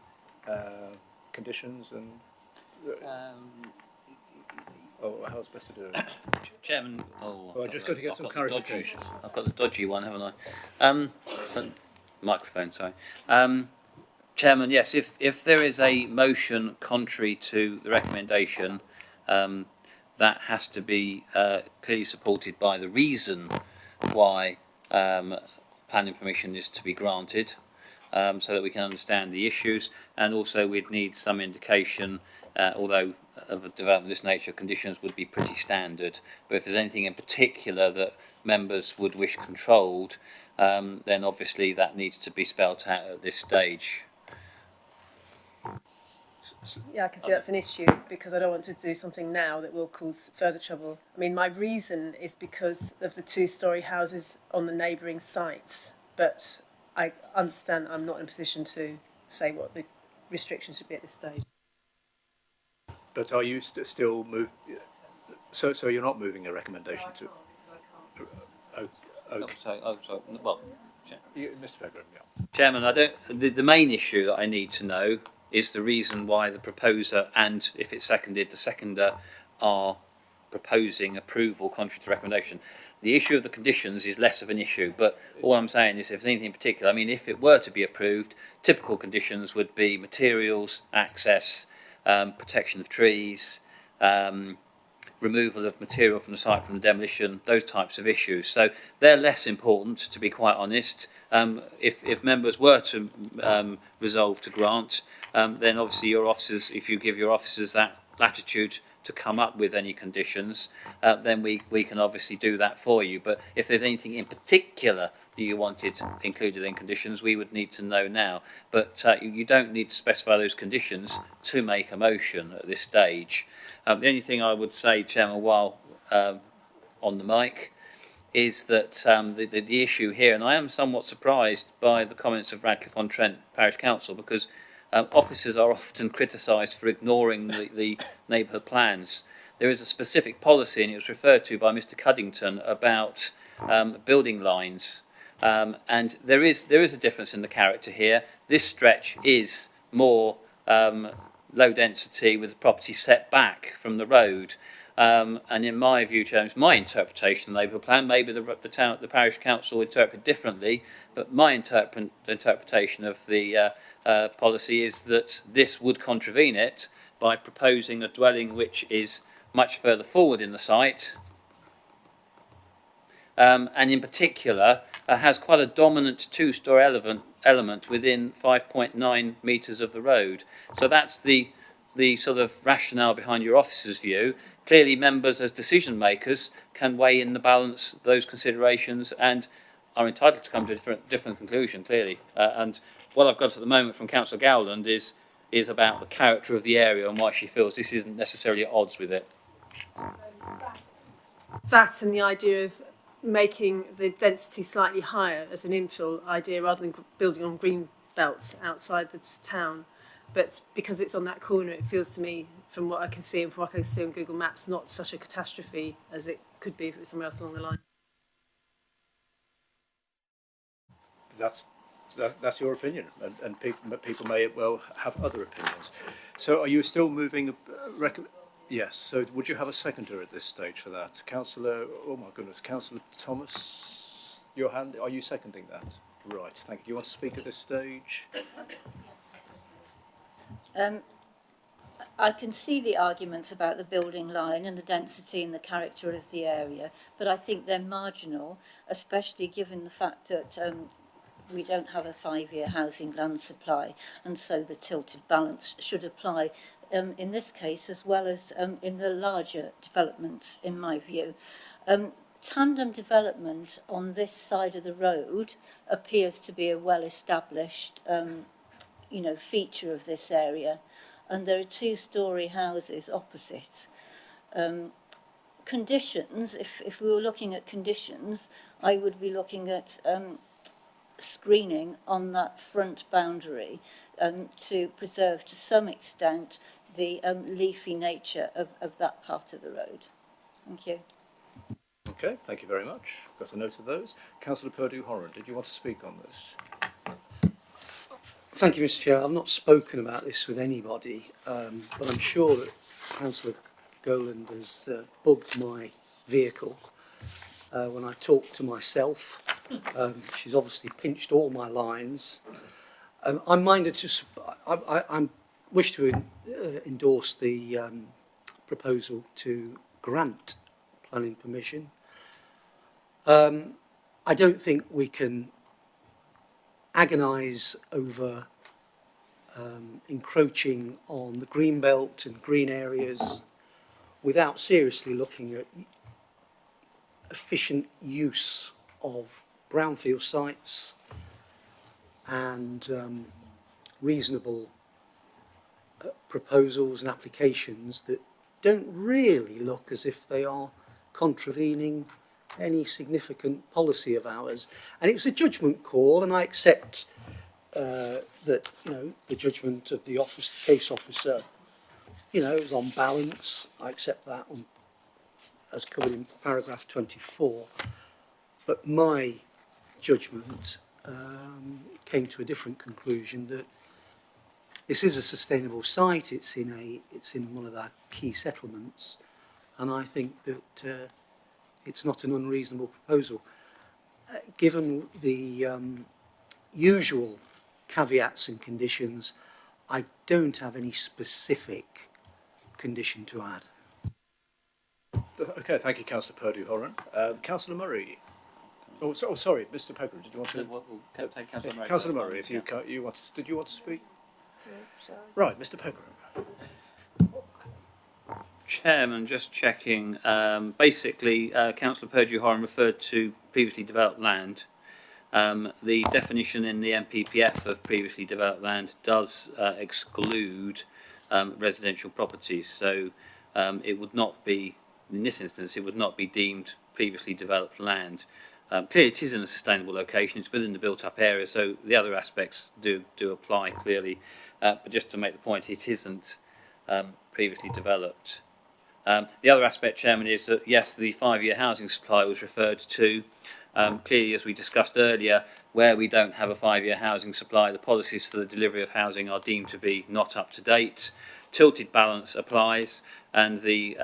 conditions and. How's best to do it? Chairman, I've just got to get some clarification. I've got the dodgy one, haven't I? Microphone, sorry. Chairman, yes, if there is a motion contrary to the recommendation, that has to be clearly supported by the reason why planning permission is to be granted, so that we can understand the issues, and also we'd need some indication, although of a development of this nature, conditions would be pretty standard, but if there's anything in particular that members would wish controlled, then obviously that needs to be spelt out at this stage. Yeah, I can see that's an issue because I don't want to do something now that will cause further trouble. I mean, my reason is because of the two-storey houses on the neighbouring sites, but I understand I'm not in a position to say what the restrictions should be at this stage. But are you still move? So you're not moving a recommendation to? Okay. Well, Mr. Pegram, yeah. Chairman, the main issue that I need to know is the reason why the proposer and, if it's seconded, the seconder are proposing approval contrary to recommendation. The issue of the conditions is less of an issue, but all I'm saying is if there's anything in particular, I mean, if it were to be approved, typical conditions would be materials, access, protection of trees, removal of material from the site from the demolition, those types of issues. So they're less important, to be quite honest. If members were to resolve to grant, then obviously your officers, if you give your officers that latitude to come up with any conditions, then we can obviously do that for you. But if there's anything in particular that you wanted included in conditions, we would need to know now. But you don't need to specify those conditions to make a motion at this stage. The only thing I would say, Chairman, while on the mic, is that the issue here, and I am somewhat surprised by the comments of Radcliffe-on-Trent Parish Council, because officers are often criticised for ignoring the neighbourhood plans. There is a specific policy, and it was referred to by Mr Cuddington, about building lines. And there is a difference in the character here. This stretch is more low density with the property set back from the road. And in my view, Chairman, it's my interpretation of the neighbourhood plan. Maybe the parish council interpret differently, but my interpretation of the policy is that this would contravene it by proposing a dwelling which is much further forward in the site, and in particular has quite a dominant two-storey element within 5.9 metres of the road. So that's the sort of rationale behind your officer's view. Clearly, members as decision makers can weigh in the balance those considerations and are entitled to come to a different conclusion, clearly. And what I've got at the moment from Councillor Gowland is about the character of the area and why she feels this isn't necessarily at odds with it. That and the idea of making the density slightly higher as an infill idea rather than building on green belts outside the town. But because it's on that corner, it feels to me, from what I can see and from what I can see on Google Maps, not such a catastrophe as it could be if it was somewhere else along the line. That's your opinion, and people may well have other opinions. So are you still moving yes, so would you have a seconder at this stage for that? Councillor, oh my goodness, Councillor Thomas, your hand, are you seconding that? Right, thank you. Do you want to speak at this stage? I can see the arguments about the building line and the density and the character of the area, but I think they're marginal, especially given the fact that we don't have a 5-year housing land supply, and so the tilted balance should apply in this case as well as in the larger developments, in my view. Tandem development on this side of the road appears to be a well-established feature of this area, and there are 2-storey houses opposite. Conditions, if we were looking at conditions, I would be looking at screening on that front boundary to preserve to some extent the leafy nature of that part of the road. Thank you. Okay, thank you very much. Got a note of those. Councillor Purdue-Horan, did you want to speak on this? Thank you, Mr. Chair. I've not spoken about this with anybody, but I'm sure that Councillor Gowland has bugged my vehicle when I talk to myself. She's obviously pinched all my lines. I'm minded to. I wish to endorse the proposal to grant planning permission. I don't think we can agonise over encroaching on the green belt and green areas without seriously looking at efficient use of brownfield sites and reasonable proposals and applications that don't really look as if they are contravening any significant policy of ours. And it was a judgment call, and I accept that, you know, the judgment of the case officer, you know, is on balance. I accept that as covered in paragraph 24. But my judgment came to a different conclusion, that this is a sustainable site. It's in one of our key settlements, and I think that it's not an unreasonable proposal. Given the usual caveats and conditions, I don't have any specific condition to add. Okay, thank you, Councillor Purdue-Horan. Councillor Murray. Sorry, Mr. Pegram, did you want to? We'll take Councillor Murray. Councillor Murray, if you want to, did you want to speak? Sorry. Right, Mr. Pegram. Chairman, just checking. Basically, Councillor Purdue-Horan referred to previously developed land. The definition in the MPPF of previously developed land does exclude residential properties, so it would not be, in this instance, it would not be deemed previously developed land. Clearly, it is in a sustainable location. It's within the built-up area, so the other aspects do apply clearly. But just to make the point, it isn't previously developed. The other aspect, Chairman, is that yes, the 5-year housing supply was referred to. Clearly, as we discussed earlier, where we don't have a 5-year housing supply, the policies for the delivery of housing are deemed to be not up to date. Tilted balance applies, and the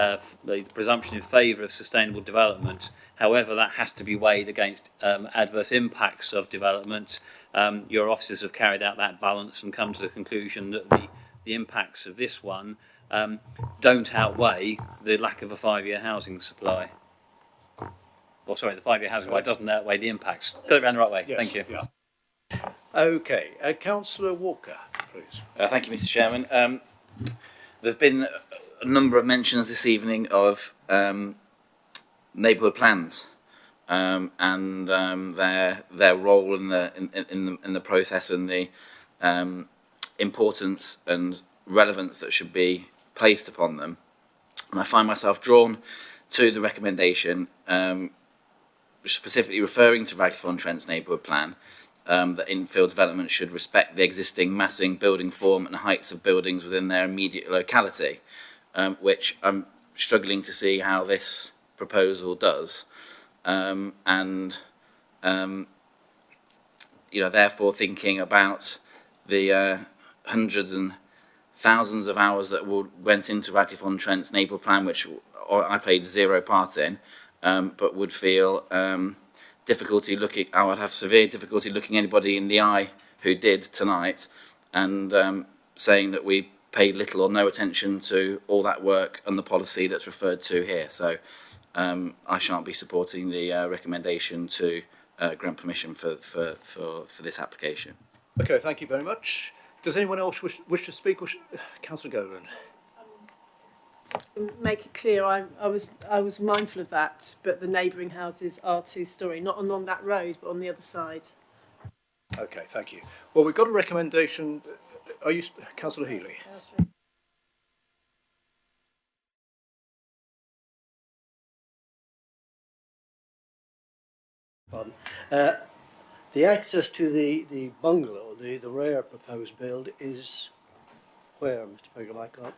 presumption in favour of sustainable development. However, that has to be weighed against adverse impacts of development. Your officers have carried out that balance and come to the conclusion that the impacts of this one don't outweigh the lack of a 5-year housing supply. Or sorry, the 5-year housing supply doesn't outweigh the impacts. Got it round the right way. Yes, Thank you. Yeah. Okay, Councillor Walker, please. Thank you, Mr. Chairman. There have been a number of mentions this evening of neighbourhood plans and their role in the process, and the importance and relevance that should be placed upon them. And I find myself drawn to the recommendation, specifically referring to Radcliffe-on-Trent's neighbourhood plan, that infill development should respect the existing massing, building form and heights of buildings within their immediate locality, which I'm struggling to see how this proposal does. Therefore thinking about the hundreds and thousands of hours that went into Radcliffe-on-Trent's neighbourhood plan, which I played zero part in, but would feel I would have severe difficulty looking anybody in the eye who did tonight, and saying that we paid little or no attention to all that work and the policy that's referred to here. So I shan't be supporting the recommendation to grant permission for this application. Okay, thank you very much. Does anyone else wish to speak? Councillor Golan. Make it clear, I was mindful of that, but the neighbouring houses are 2-storey, not on that road, but on the other side. Okay, thank you. Well, we've got a recommendation. Are you, Councillor Healy? Pardon. The access to the bungalow, the rear proposed build, is where, Mr. Pegram? I can't.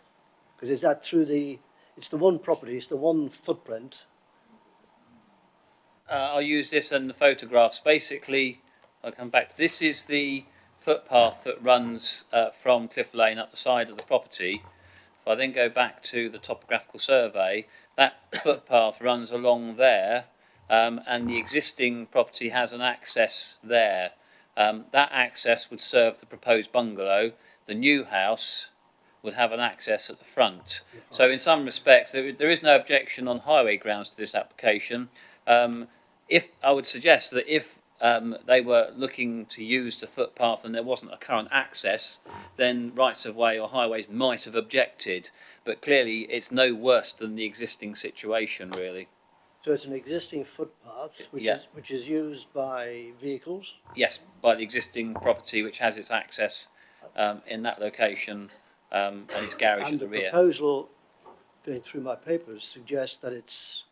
Because is that through it's the one property, it's the one footprint. I'll use this in the photographs. Basically, I'll come back. This is the footpath that runs from Cliff Lane up the side of the property. If I then go back to the topographical survey, that footpath runs along there, and the existing property has an access there. That access would serve the proposed bungalow. The new house would have an access at the front. So in some respects, there is no objection on highway grounds to this application. If I would suggest that if they were looking to use the footpath and there wasn't a current access, then rights of way or highways might have objected. But clearly, it's no worse than the existing situation, really. So it's an existing footpath which is used by vehicles? Yes, by the existing property which has its access in that location and its garage and at the rear. The proposal, going through my papers, suggests that it's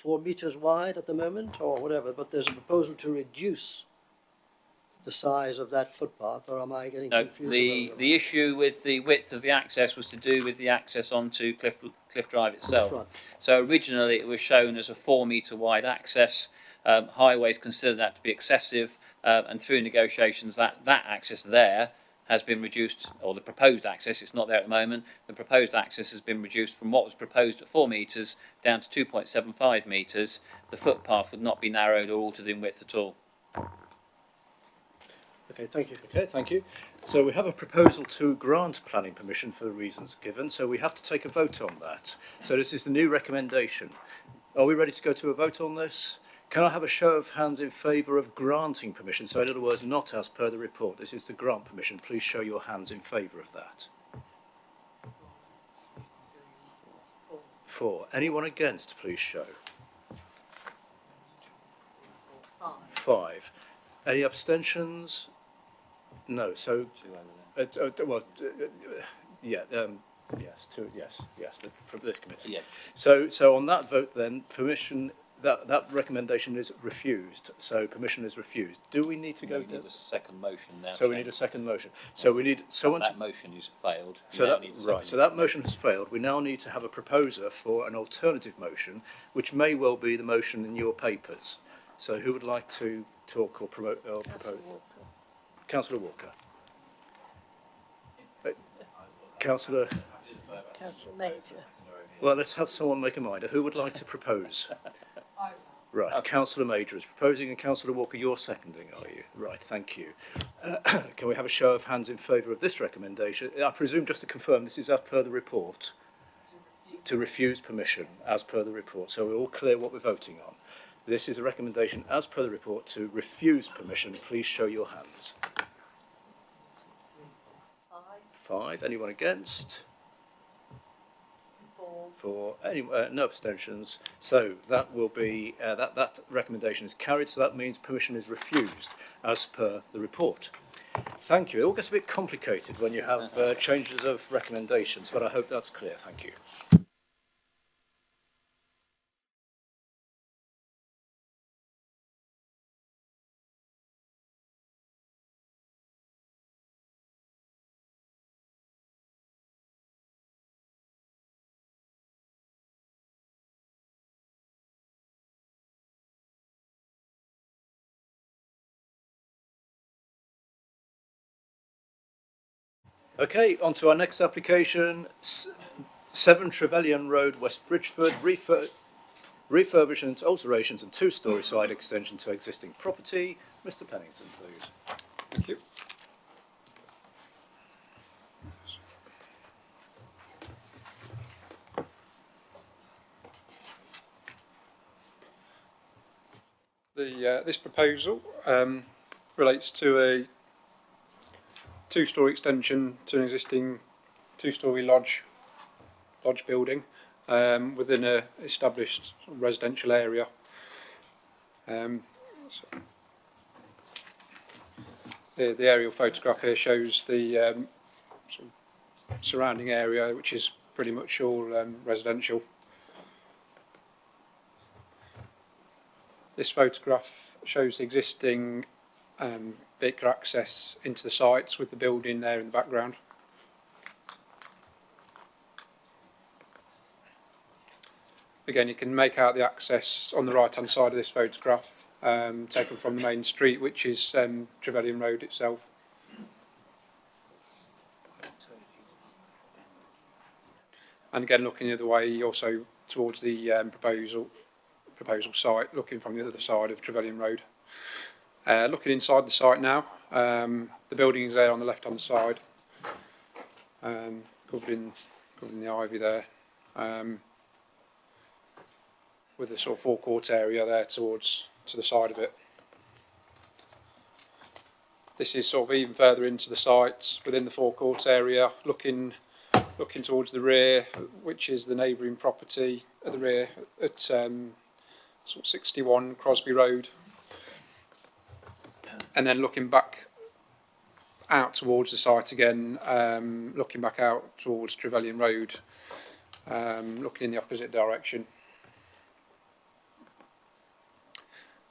4 metres wide at the moment, or whatever, but there's a proposal to reduce the size of that footpath, or am I getting No, confused? the issue with the width of the access was to do with the access onto Cliff Drive itself. Right. So originally it was shown as a 4 metre wide access. Highways considered that to be excessive, and through negotiations that access there has been reduced, or the proposed access, it's not there at the moment, the proposed access has been reduced from what was proposed at 4 metres down to 2.75 metres. The footpath would not be narrowed or altered in width at all. Okay, thank you. Okay, thank you. So we have a proposal to grant planning permission for the reasons given, so we have to take a vote on that. So this is the new recommendation. Are we ready to go to a vote on this? Can I have a show of hands in favour of granting permission? So in other words, not as per the report. This is to grant permission. Please show your hands in favour of that. 4. Anyone against, please show. 5. Any abstentions? No. So, yes, 2. Yes, from this committee. Yeah. So on that vote, then permission. That recommendation is refused. So permission is refused. Do we need to go? We need a second motion now. So we need a second motion. So we need someone. That motion is failed. So that motion has failed. We now need to have a proposer for an alternative motion, which may well be the motion in your papers. So who would like to talk or promote or propose? Councillor Walker. Councillor Major. Well, let's have someone make a mind. Who would like to propose? Right, Councillor Major is proposing, and Councillor Walker, you're seconding, are you? Right, thank you. Can we have a show of hands in favour of this recommendation? I presume, just to confirm, this is as per the report, to refuse permission, as per the report. So we're all clear what we're voting on. This is a recommendation, as per the report, to refuse permission. Please show your hands. 5. Anyone against? 4. No abstentions. So that will be that recommendation is carried. So that means permission is refused as per the report. Thank you. It all gets a bit complicated when you have changes of recommendations, but I hope that's clear. Thank you. Okay, on to our next application, 7 Trevelyan Road, West Bridgeford, refurbishment, alterations and 2-storey side extension to existing property. Mr. Pennington, please. Thank you. This proposal relates to a 2-storey extension to an existing 2-storey lodge building within an established residential area. The aerial photograph here shows the sort of surrounding area, which is pretty much all residential. This photograph shows the existing vehicular access into the sites with the building there in the background. Again, you can make out the access on the right hand side of this photograph, taken from the main street, which is Trevelyan Road itself. And again, looking the other way, also towards the proposal site, looking from the other side of Trevelyan Road. Looking inside the site now, the building is there on the left hand side, covered in the ivy there, with the sort of forecourt area there to the side of it. This is sort of even further into the site within the forecourt area, looking towards the rear, which is the neighbouring property at the rear at sort of 61 Crosby Road. And then looking back out towards the site again, looking back out towards Trevelyan Road, looking in the opposite direction.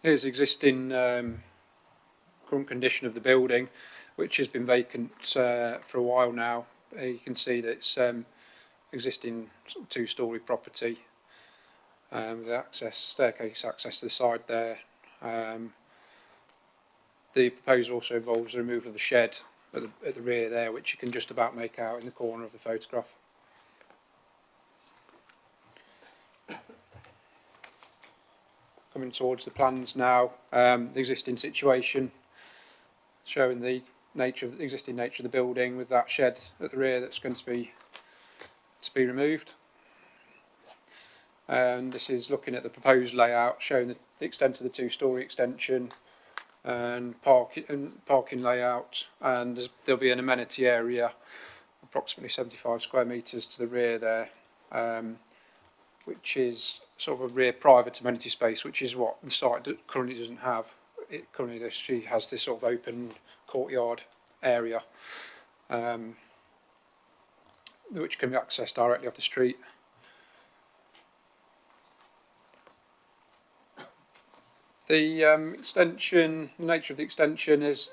Here's the existing current condition of the building, which has been vacant for a while now. You can see that it's existing sort of two-storey property with access, staircase access to the side there. The proposal also involves the removal of the shed at the rear there, which you can just about make out in the corner of the photograph. Coming towards the plans now, the existing situation, showing the existing nature of the building with that shed at the rear that's going to be removed. And this is looking at the proposed layout, showing the extent of the two-storey extension and parking layout, and there'll be an amenity area, approximately 75 square metres to the rear there, which is sort of a rear private amenity space, which is what the site currently doesn't have. It currently has this sort of open courtyard area, which can be accessed directly off the street. The extension, the nature of the extension is,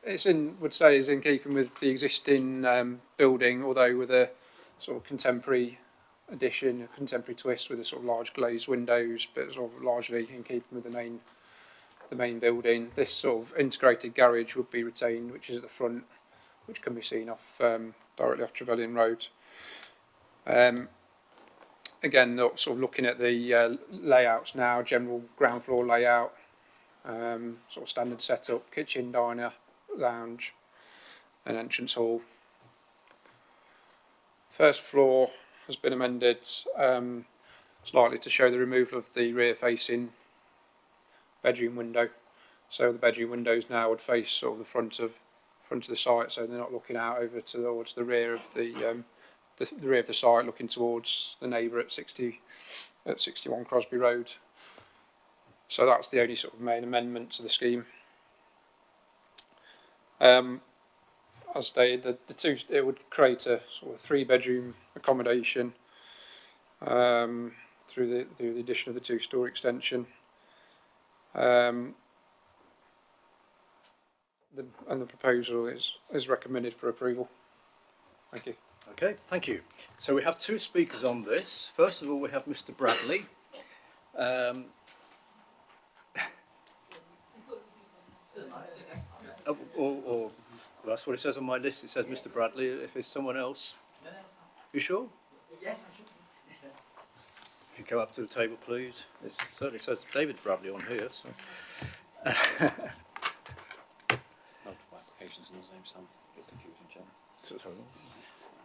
is in keeping with the existing building, although with a sort of contemporary addition, a contemporary twist with a sort of large glazed windows, but sort of largely in keeping with the main building. This sort of integrated garage would be retained, which is at the front, which can be seen off directly off Trevelyan Road. Again, sort of looking at the layouts now, general ground floor layout, sort of standard setup, kitchen, diner, lounge, and entrance hall. First floor has been amended slightly to show the removal of the rear-facing bedroom window. So the bedroom windows now would face sort of the front of the site, so they're not looking out over towards the rear of the rear of the site, looking towards the neighbour at 61 Crosby Road. So that's the only sort of main amendment to the scheme. As stated, it would create a sort of 3-bedroom accommodation through the addition of the 2-storey extension. And the proposal is recommended for approval. Thank you. Okay, thank you. So we have 2 speakers on this. First of all, we have Mr. Bradley. Or that's what it says on my list. It says Mr. Bradley. If it's someone else, you sure? Yes. If you come up to the table, please. It certainly says David Bradley on here. So. Multiple applications on the same site. A bit confusing, Chairman. Sorry.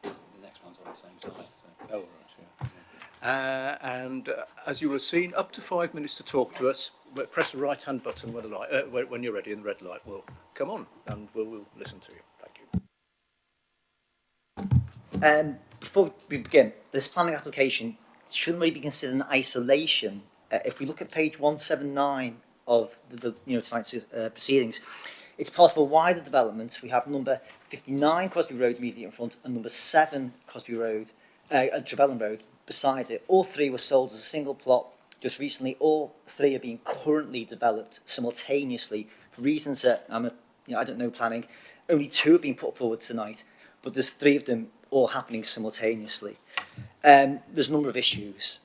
The next one's on the same site. So. Oh, right, yeah. And as you will have seen, up to 5 minutes to talk to us. But press the right-hand button when, when you're ready, and the red light will come on, and we'll listen to you. Thank you. Before we begin, this planning application shouldn't really be considered in isolation. If we look at page 179 of tonight's proceedings, it's part of a wider development. We have number 59 Crosby Road immediately in front, and number 7 Crosby Road, Trevelyan Road beside it. All 3 were sold as a single plot just recently. All 3 are being currently developed simultaneously for reasons that I don't know planning. Only 2 have been put forward tonight, but there's 3 of them all happening simultaneously. There's a number of issues.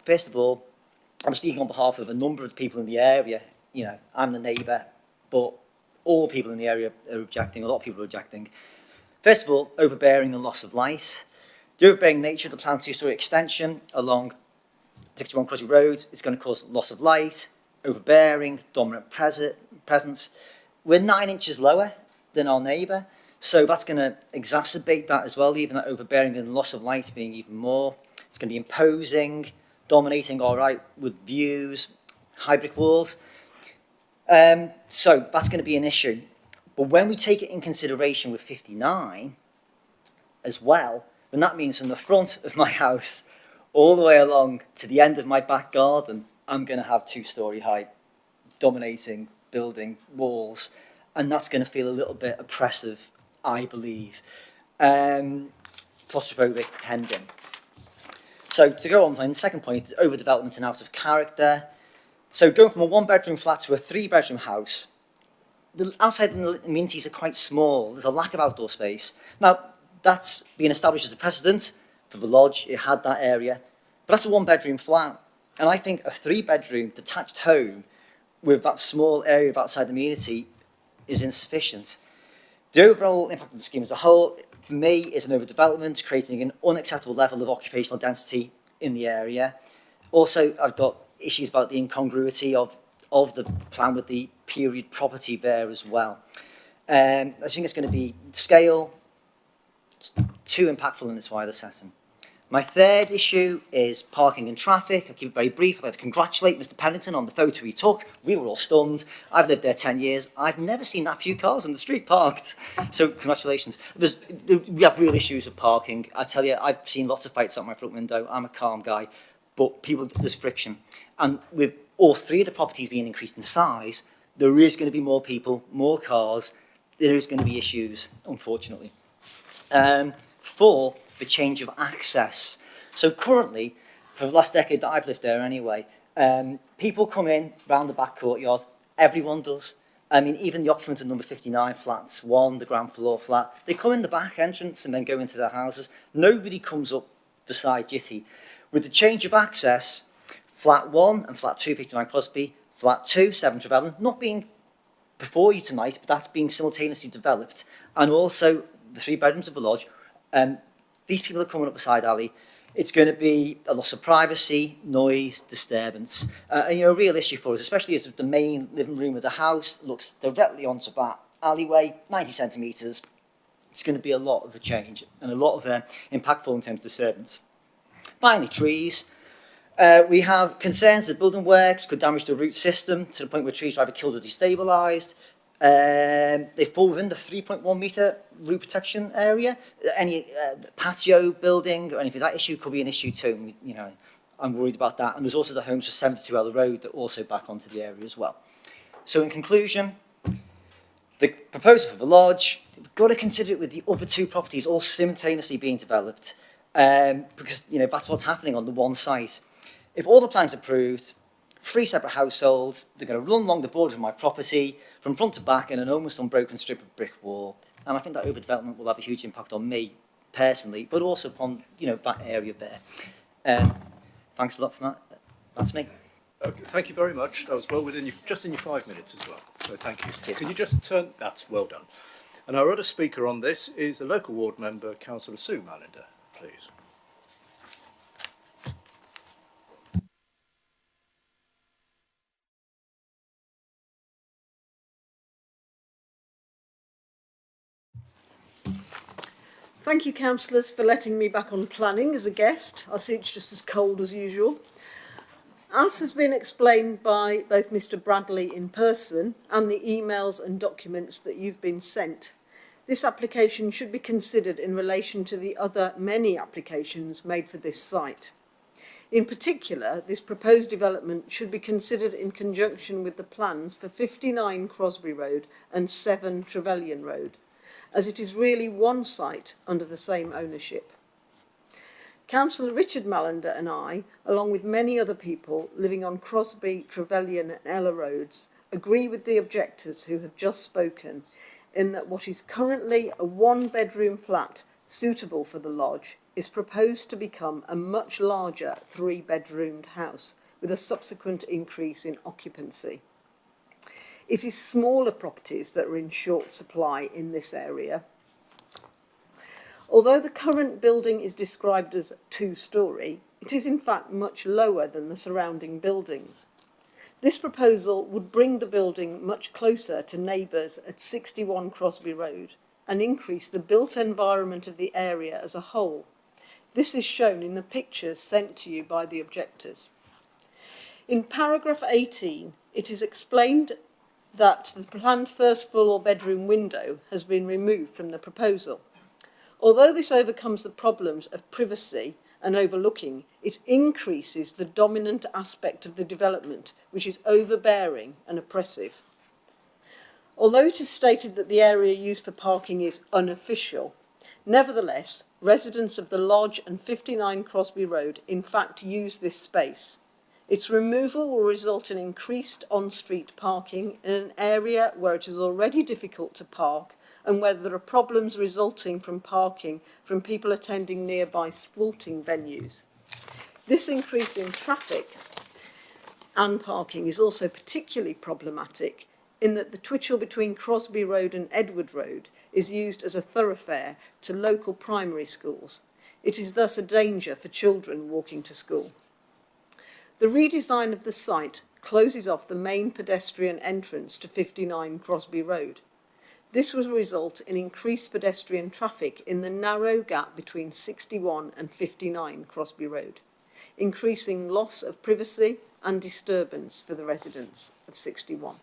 First of all, I'm speaking on behalf of a number of people in the area. I'm the neighbour, but all people in the area are objecting. A lot of people are objecting. First of all, overbearing and loss of light. The overbearing nature of the planned 2-storey extension along 61 Crosby Road, it's going to cause loss of light, overbearing, dominant presence. We're 9 inches lower than our neighbour, so that's going to exacerbate that as well, even that overbearing and loss of light being even more. It's going to be imposing, dominating all right with views, high brick walls. So that's going to be an issue. But when we take it in consideration with 59 as well, then that means from the front of my house all the way along to the end of my back garden, I'm going to have 2-storey high dominating building walls. and that's going to feel a little bit oppressive, I believe. Claustrophobic pending. So to go on, the second point is overdevelopment and out of character. So going from a one-bedroom flat to a three-bedroom house, the outside amenities are quite small. There's a lack of outdoor space. Now, that's been established as a precedent for the lodge. It had that area. But that's a one-bedroom flat. And I think a three-bedroom detached home with that small area of outside amenity is insufficient. The overall impact of the scheme as a whole, for me, is an overdevelopment, creating an unacceptable level of occupational density in the area. Also, I've got issues about the incongruity of the plan with the period property there as well. I think it's going to be scale, too impactful in its wider setting. My third issue is parking and traffic. I'll keep it very brief. I'd like to congratulate Mr. Pennington on the photo he took. We were all stunned. I've lived there 10 years. I've never seen that few cars on the street parked. So congratulations. We have real issues with parking. I tell you, I've seen lots of fights out my front window. I'm a calm guy, but there's friction. And with all three of the properties being increased in size, there is going to be more people, more cars. There is going to be issues, unfortunately. 4, the change of access. So currently, for the last decade that I've lived there anyway, people come in round the back courtyard. Everyone does. I mean, even the occupants of number 59 flats, 1, the ground floor flat, they come in the back entrance and then go into their houses. Nobody comes up the side jitty. With the change of access, flat 1 and flat 2, 59 Crosby, flat 2, 7 Trevelyan, not being before you tonight, but that's being simultaneously developed, and also the 3 bedrooms of the lodge. These people are coming up the side alley. It's going to be a loss of privacy, noise, disturbance, and a real issue for us, especially as the main living room of the house looks directly onto that alleyway, 90 centimetres. It's going to be a lot of a change and a lot of impactful in terms of disturbance. Finally, trees. We have concerns that building works could damage the root system to the point where trees are either killed or destabilised. They fall within the 3.1 metre root protection area. Any patio building or anything, that issue could be an issue too. You know, I'm worried about that. And there's also the homes for 72 Ella Road that also back onto the area as well. So in conclusion, the proposal for the lodge, we've got to consider it with the other 2 properties all simultaneously being developed, because that's what's happening on the one site. If all the plans are approved, 3 separate households, they're going to run along the border of my property from front to back in an almost unbroken strip of brick wall. And I think that overdevelopment will have a huge impact on me personally, but also upon that area there. Thanks a lot for that. That's me. Okay, thank you very much. That was well within just in your 5 minutes as well. So thank you. Cheers, Can you just turn? That's well done. And our other speaker on this is the local ward member, Councillor Sue Mallender, please. Thank you, councillors, for letting me back on planning as a guest. I see it's just as cold as usual. As has been explained by both Mr. Bradley in person and the emails and documents that you've been sent, this application should be considered in relation to the other many applications made for this site. In particular, this proposed development should be considered in conjunction with the plans for 59 Crosby Road and 7 Trevelyan Road, as it is really one site under the same ownership. Councillor Richard Mallender and I, along with many other people living on Crosby, Trevelyan and Ella Roads, agree with the objectors who have just spoken in that what is currently a 1-bedroom flat suitable for the lodge is proposed to become a much larger 3-bedroomed house with a subsequent increase in occupancy. It is smaller properties that are in short supply in this area. Although the current building is described as 2-storey, it is in fact much lower than the surrounding buildings. This proposal would bring the building much closer to neighbours at 61 Crosby Road and increase the built environment of the area as a whole. This is shown in the pictures sent to you by the objectors. In paragraph 18, it is explained that the planned first floor bedroom window has been removed from the proposal. Although this overcomes the problems of privacy and overlooking, it increases the dominant aspect of the development, which is overbearing and oppressive. Although it is stated that the area used for parking is unofficial, nevertheless, residents of the Lodge and 59 Crosby Road in fact use this space. Its removal will result in increased on-street parking in an area where it is already difficult to park and where there are problems resulting from parking from people attending nearby sporting venues. This increase in traffic and parking is also particularly problematic in that the twitchell between Crosby Road and Edward Road is used as a thoroughfare to local primary schools. It is thus a danger for children walking to school. The redesign of the site closes off the main pedestrian entrance to 59 Crosby Road. This will result in increased pedestrian traffic in the narrow gap between 61 and 59 Crosby Road, increasing loss of privacy and disturbance for the residents of 61.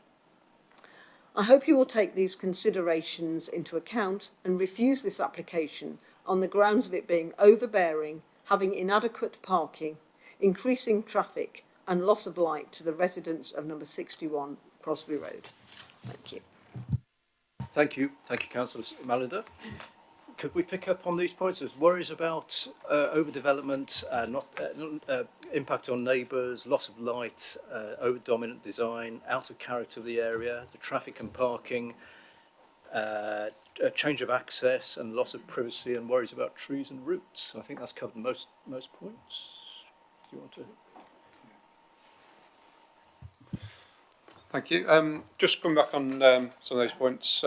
I hope you will take these considerations into account and refuse this application on the grounds of it being overbearing, having inadequate parking, increasing traffic and loss of light to the residents of number 61 Crosby Road. Thank you. Thank you, Councillor Mallender. Could we pick up on these points? There's worries about overdevelopment, impact on neighbours, loss of light, over-dominant design, out of character of the area, the traffic and parking, a change of access and loss of privacy, and worries about trees and roots. I think that's covered most points. Do you want to? Thank you. Just coming back on some of those points.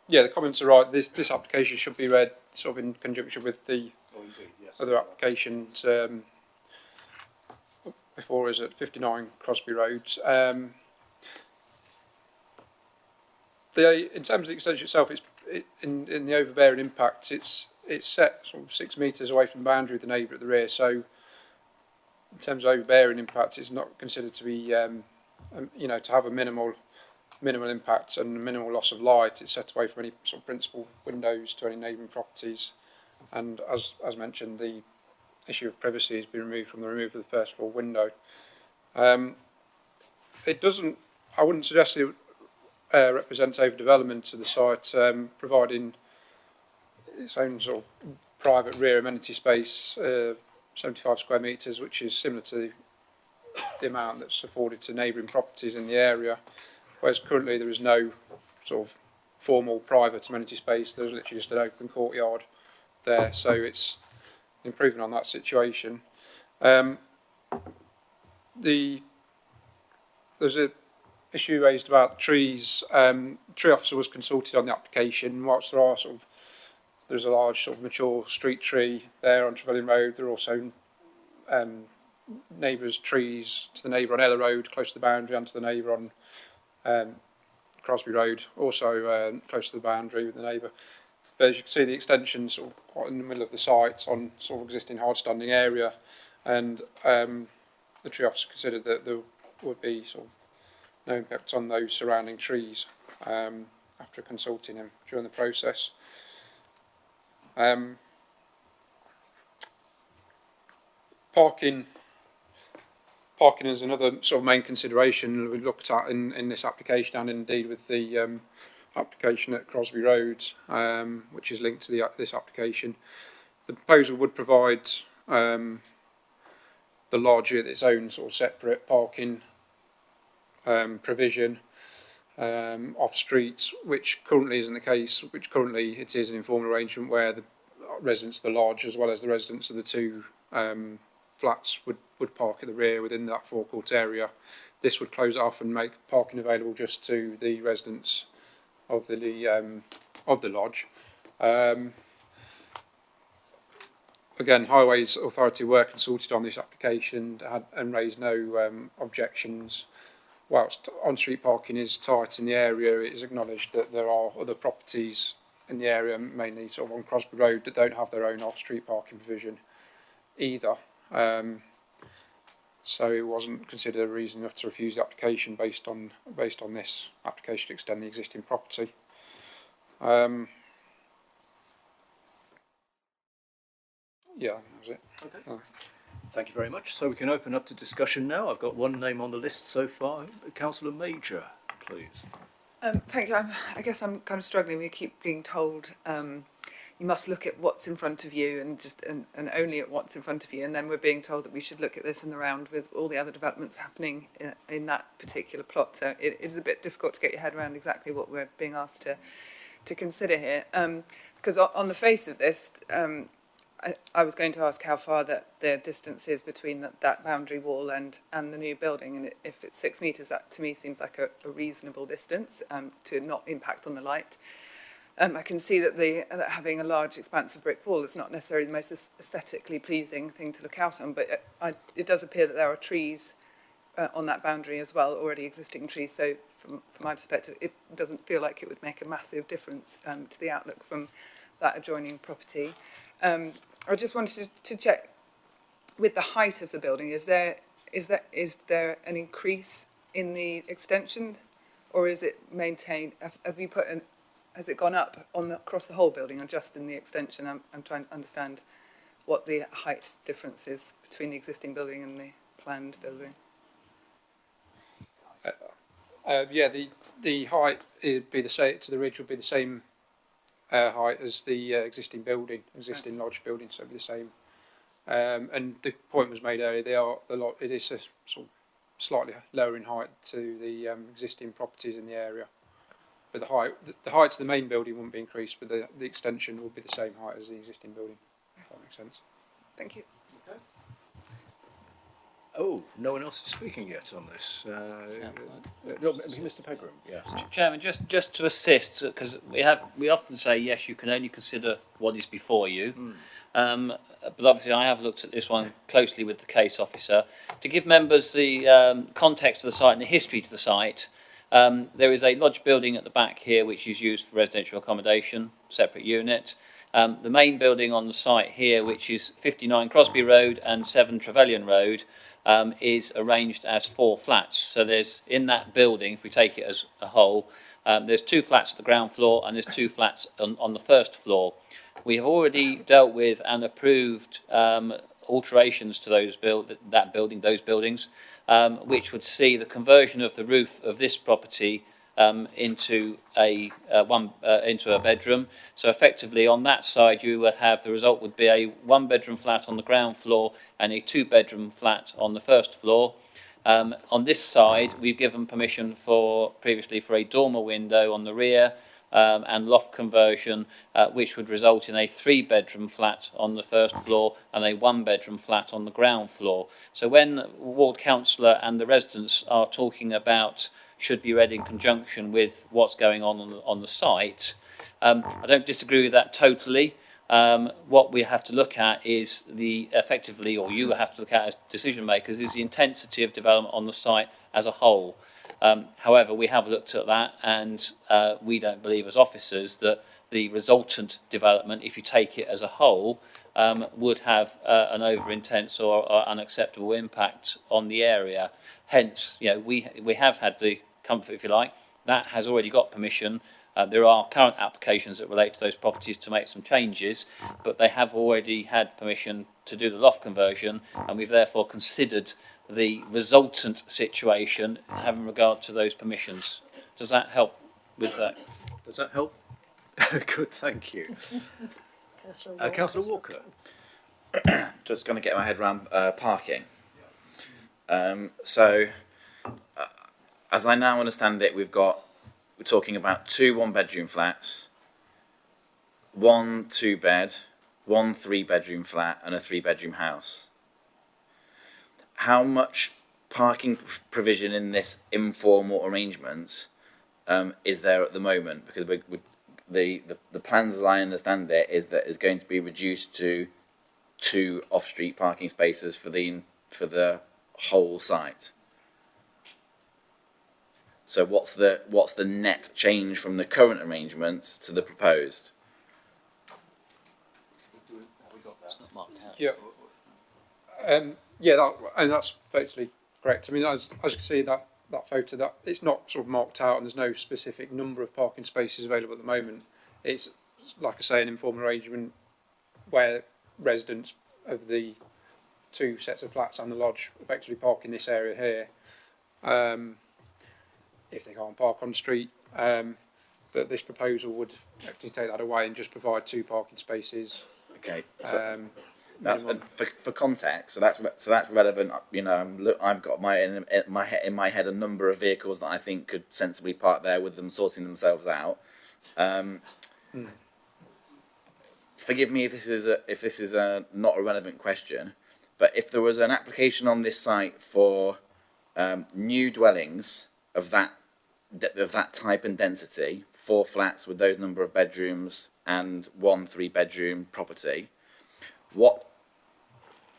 Yeah, the comments are right. This application should be read sort of in conjunction with the other applications before us at 59 Crosby Road. In terms of the extension itself, in the overbearing impact, it's set sort of 6 metres away from the boundary of the neighbour at the rear. So, in terms of overbearing impact, it's not considered to be, to have a minimal impact and minimal loss of light. It's set away from any sort of principal windows to any neighbouring properties, and as mentioned, the issue of privacy has been removed from the removal of the first floor window. It doesn't. I wouldn't suggest it represents overdevelopment of the site, providing its own sort of private rear amenity space, 75 square metres, which is similar to the amount that's afforded to neighbouring properties in the area. Whereas currently there is no sort of formal private amenity space, there's literally just an open courtyard there, so it's an improvement on that situation. There's an issue raised about trees. Tree officer was consulted on the application. Whilst there's a large sort of mature street tree there on Trevelyan Road, there are also neighbours' trees to the neighbour on Ella Road, close to the boundary, and to the neighbour on Crosby Road, also close to the boundary with the neighbour. But as you can see, the extension sort of quite in the middle of the site on sort of existing hard standing area, and the tree officer considered that there would be sort of no impact on those surrounding trees after consulting him during the process. Parking is another sort of main consideration we looked at in this application, and indeed with the application at Crosby Road, which is linked to this application. The proposal would provide the lodge with its own sort of separate parking provision off streets, which currently isn't the case. Which currently it is an informal arrangement where the residents of the lodge, as well as the residents of the two flats, would park at the rear within that forecourt area. This would close it off and make parking available just to the residents of the lodge. Again, Highways Authority were consulted on this application and raised no objections. Whilst on-street parking is tight in the area, it is acknowledged that there are other properties in the area, mainly sort of on Crosby Road, that don't have their own off-street parking provision either. So it wasn't considered a reason enough to refuse the application based on this application to extend the existing property. Yeah, that was it. Okay. Thank you very much. So we can open up to discussion now. I've got one name on the list so far. Councillor Major, please. Thank you. I guess I'm kind of struggling. We keep being told you must look at what's in front of you and only at what's in front of you, and then we're being told that we should look at this in the round with all the other developments happening in that particular plot. So it is a bit difficult to get your head around exactly what we're being asked to consider here. Because on the face of this, I was going to ask how far the distance is between that boundary wall and the new building, and if it's 6 metres, that to me seems like a reasonable distance to not impact on the light. I can see that that having a large expanse of brick wall is not necessarily the most aesthetically pleasing thing to look out on, but it does appear that there are trees on that boundary as well, already existing trees, so from my perspective it doesn't feel like it would make a massive difference to the outlook from that adjoining property. I just wanted to check with the height of the building, is there an increase in the extension, or is it maintained? Has it gone up across the whole building or just in the extension? I'm trying to understand what the height difference is between the existing building and the planned building. Yeah, the height would be the same. To the ridge would be the same height as the existing lodge building, so it'd be the same. And the point was made earlier. It is a sort of slightly lower in height to the existing properties in the area. But the height to the main building wouldn't be increased, but the extension will be the same height as the existing building. If that makes sense. Thank you. Okay. Oh, no one else is speaking yet on this. Mr. Pegram, yes. Chairman, just to assist, because we often say yes, you can only consider what is before you. But obviously I have looked at this one closely with the case officer to give members the context of the site and the history to the site. There is a lodge building at the back here which is used for residential accommodation, separate unit. The main building on the site here, which is 59 Crosby Road and 7 Trevelyan Road, is arranged as 4 flats. So there's, in that building, if we take it as a whole, there's 2 flats at the ground floor and there's 2 flats on the first floor. We have already dealt with and approved alterations to those buildings, which would see the conversion of the roof of this property into a bedroom. So effectively on that side you would have, the result would be a 1-bedroom flat on the ground floor and a 2-bedroom flat on the first floor. On this side we've given permission previously for a dormer window on the rear and loft conversion, which would result in a 3-bedroom flat on the first floor and a 1-bedroom flat on the ground floor. So when Ward Councillor and the residents are talking about should be read in conjunction with what's going on the site, I don't disagree with that totally. What we have to look at is you have to look at as decision makers, is the intensity of development on the site as a whole. However, we have looked at that, and we don't believe as officers that the resultant development, if you take it as a whole, would have an over-intense or unacceptable impact on the area. Hence, we have had the comfort, if you like, that has already got permission. There are current applications that relate to those properties to make some changes, but they have already had permission to do the loft conversion, and we've therefore considered the resultant situation having regard to those permissions. Does that help with that? Does that help? Good, thank you. Councillor Walker. Just going to get my head around parking. As I now understand it, we're talking about 2 1-bedroom flats, 1 2-bed, 1 3-bedroom flat and a 3-bedroom house. How much parking provision in this informal arrangement is there at the moment? Because the plans, as I understand it, is that it's going to be reduced to 2 off-street parking spaces for the whole site. So what's the net change from the current arrangement to the proposed? It's not marked out. Yeah. And that's basically correct. I mean, as you can see, that photo, that it's not sort of marked out, and there's no specific number of parking spaces available at the moment. It's, like I say, an informal arrangement where residents of the 2 sets of flats and the lodge effectively park in this area here. if they can't park on the street. But this proposal would actually take that away and just provide 2 parking spaces. Okay. So that's for context. So that's relevant. You know, I've got in my head a number of vehicles that I think could sensibly park there with them sorting themselves out. Forgive me if this is not a relevant question, but if there was an application on this site for new dwellings of that type and density, 4 flats with those number of bedrooms and 1 3-bedroom property, what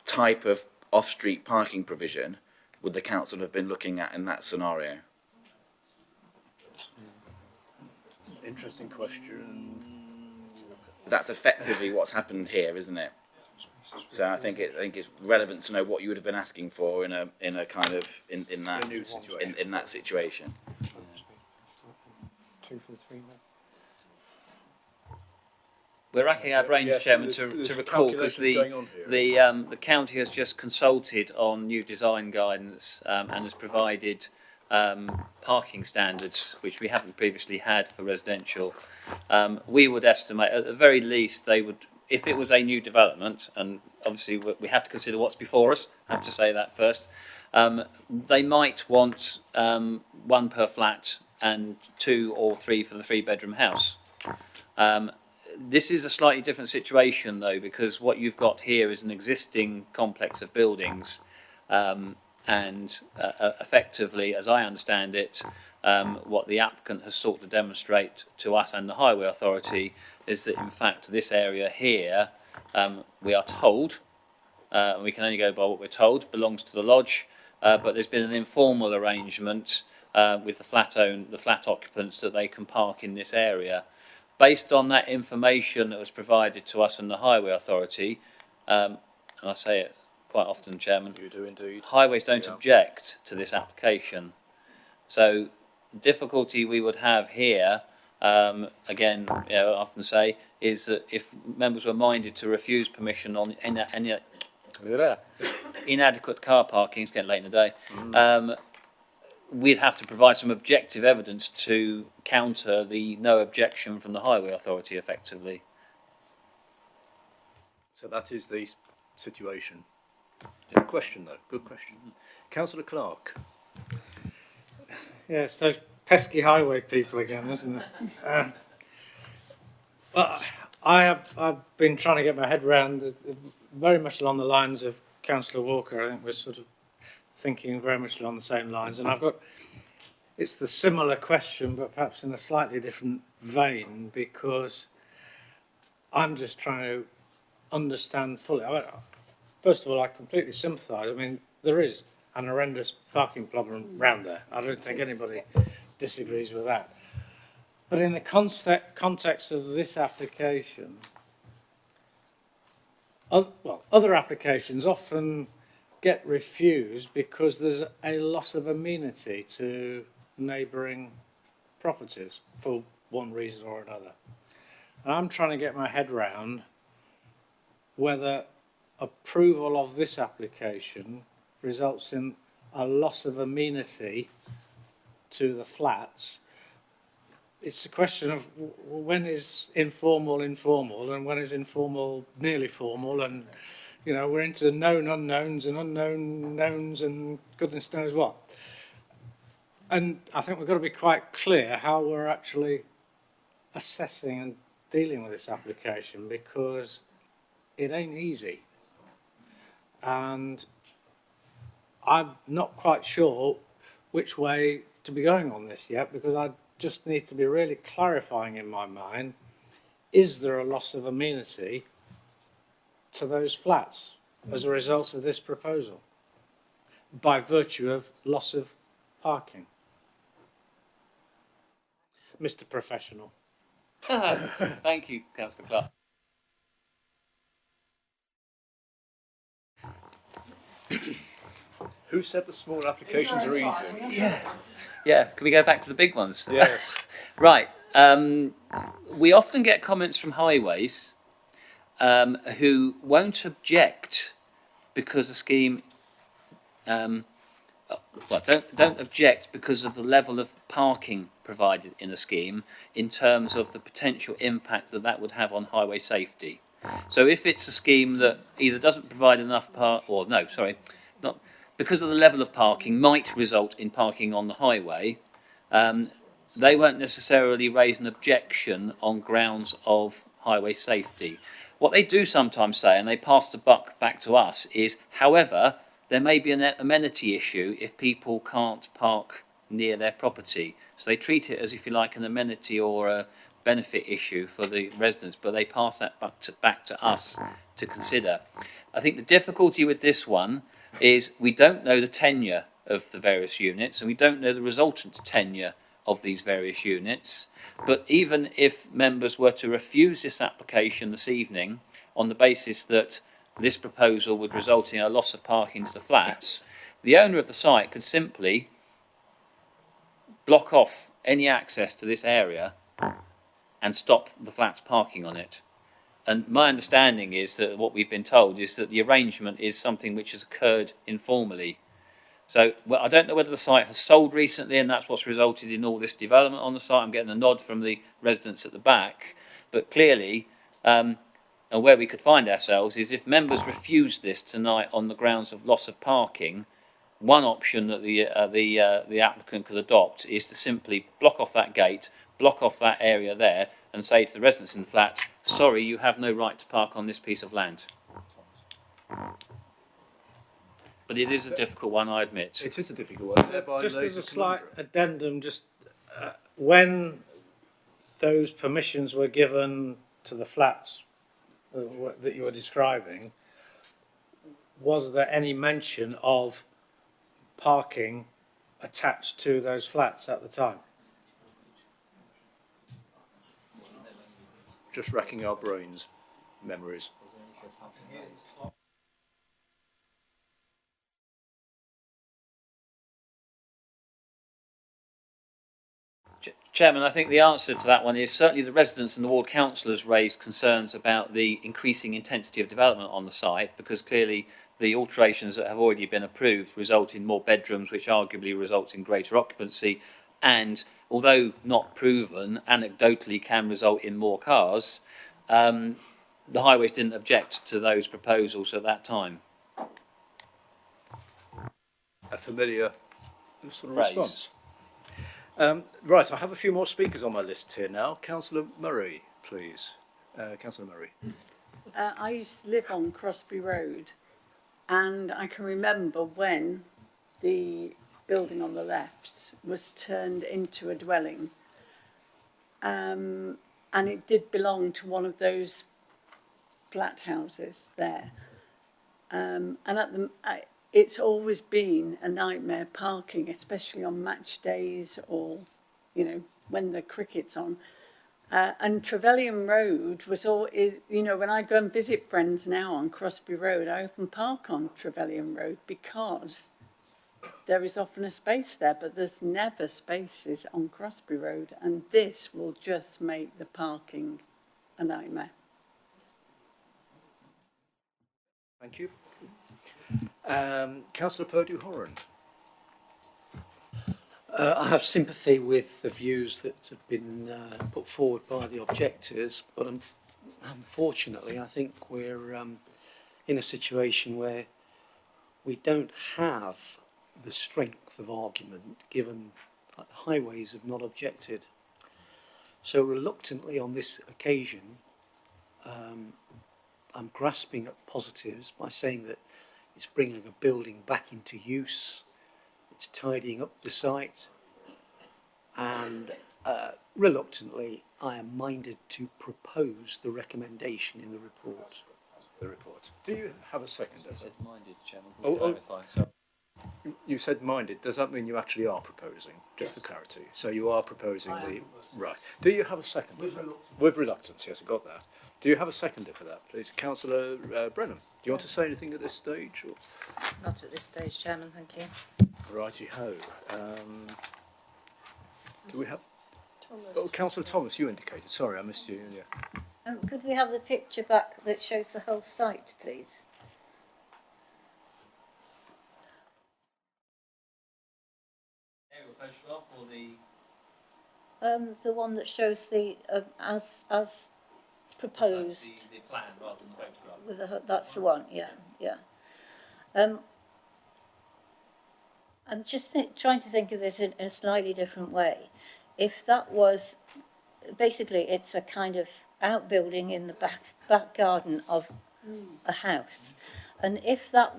type of off-street parking provision would the council have been looking at in that scenario? Interesting question. That's effectively what's happened here, isn't it? So I think it's relevant to know what you would have been asking for in a kind of in that situation. 2 for 3. We're racking our brains, Yes, Chairman, there's to recall, because the county has just consulted on new design guidance and has provided parking standards which we haven't previously had for residential. We would estimate at the very least they would, if it was a new development, and obviously we have to consider what's before us, I have to say that first, they might want 1 per flat and 2 or 3 for the 3-bedroom house. This is a slightly different situation though, because what you've got here is an existing complex of buildings, and effectively, as I understand it, what the applicant has sought to demonstrate to us and the Highway Authority is that in fact this area here, we are told, and we can only go by what we're told, belongs to the lodge, but there's been an informal arrangement with the flat occupants that they can park in this area. Based on that information that was provided to us and the Highway Authority, and I say it quite often, Chairman, you do indeed. Highways don't object to this application. So the difficulty we would have here, again, I often say, is that if members were minded to refuse permission on inadequate car parking, it's getting late in the day, we'd have to provide some objective evidence to counter the no objection from the Highway Authority effectively. So that is the situation. Good question though, good question. Councillor Clark. Yeah, it's those pesky highway people again, isn't it? Well, I've been trying to get my head around very much along the lines of Councillor Walker. I think we're sort of thinking very much along the same lines, and it's the similar question but perhaps in a slightly different vein, because I'm just trying to understand fully. First of all, I completely sympathise. I mean, there is an horrendous parking problem around there. I don't think anybody disagrees with that. But in the context of this application, other applications often get refused because there's a loss of amenity to neighbouring properties for one reason or another. And I'm trying to get my head round whether approval of this application results in a loss of amenity to the flats. It's a question of when is informal and when is informal nearly formal, and you know, we're into known unknowns and unknown knowns and goodness knows what. And I think we've got to be quite clear how we're actually assessing and dealing with this application, because it ain't easy. And I'm not quite sure which way to be going on this yet, because I just need to be really clarifying in my mind, is there a loss of amenity to those flats as a result of this proposal by virtue of loss of parking? Mr. Professional. Thank you, Councillor Clark. Who said the small applications are easy? Yeah, can we go back to the big ones? Yeah. Right. We often get comments from highways who won't object because the scheme well, don't object because of the level of parking provided in a scheme in terms of the potential impact that that would have on highway safety. So if it's a scheme that either doesn't provide enough not because of the level of parking might result in parking on the highway, they won't necessarily raise an objection on grounds of highway safety. What they do sometimes say, and they pass the buck back to us, is, however, there may be an amenity issue if people can't park near their property. So they treat it as, if you like, an amenity or a benefit issue for the residents, but they pass that back to us to consider. I think the difficulty with this one is we don't know the tenure of the various units, and we don't know the resultant tenure of these various units. But even if members were to refuse this application this evening on the basis that this proposal would result in a loss of parking to the flats, the owner of the site could simply block off any access to this area and stop the flats parking on it. And my understanding is that what we've been told is that the arrangement is something which has occurred informally. So I don't know whether the site has sold recently and that's what's resulted in all this development on the site. I'm getting a nod from the residents at the back. But clearly, and where we could find ourselves is if members refuse this tonight on the grounds of loss of parking, one option that the applicant could adopt is to simply block off that gate, block off that area there, and say to the residents in the flat, sorry, you have no right to park on this piece of land. But it is a difficult one, I admit. It is a difficult one. Just as a slight addendum, when those permissions were given to the flats that you were describing, was there any mention of parking attached to those flats at the time? Just racking our brains, memories. Chairman, I think the answer to that one is certainly the residents and the ward councillors raised concerns about the increasing intensity of development on the site, because clearly the alterations that have already been approved result in more bedrooms, which arguably results in greater occupancy, and although not proven, anecdotally can result in more cars. The highways didn't object to those proposals at that time. A familiar sort of Phrase. response. Right, I have a few more speakers on my list here now. Councillor Murray, please. Councillor Murray. I used to live on Crosby Road, and I can remember when the building on the left was turned into a dwelling, and it did belong to one of those flat houses there, and it's always been a nightmare parking, especially on match days or, when the cricket's on. And Trevelyan Road was always, when I go and visit friends now on Crosby Road, I often park on Trevelyan Road because there is often a space there, but there's never spaces on Crosby Road. And this will just make the parking a nightmare. Thank you. Councillor Purdue-Horan. I have sympathy with the views that have been put forward by the objectors, but unfortunately I think we're in a situation where we don't have the strength of argument, given that highways have not objected. So reluctantly on this occasion, I'm grasping at positives by saying that it's bringing a building back into use, it's tidying up the site, and reluctantly I am minded to propose the recommendation in the report. Do you have a second? I said minded, Chairman. You said minded. Does that mean you actually are proposing? Just for clarity. So you are proposing right. Do you have a second? With reluctance, yes, I got that. Do you have a seconder for that, please? Councillor Brennan, do you want to say anything at this stage? Or? Not at this stage, Chairman, thank you. Righty-ho. Do we have... Thomas. Oh, Councillor Thomas, you indicated. Sorry, I missed you earlier. Could we have the picture back that shows the whole site, please? The one that shows the as proposed. The plan rather than the photograph. With that's the one. Yeah, yeah. I'm just trying to think of this in a slightly different way. If that was, basically, it's a kind of outbuilding in the back garden of a house, and if that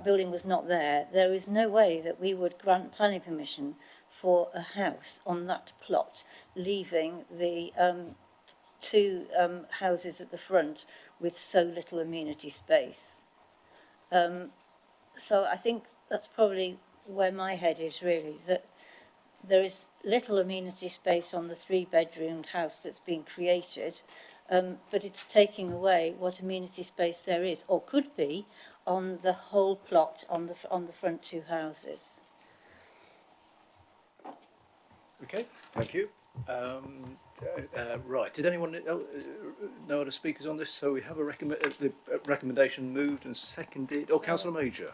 building was not there, there is no way that we would grant planning permission for a house on that plot, leaving the two houses at the front with so little amenity space. So I think that's probably where my head is really, that there is little amenity space on the 3-bedroomed house that's been created, but it's taking away what amenity space there is, or could be, on the whole plot on the front two houses. Okay, thank you. Right, did anyone know other speakers on this? So we have the recommendation moved and seconded. Oh, Councillor Major.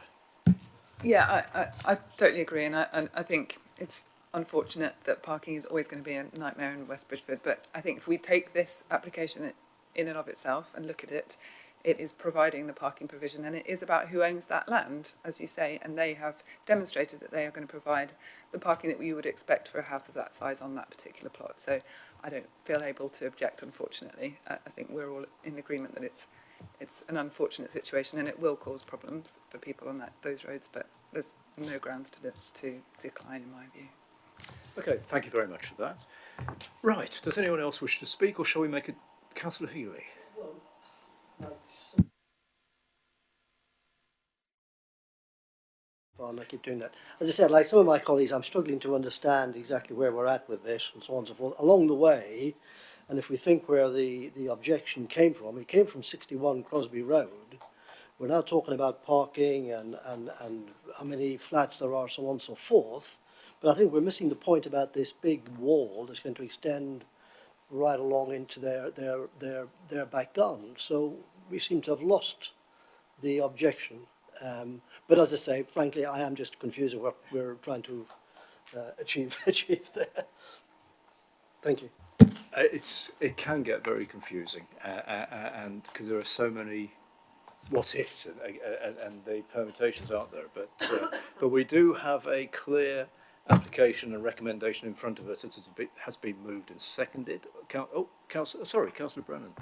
Yeah, I totally agree, and I think it's unfortunate that parking is always going to be a nightmare in West Bridgford, but I think if we take this application in and of itself and look at it, it is providing the parking provision, and it is about who owns that land, as you say, and they have demonstrated that they are going to provide the parking that we would expect for a house of that size on that particular plot. So I don't feel able to object, unfortunately. I think we're all in agreement that it's an unfortunate situation and it will cause problems for people on those roads, but there's no grounds to decline, in my view. Okay, thank you very much for that. Right, does anyone else wish to speak, or shall we make it Councillor Healy? And I keep doing that. As I said, like some of my colleagues, I'm struggling to understand exactly where we're at with this and so on and so forth. Along the way, and if we think where the objection came from, it came from 61 Crosby Road. We're now talking about parking and how many flats there are, so on and so forth. But I think we're missing the point about this big wall that's going to extend right along into their back garden. So we seem to have lost the objection. But as I say, frankly, I am just confused with what we're trying to achieve there. Thank you. It can get very confusing, and because there are so many what ifs and the permutations aren't there. But we do have a clear application and recommendation in front of us. It has been moved and seconded. Councillor Brennan.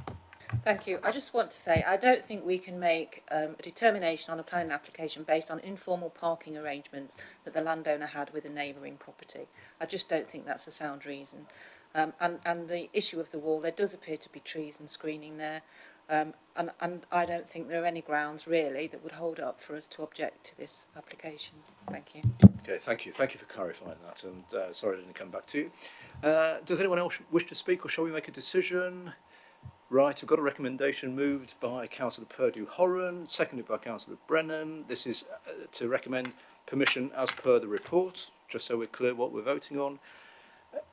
Thank you. I just want to say I don't think we can make a determination on a planning application based on informal parking arrangements that the landowner had with a neighbouring property. I just don't think that's a sound reason. And the issue of the wall, there does appear to be trees and screening there, and I don't think there are any grounds really that would hold up for us to object to this application. Thank you. Okay, thank you. Thank you for clarifying that, and sorry I didn't come back to you. Does anyone else wish to speak, or shall we make a decision? Right, I've got a recommendation moved by Councillor Purdue-Horan, seconded by Councillor Brennan. This is to recommend permission as per the report, just so we're clear what we're voting on.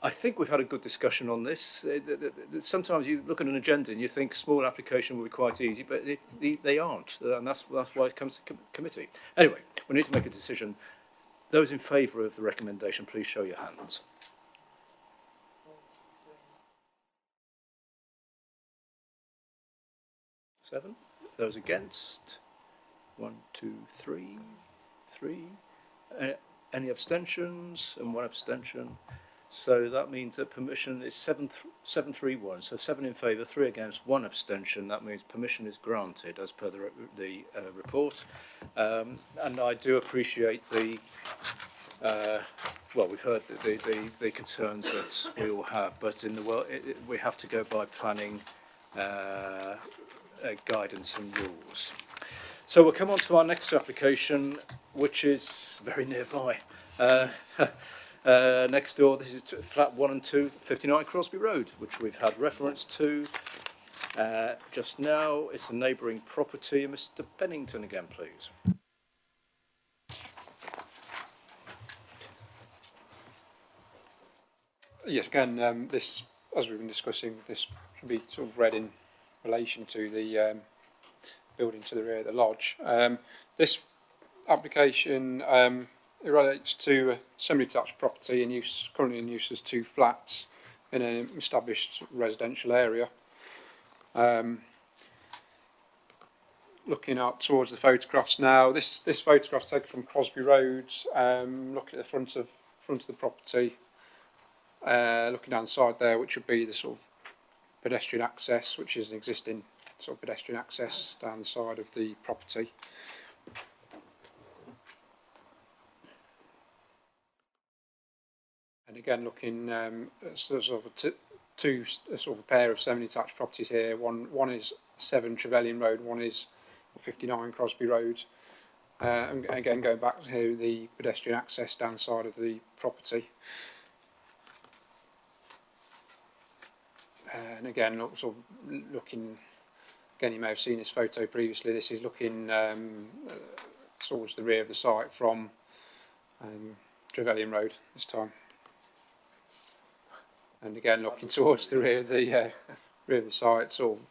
I think we've had a good discussion on this. Sometimes you look at an agenda and you think small application will be quite easy, but they aren't, and that's why it comes to committee. Anyway, we need to make a decision. Those in favour of the recommendation, please show your hands. Seven. Those against? 1, 2, 3. 3. Any abstentions? And 1 abstention. So that means that permission is 731. So 7 in favour, 3 against, 1 abstention. That means permission is granted as per the report. And I do appreciate the well, we've heard the concerns that we all have, but in the world we have to go by planning guidance and rules. So we'll come on to our next application, which is very nearby. Next door, this is flat 1 and 2, 59 Crosby Road, which we've had reference to just now. It's a neighbouring property. Mr. Pennington again, please. Yes, again, this, as we've been discussing, this should be sort of read in relation to the building to the rear of the lodge. This application it relates to a semi-detached property in use, currently in use as 2 flats in an established residential area. Looking out towards the photographs now, this photograph's taken from Crosby Road, looking at the front of the property, looking down the side there, which would be the sort of pedestrian access, which is an existing sort of pedestrian access down the side of the property. And again, looking at sort of a pair of semi-detached properties here. One is 7 Trevelyan Road, one is 59 Crosby Road. And again, going back to the pedestrian access down the side of the property. And again, looking, again, you may have seen this photo previously. This is looking towards the rear of the site from Trevelyan Road this time. And again, looking towards the rear of the site, sort of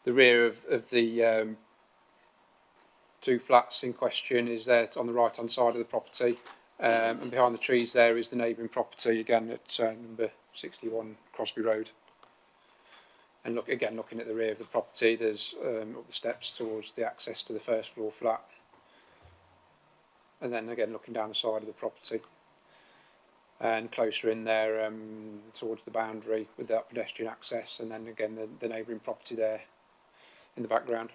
the rear of the 2 flats in question is there on the right hand side of the property, and behind the trees there is the neighbouring property, again at number 61 Crosby Road. And looking at the rear of the property, there's up the steps towards the access to the 1st floor flat, and then again looking down the side of the property, and closer in there towards the boundary with that pedestrian access, and then again the neighbouring property there in the background.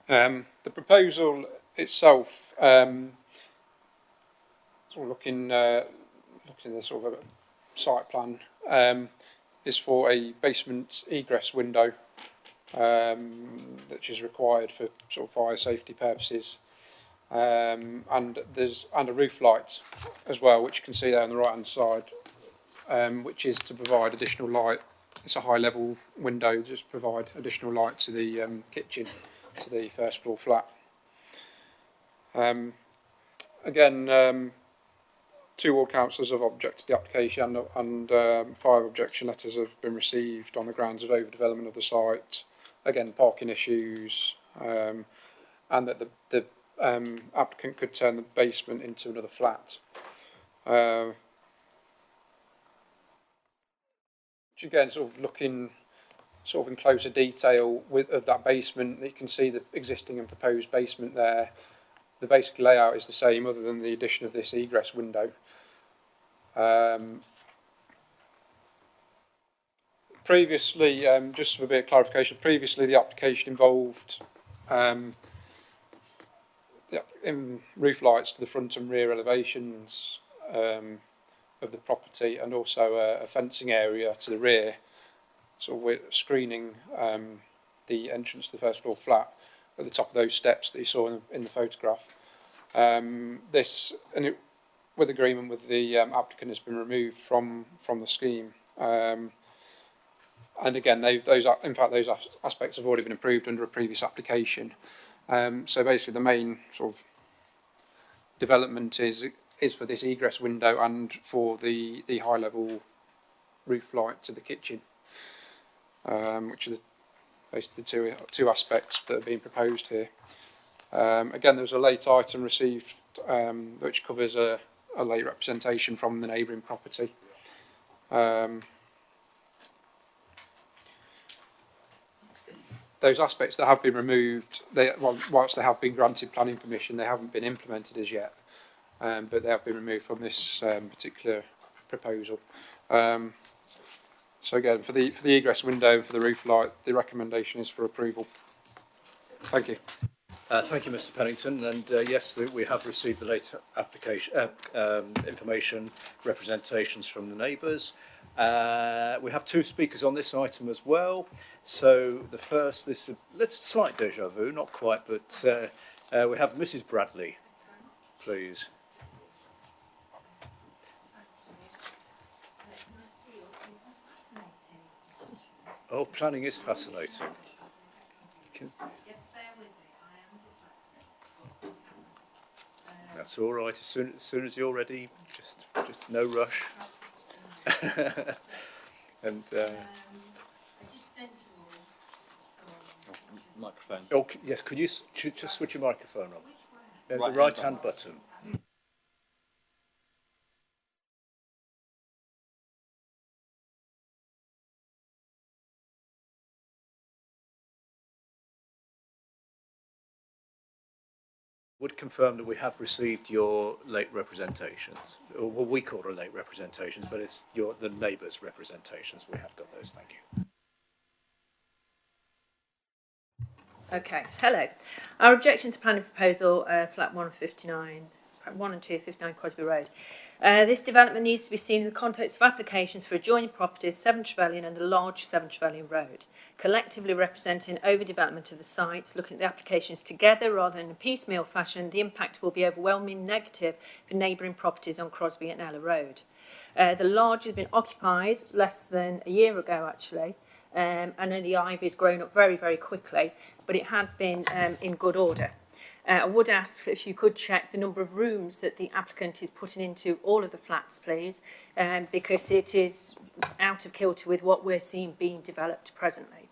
The proposal itself, sort of looking at the sort of a site plan, is for a basement egress window, which is required for sort of fire safety purposes, and a roof light as well, which you can see there on the right hand side, which is to provide additional light. It's a high level window, just provide additional light to the kitchen, to the 1st floor flat. Again, 2 ward councillors have objected to the application, and 5 objection letters have been received on the grounds of overdevelopment of the site, again parking issues, and that the applicant could turn the basement into another flat. Which again, sort of looking in closer detail of that basement, you can see the existing and proposed basement there. The basic layout is the same, other than the addition of this egress window. Previously, just for a bit of clarification, previously the application involved roof lights to the front and rear elevations of the property, and also a fencing area to the rear, so we're screening the entrance to the 1st floor flat at the top of those steps that you saw in the photograph. With agreement with the applicant, has been removed from the scheme, and again those aspects have already been approved under a previous application. So basically the main sort of development is for this egress window and for the high level roof light to the kitchen, which are basically the two aspects that are being proposed here. Again, there was a late item received which covers a late representation from the neighbouring property. Those aspects that have been removed, whilst they have been granted planning permission, they haven't been implemented as yet, but they have been removed from this particular proposal. So again, for the egress window, for the roof light, the recommendation is for approval. Thank you. Thank you, Mr. Pennington. And yes, we have received the late application information, representations from the neighbours. We have 2 speakers on this item as well. So the first, this is a slight deja vu, not quite, but we have Mrs. Bradley, please. Oh, planning is fascinating. That's all right. As soon as you're ready, just no rush. And microphone. oh, yes. Could you just switch your microphone on? The right-hand button. Would confirm that we have received your late representations, or what we call late representations, but it's the neighbours' representations. We have got those. Thank you. Okay, hello. Our objection to planning proposal, flat 1 and 2, 59 Crosby Road. This development needs to be seen in the context of applications for adjoining properties 7 Trevelyan and the large 7 Trevelyan Road, collectively representing overdevelopment of the site. Looking at the applications together rather than in a piecemeal fashion, the impact will be overwhelmingly negative for neighbouring properties on Crosby and Ella Road. The large has been occupied less than a year ago, actually, and then the ivy has grown up very, very quickly, but it had been in good order. I would ask if you could check the number of rooms that the applicant is putting into all of the flats, please, because it is out of kilter with what we're seeing being developed presently.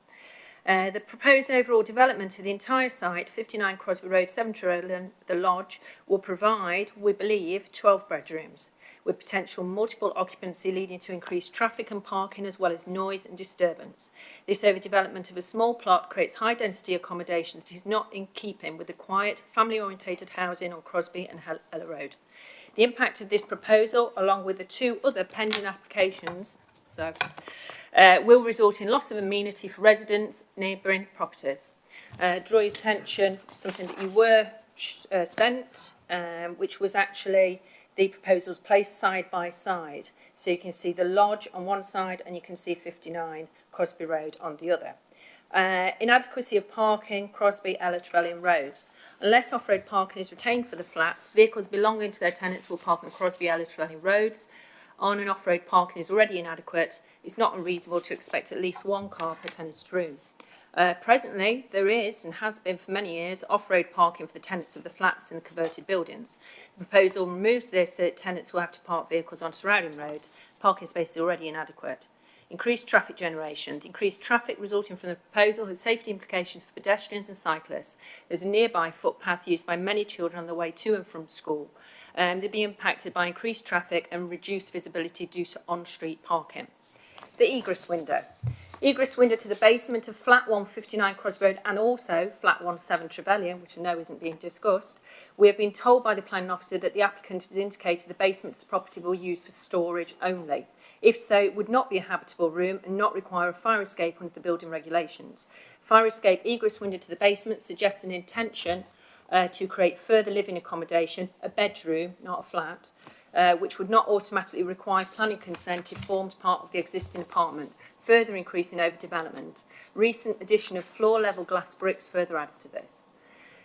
The proposed overall development of the entire site, 59 Crosby Road, 7 Trevelyan, the lodge, will provide, we believe, 12 bedrooms, with potential multiple occupancy leading to increased traffic and parking as well as noise and disturbance. This overdevelopment of a small plot creates high density accommodation that is not in keeping with the quiet, family-orientated housing on Crosby and Ella Road. The impact of this proposal, along with the 2 other pending applications, will result in loss of amenity for residents, neighbouring properties. Draw your attention to something that you were sent, which was actually the proposals placed side by side. So you can see the lodge on one side and you can see 59 Crosby Road on the other. Inadequacy of parking, Crosby, Ella, Trevelyan Roads. Unless off-road parking is retained for the flats, vehicles belonging to their tenants will park on Crosby, Ella, Trevelyan Roads. On and off-road parking is already inadequate. It's not unreasonable to expect at least 1 car per tenant's room. Presently, there is, and has been for many years, off-road parking for the tenants of the flats in the converted buildings. The proposal removes this so that tenants will have to park vehicles on surrounding roads. Parking space is already inadequate. Increased traffic generation. The increased traffic resulting from the proposal has safety implications for pedestrians and cyclists. There's a nearby footpath used by many children on the way to and from school. They'll be impacted by increased traffic and reduced visibility due to on-street parking. The egress window. Egress window to the basement of flat 159 Crosby Road and also flat 17 Trevelyan, which I know isn't being discussed. We have been told by the planning officer that the applicant has indicated the basement of the property will be used for storage only. If so, it would not be a habitable room and not require a fire escape under the building regulations. Fire escape egress window to the basement suggests an intention to create further living accommodation, a bedroom, not a flat, which would not automatically require planning consent if formed part of the existing apartment, further increasing overdevelopment. Recent addition of floor-level glass bricks further adds to this.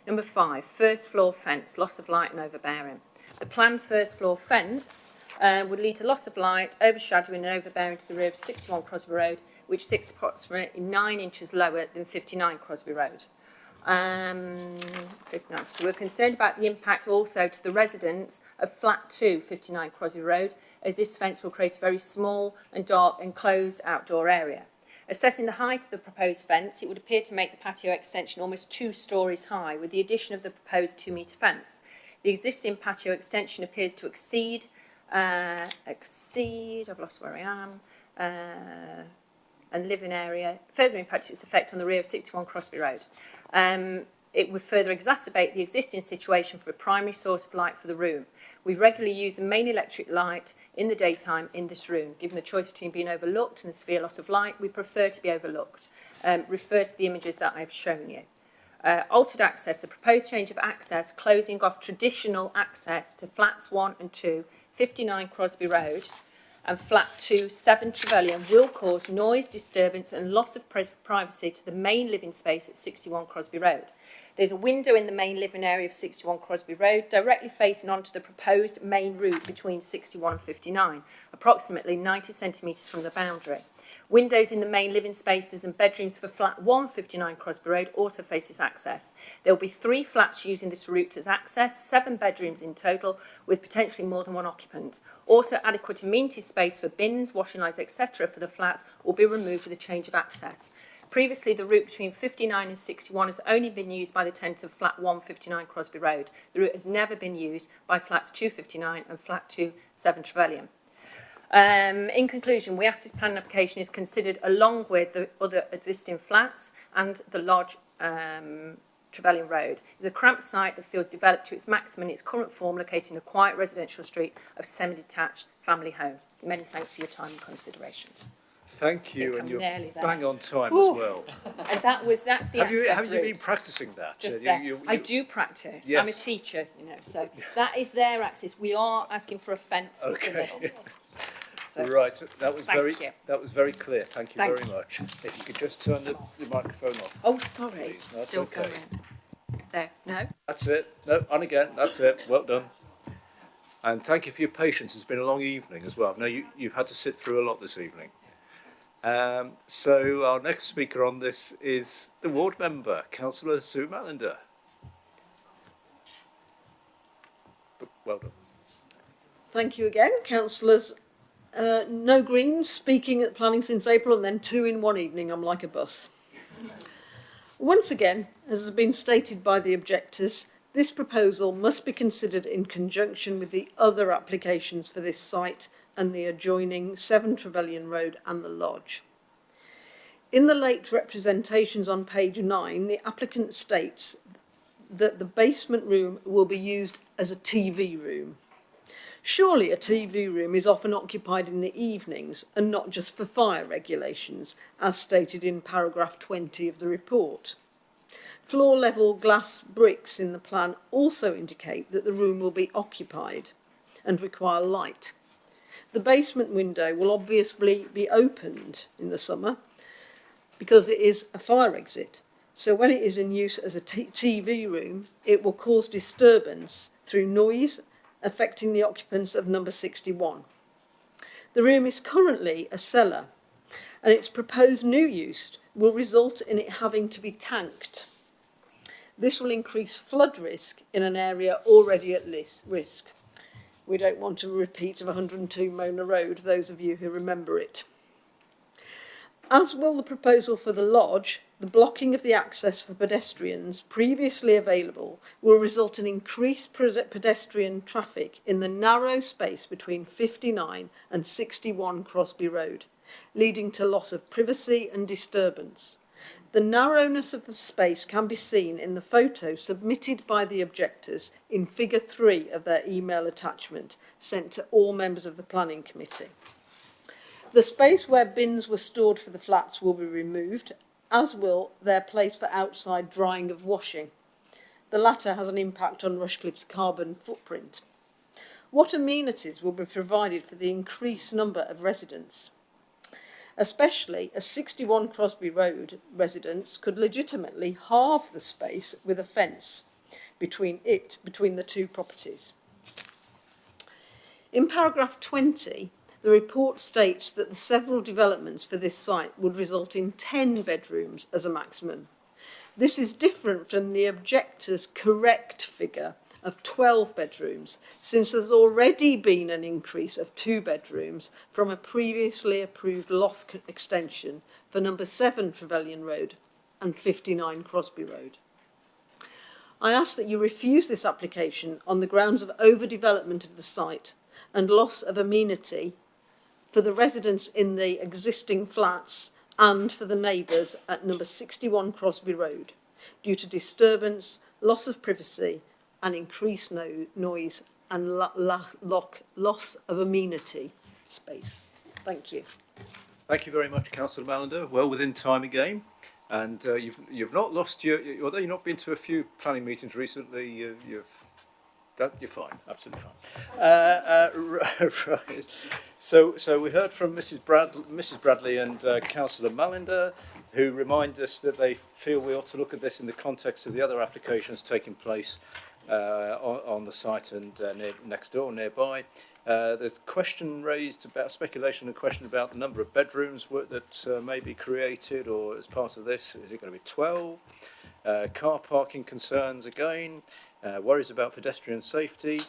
Number 5, first floor fence, loss of light and overbearing. The planned first floor fence would lead to loss of light, overshadowing and overbearing to the rear of 61 Crosby Road, which sits approximately 9 inches lower than 59 Crosby Road. 59. So we're concerned about the impact also to the residents of flat 2, 59 Crosby Road, as this fence will create a very small and dark enclosed outdoor area. Assessing the height of the proposed fence, it would appear to make the patio extension almost 2 stories high with the addition of the proposed 2-metre fence. The existing patio extension appears to exceed, I've lost where I am, and living area, further impacts its effect on the rear of 61 Crosby Road. It would further exacerbate the existing situation for a primary source of light for the room. We regularly use the main electric light in the daytime in this room. Given the choice between being overlooked and the severe loss of light, we prefer to be overlooked. Refer to the images that I've shown you. Altered access. The proposed change of access, closing off traditional access to flats 1 and 2, 59 Crosby Road, and flat 2, 7 Trevelyan, will cause noise, disturbance and loss of privacy to the main living space at 61 Crosby Road. There's a window in the main living area of 61 Crosby Road directly facing onto the proposed main route between 61 and 59, approximately 90 centimetres from the boundary. Windows in the main living spaces and bedrooms for flat 159 Crosby Road also face this access. There will be 3 flats using this route as access, 7 bedrooms in total, with potentially more than 1 occupant. Also, adequate amenity space for bins, washing lines, etc. for the flats will be removed with a change of access. Previously, the route between 59 and 61 has only been used by the tenants of flat 159 Crosby Road. The route has never been used by flats 259 and flat 27 Trevelyan. In conclusion, we ask this planning application is considered along with the other existing flats and the lodge Trevelyan Road. It's a cramped site that feels developed to its maximum in its current form, located in a quiet residential street of semi-detached family homes. Many thanks for your time and considerations. Thank you, and you're bang on time Ooh. as well. And that's the Have you route. been practising that? Just there. I do practice. Yes. I'm a teacher, you know, so that is their access. We are asking for a fence with the middle. So, right, that was thank very clear. Thank you Thank very you. much. If you could just turn the microphone off. Oh, sorry. Please. No, Still okay. going. There. No. That's it. No, on again. That's it. Well done. And thank you for your patience. It's been a long evening as well. I know you've had to sit through a lot this evening. So our next speaker on this is the ward member, Councillor Sue Mallender. Well done. Thank you again, councillors. No Greens speaking at planning since April, and then 2 in one evening. I'm like a bus. Once again, as has been stated by the objectors, this proposal must be considered in conjunction with the other applications for this site and the adjoining 7 Trevelyan Road and the lodge. In the late representations on page 9, the applicant states that the basement room will be used as a TV room. Surely a TV room is often occupied in the evenings and not just for fire regulations, as stated in paragraph 20 of the report. Floor-level glass bricks in the plan also indicate that the room will be occupied and require light. The basement window will obviously be opened in the summer because it is a fire exit. So when it is in use as a TV room, it will cause disturbance through noise affecting the occupants of number 61. The room is currently a cellar, and its proposed new use will result in it having to be tanked. This will increase flood risk in an area already at risk. We don't want a repeat of 102 Mona Road, those of you who remember it. As will the proposal for the lodge, the blocking of the access for pedestrians previously available will result in increased pedestrian traffic in the narrow space between 59 and 61 Crosby Road, leading to loss of privacy and disturbance. The narrowness of the space can be seen in the photo submitted by the objectors in figure 3 of their email attachment sent to all members of the planning committee. The space where bins were stored for the flats will be removed, as will their place for outside drying of washing. The latter has an impact on Rushcliffe's carbon footprint. What amenities will be provided for the increased number of residents? Especially as 61 Crosby Road residents could legitimately halve the space with a fence between the two properties. In paragraph 20, the report states that the several developments for this site would result in 10 bedrooms as a maximum. This is different from the objector's correct figure of 12 bedrooms, since there's already been an increase of 2 bedrooms from a previously approved loft extension for number 7 Trevelyan Road and 59 Crosby Road. I ask that you refuse this application on the grounds of overdevelopment of the site and loss of amenity for the residents in the existing flats and for the neighbours at number 61 Crosby Road, due to disturbance, loss of privacy and increased noise and loss of amenity space. Thank you. Thank you very much, Councillor Mallender. Well within time again. And you've not lost although you've not been to a few planning meetings recently, you're fine, absolutely fine. Right. So we heard from Mrs. Bradley and Councillor Mallender, who remind us that they feel we ought to look at this in the context of the other applications taking place on the site and next door, nearby. There's a question raised about speculation and question about the number of bedrooms that may be created, or as part of this, is it going to be 12? Car parking concerns again, worries about pedestrian safety,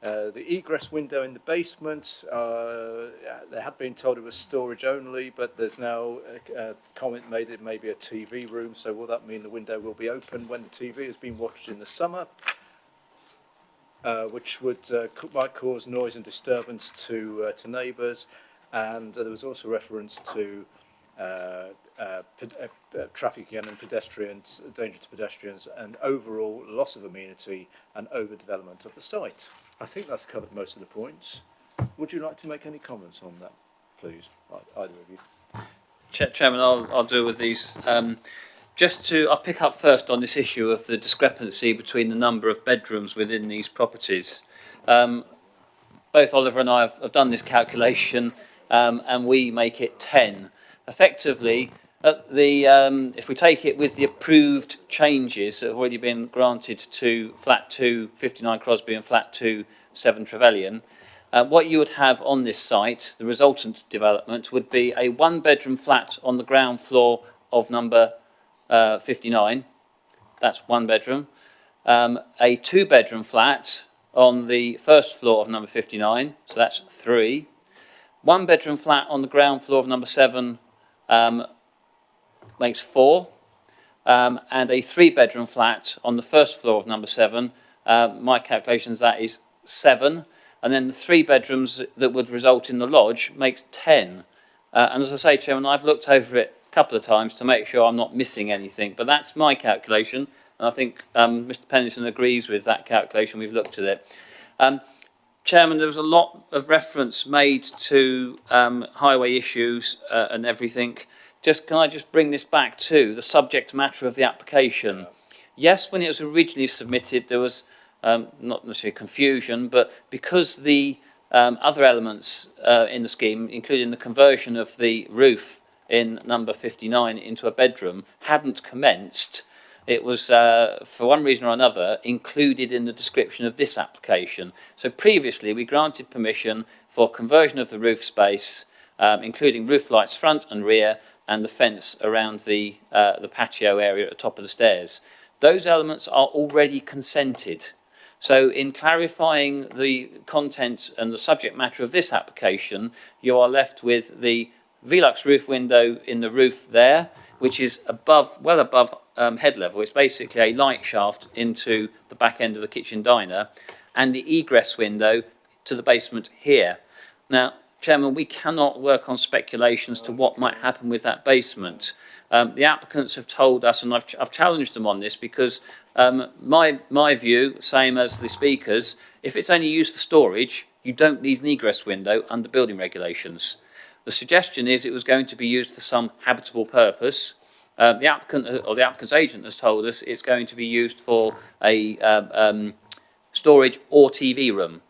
The egress window in the basement, they had been told it was storage only, but there's now a comment made it may be a TV room, so will that mean the window will be open when the TV has been watched in the summer, which might cause noise and disturbance to neighbours, and there was also reference to traffic again and pedestrians, danger to pedestrians, and overall loss of amenity and overdevelopment of the site. I think that's covered most of the points. Would you like to make any comments on that, please, either of you? Chairman, I'll deal with these. I'll pick up first on this issue of the discrepancy between the number of bedrooms within these properties. Both Oliver and I have done this calculation, and we make it 10. Effectively, if we take it with the approved changes that have already been granted to flat 2, 59 Crosby and flat 2, 7 Trevelyan, what you would have on this site, the resultant development, would be a 1-bedroom flat on the ground floor of number 59. That's 1 bedroom. A 2-bedroom flat on the first floor of number 59, so that's 3. 1-bedroom flat on the ground floor of number 7 makes 4, and a 3-bedroom flat on the first floor of number 7, my calculations, that is 7, and then the 3 bedrooms that would result in the lodge makes 10. And as I say, Chairman, I've looked over it a couple of times to make sure I'm not missing anything, but that's my calculation, and I think Mr Pennington agrees with that calculation. We've looked at it. Chairman, there was a lot of reference made to highway issues and everything. Can I just bring this back to the subject matter of the application? Yes, when it was originally submitted, there was not necessarily confusion, but because the other elements in the scheme, including the conversion of the roof in number 59 into a bedroom, hadn't commenced, it was, for one reason or another, included in the description of this application. So previously, we granted permission for conversion of the roof space, including roof lights front and rear, and the fence around the patio area at the top of the stairs. Those elements are already consented. So in clarifying the content and the subject matter of this application, you are left with the Velux roof window in the roof there, which is well above head level. It's basically a light shaft into the back end of the kitchen diner, and the egress window to the basement here. Now, Chairman, we cannot work on speculations to what might happen with that basement. The applicants have told us, and I've challenged them on this, because my view, same as the speakers, if it's only used for storage, you don't need an egress window under building regulations. The suggestion is it was going to be used for some habitable purpose. The applicant or the applicant's agent has told us it's going to be used for a storage or TV room.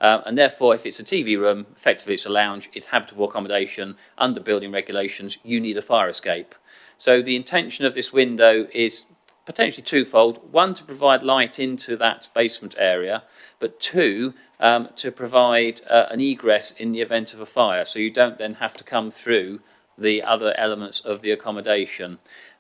And therefore, if it's a TV room, effectively it's a lounge, it's habitable accommodation. Under building regulations, you need a fire escape. So the intention of this window is potentially twofold. One, to provide light into that basement area, but two, to provide an egress in the event of a fire, so you don't then have to come through the other elements of the accommodation.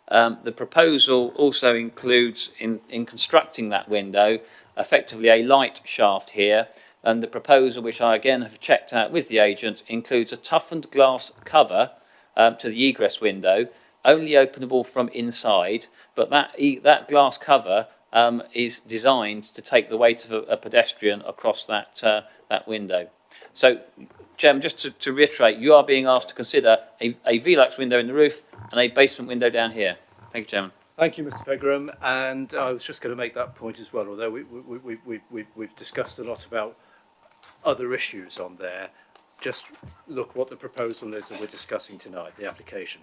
The proposal also includes, in constructing that window, effectively a light shaft here, and the proposal, which I again have checked out with the agent, includes a toughened glass cover to the egress window, only openable from inside, but that glass cover is designed to take the weight of a pedestrian across that window. So, Chairman, just to reiterate, you are being asked to consider a Velux window in the roof and a basement window down here. Thank you, Chairman. Thank you, Mr Pegram, and I was just going to make that point as well, although we've discussed a lot about other issues on there. Just look what the proposal is that we're discussing tonight, the application.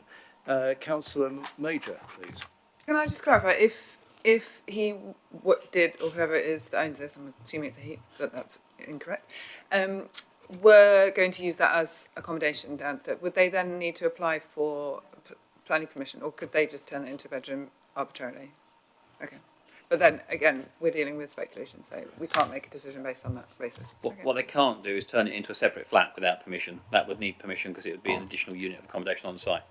Councillor Major, please. Can I just clarify, if he did, or whoever it is that owns this, I'm assuming it's a he, but that's incorrect, were going to use that as accommodation downstairs, would they then need to apply for planning permission, or could they just turn it into a bedroom arbitrarily? Okay. But then, again, we're dealing with speculation, so we can't make a decision based on that basis. What they can't do is turn it into a separate flat without permission. That would need permission because it would be an additional unit of accommodation on the site.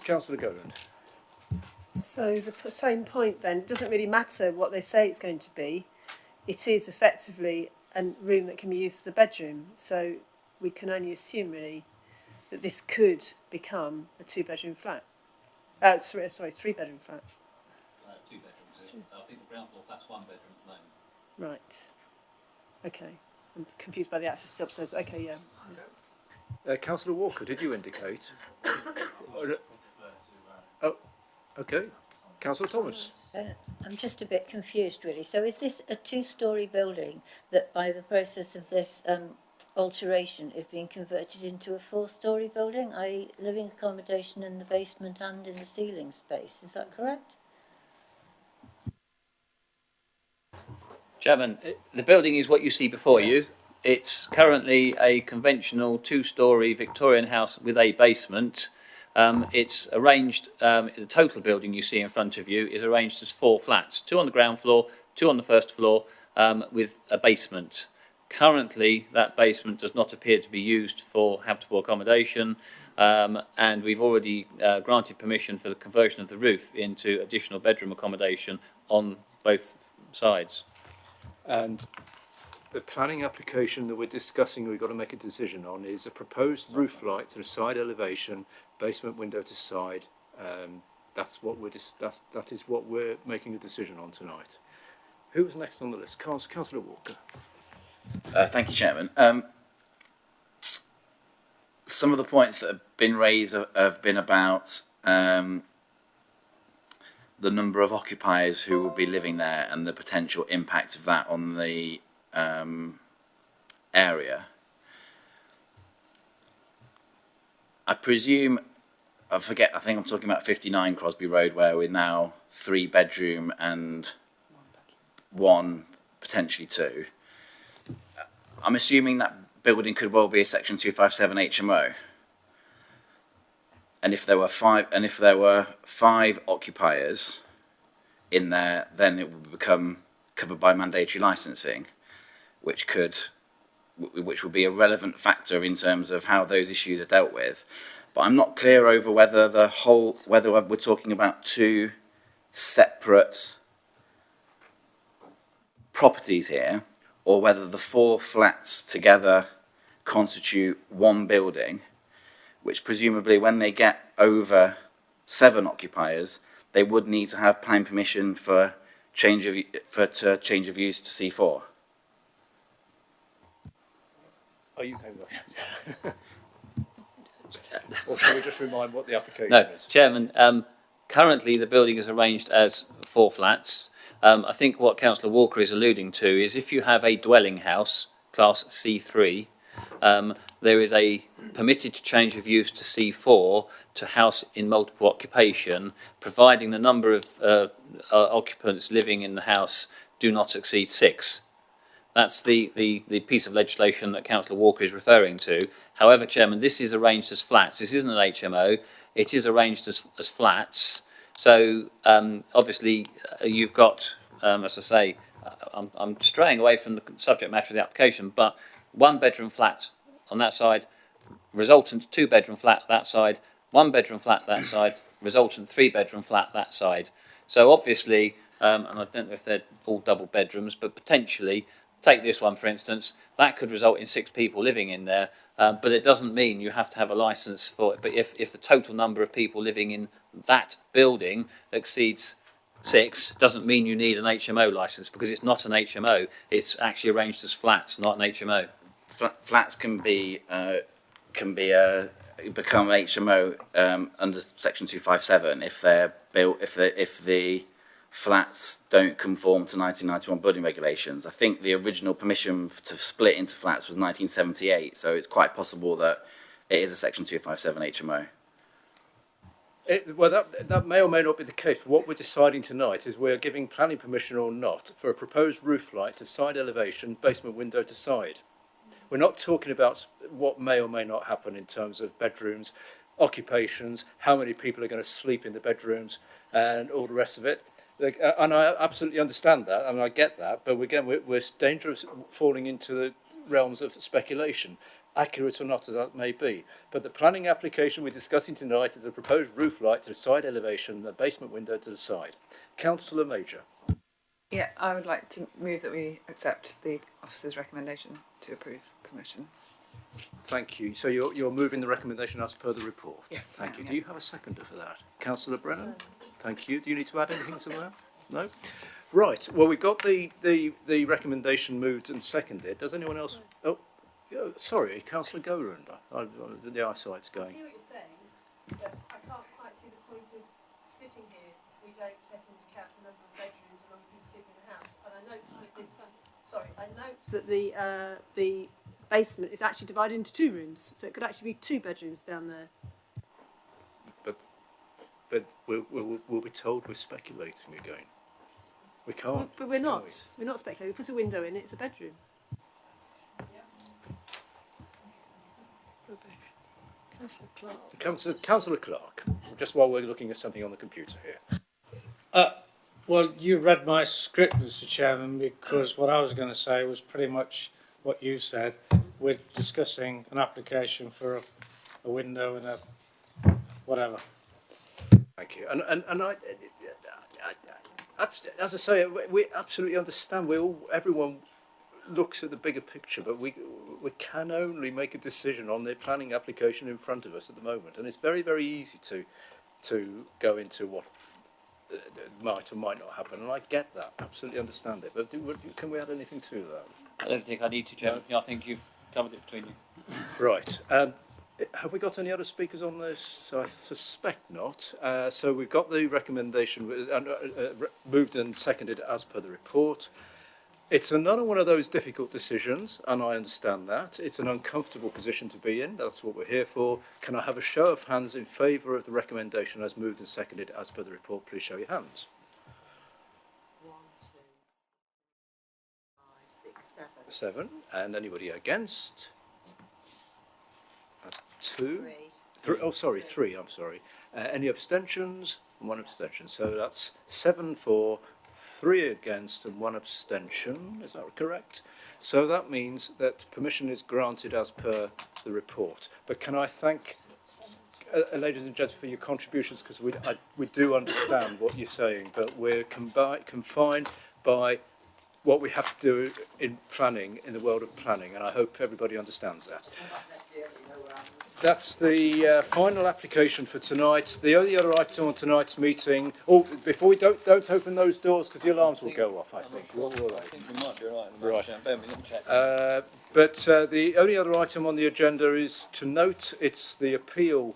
Councillor Goland. So the same point then, it doesn't really matter what they say it's going to be. It is effectively a room that can be used as a bedroom. So we can only assume really that this could become a 2-bedroom flat. Sorry, 3-bedroom flat. 2 bedrooms. I think the ground floor flat's 1 bedroom at the moment. Right. Okay. I'm confused by the access to upstairs, but okay, yeah. Councillor Walker, did you indicate? Oh, okay. Councillor Thomas. I'm just a bit confused, really. So is this a 2-storey building that, by the process of this alteration, is being converted into a 4-storey building, i.e. living accommodation in the basement and in the ceiling space? Is that correct? Chairman, the building is what you see before you. It's currently a conventional 2-storey Victorian house with a basement. It's arranged, the total building you see in front of you is arranged as 4 flats, 2 on the ground floor, 2 on the first floor, with a basement. Currently, that basement does not appear to be used for habitable accommodation, and we've already granted permission for the conversion of the roof into additional bedroom accommodation on both sides. And the planning application that we're discussing, we've got to make a decision on, is a proposed roof light to the side elevation, basement window to side. That's what that is what we're making a decision on tonight. Who was next on the list? Councillor Walker. Thank you, Chairman. Some of the points that have been raised have been about the number of occupiers who will be living there and the potential impact of that on the area. I presume, I think I'm talking about 59 Crosby Road, where we're now 3-bedroom and 1, potentially 2. I'm assuming that building could well be a Section 257 HMO. And if there were 5 occupiers in there, then it would become covered by mandatory licensing, which would be a relevant factor in terms of how those issues are dealt with. But I'm not clear over whether whether we're talking about 2 separate properties here, or whether the 4 flats together constitute 1 building, which presumably when they get over 7 occupiers, they would need to have planning permission for change of use to C4. Are you going back? Or shall we just remind what the application is? Chairman, currently the building is arranged as 4 flats. I think what Councillor Walker is alluding to is if you have a dwelling house, class C3, there is a permitted change of use to C4 to house in multiple occupation, providing the number of occupants living in the house do not exceed 6. That's the piece of legislation that Councillor Walker is referring to. However, Chairman, this is arranged as flats. This isn't an HMO. It is arranged as flats. So obviously you've got, as I say, I'm straying away from the subject matter of the application, but 1-bedroom flat on that side, resultant 2-bedroom flat that side, 1-bedroom flat that side, resultant 3-bedroom flat that side. So obviously, and I don't know if they're all double bedrooms, but potentially, take this one for instance, that could result in 6 people living in there, but it doesn't mean you have to have a licence for it. But if the total number of people living in that building exceeds 6, doesn't mean you need an HMO licence, because it's not an HMO. It's actually arranged as flats, not an HMO. Flats can become HMO under Section 257 if they're built if the flats don't conform to 1991 building regulations. I think the original permission to split into flats was 1978, so it's quite possible that it is a Section 257 HMO. Well, that may or may not be the case. What we're deciding tonight is we're giving planning permission or not for a proposed roof light to side elevation, basement window to side. We're not talking about what may or may not happen in terms of bedrooms, occupations, how many people are going to sleep in the bedrooms, and all the rest of it. And I absolutely understand that, I mean, I get that, but again, we're dangerous falling into the realms of speculation. accurate or not as that may be. But the planning application we're discussing tonight is a proposed roof light to the side elevation and a basement window to the side. Councillor Major. Yeah, I would like to move that we accept the officer's recommendation to approve permission. Thank you. So you're moving the recommendation as per the report? Yes. Thank you. Do you have a seconder for that? Councillor Brennan? Thank you. Do you need to add anything to that? No? Right. Well, we've got the recommendation moved and seconded. Does anyone else... Oh, sorry, Councillor Goland. The eyesight's going. I hear what you're saying, but I can't quite see the point of sitting here. We don't take into account the number of bedrooms and number of people sleeping in the house. And I note that the basement is actually divided into 2 rooms, so it could actually be 2 bedrooms down there. But we'll be told we're speculating again. We can't. Well, but we're not. We're not speculating. We put a window in, it's a bedroom. Councillor Clark, just while we're looking at something on the computer here. Well, you read my script, Mr. Chairman, because what I was going to say was pretty much what you said. We're discussing an application for a window and a whatever. Thank you. And I, as I say, we absolutely understand. Everyone looks at the bigger picture, but we can only make a decision on the planning application in front of us at the moment, and it's very, very easy to go into what might or might not happen, and I get that, absolutely understand it. But can we add anything to that? I don't think I need to, Chairman. I think you've covered it between you. Right. Have we got any other speakers on this? So I suspect not. So we've got the recommendation moved and seconded as per the report. It's another one of those difficult decisions, and I understand that. It's an uncomfortable position to be in. That's what we're here for. Can I have a show of hands in favour of the recommendation as moved and seconded as per the report? Please show your hands. 1, 2, 5, 6, 7. 7. And anybody against? That's 2. 3. Oh, sorry, 3. I'm sorry. Any abstentions? 1 abstention. So that's 7 for, 3 against and 1 abstention. Is that correct? So that means that permission is granted as per the report. But can I thank, ladies and gentlemen, for your contributions, because we do understand what you're saying, but we're confined by what we have to do in planning, in the world of planning, and I hope everybody understands that. That's the final application for tonight. The only other item on tonight's meeting... Oh, before we don't open those doors, because the alarms will go off, I think. I think we might be Right. Right. But the only other item on the agenda is to note it's the appeal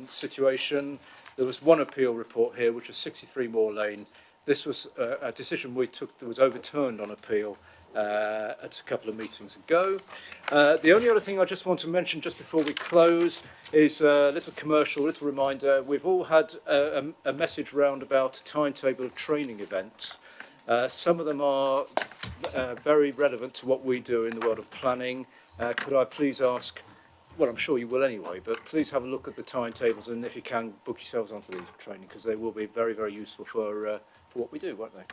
situation. There was one appeal report here, which was 63 Moor Lane. This was a decision we took that was overturned on appeal a couple of meetings ago. The only other thing I just want to mention just before we close is a little commercial, a little reminder. We've all had a message round about a timetable of training events. Some of them are very relevant to what we do in the world of planning. Could I please ask, well, I'm sure you will anyway, but please have a look at the timetables, and if you can, book yourselves onto these for training, because they will be very, very useful for what we do, won't they?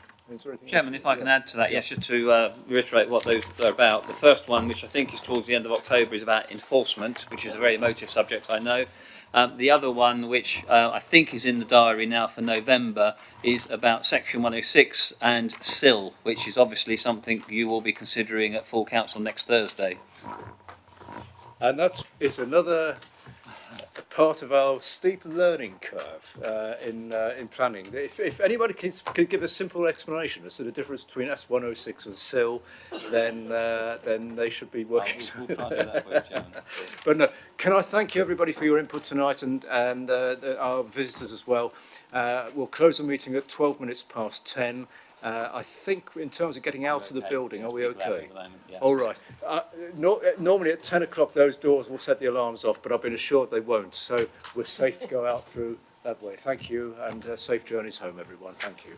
Chairman, if I can add to that, yes, just to reiterate what those are about. The first one, which I think is towards the end of October, is about enforcement, which is a very emotive subject, I know. The other one, which I think is in the diary now for November, is about Section 106 and SIL, which is obviously something you will be considering at full council next Thursday. And that is another part of our steep learning curve in planning. If anybody could give a simple explanation as to the difference between S106 and SIL, then they should be working. We'll try to do that for you, Chairman. But no, can I thank you everybody for your input tonight, and our visitors as well. We'll close the meeting at 12 minutes past 10. I think in terms of getting out of the building, are we okay? All right. Normally at 10 o'clock those doors will set the alarms off, but I've been assured they won't, so we're safe to go out through that way. Thank you, and safe journeys home, everyone. Thank you.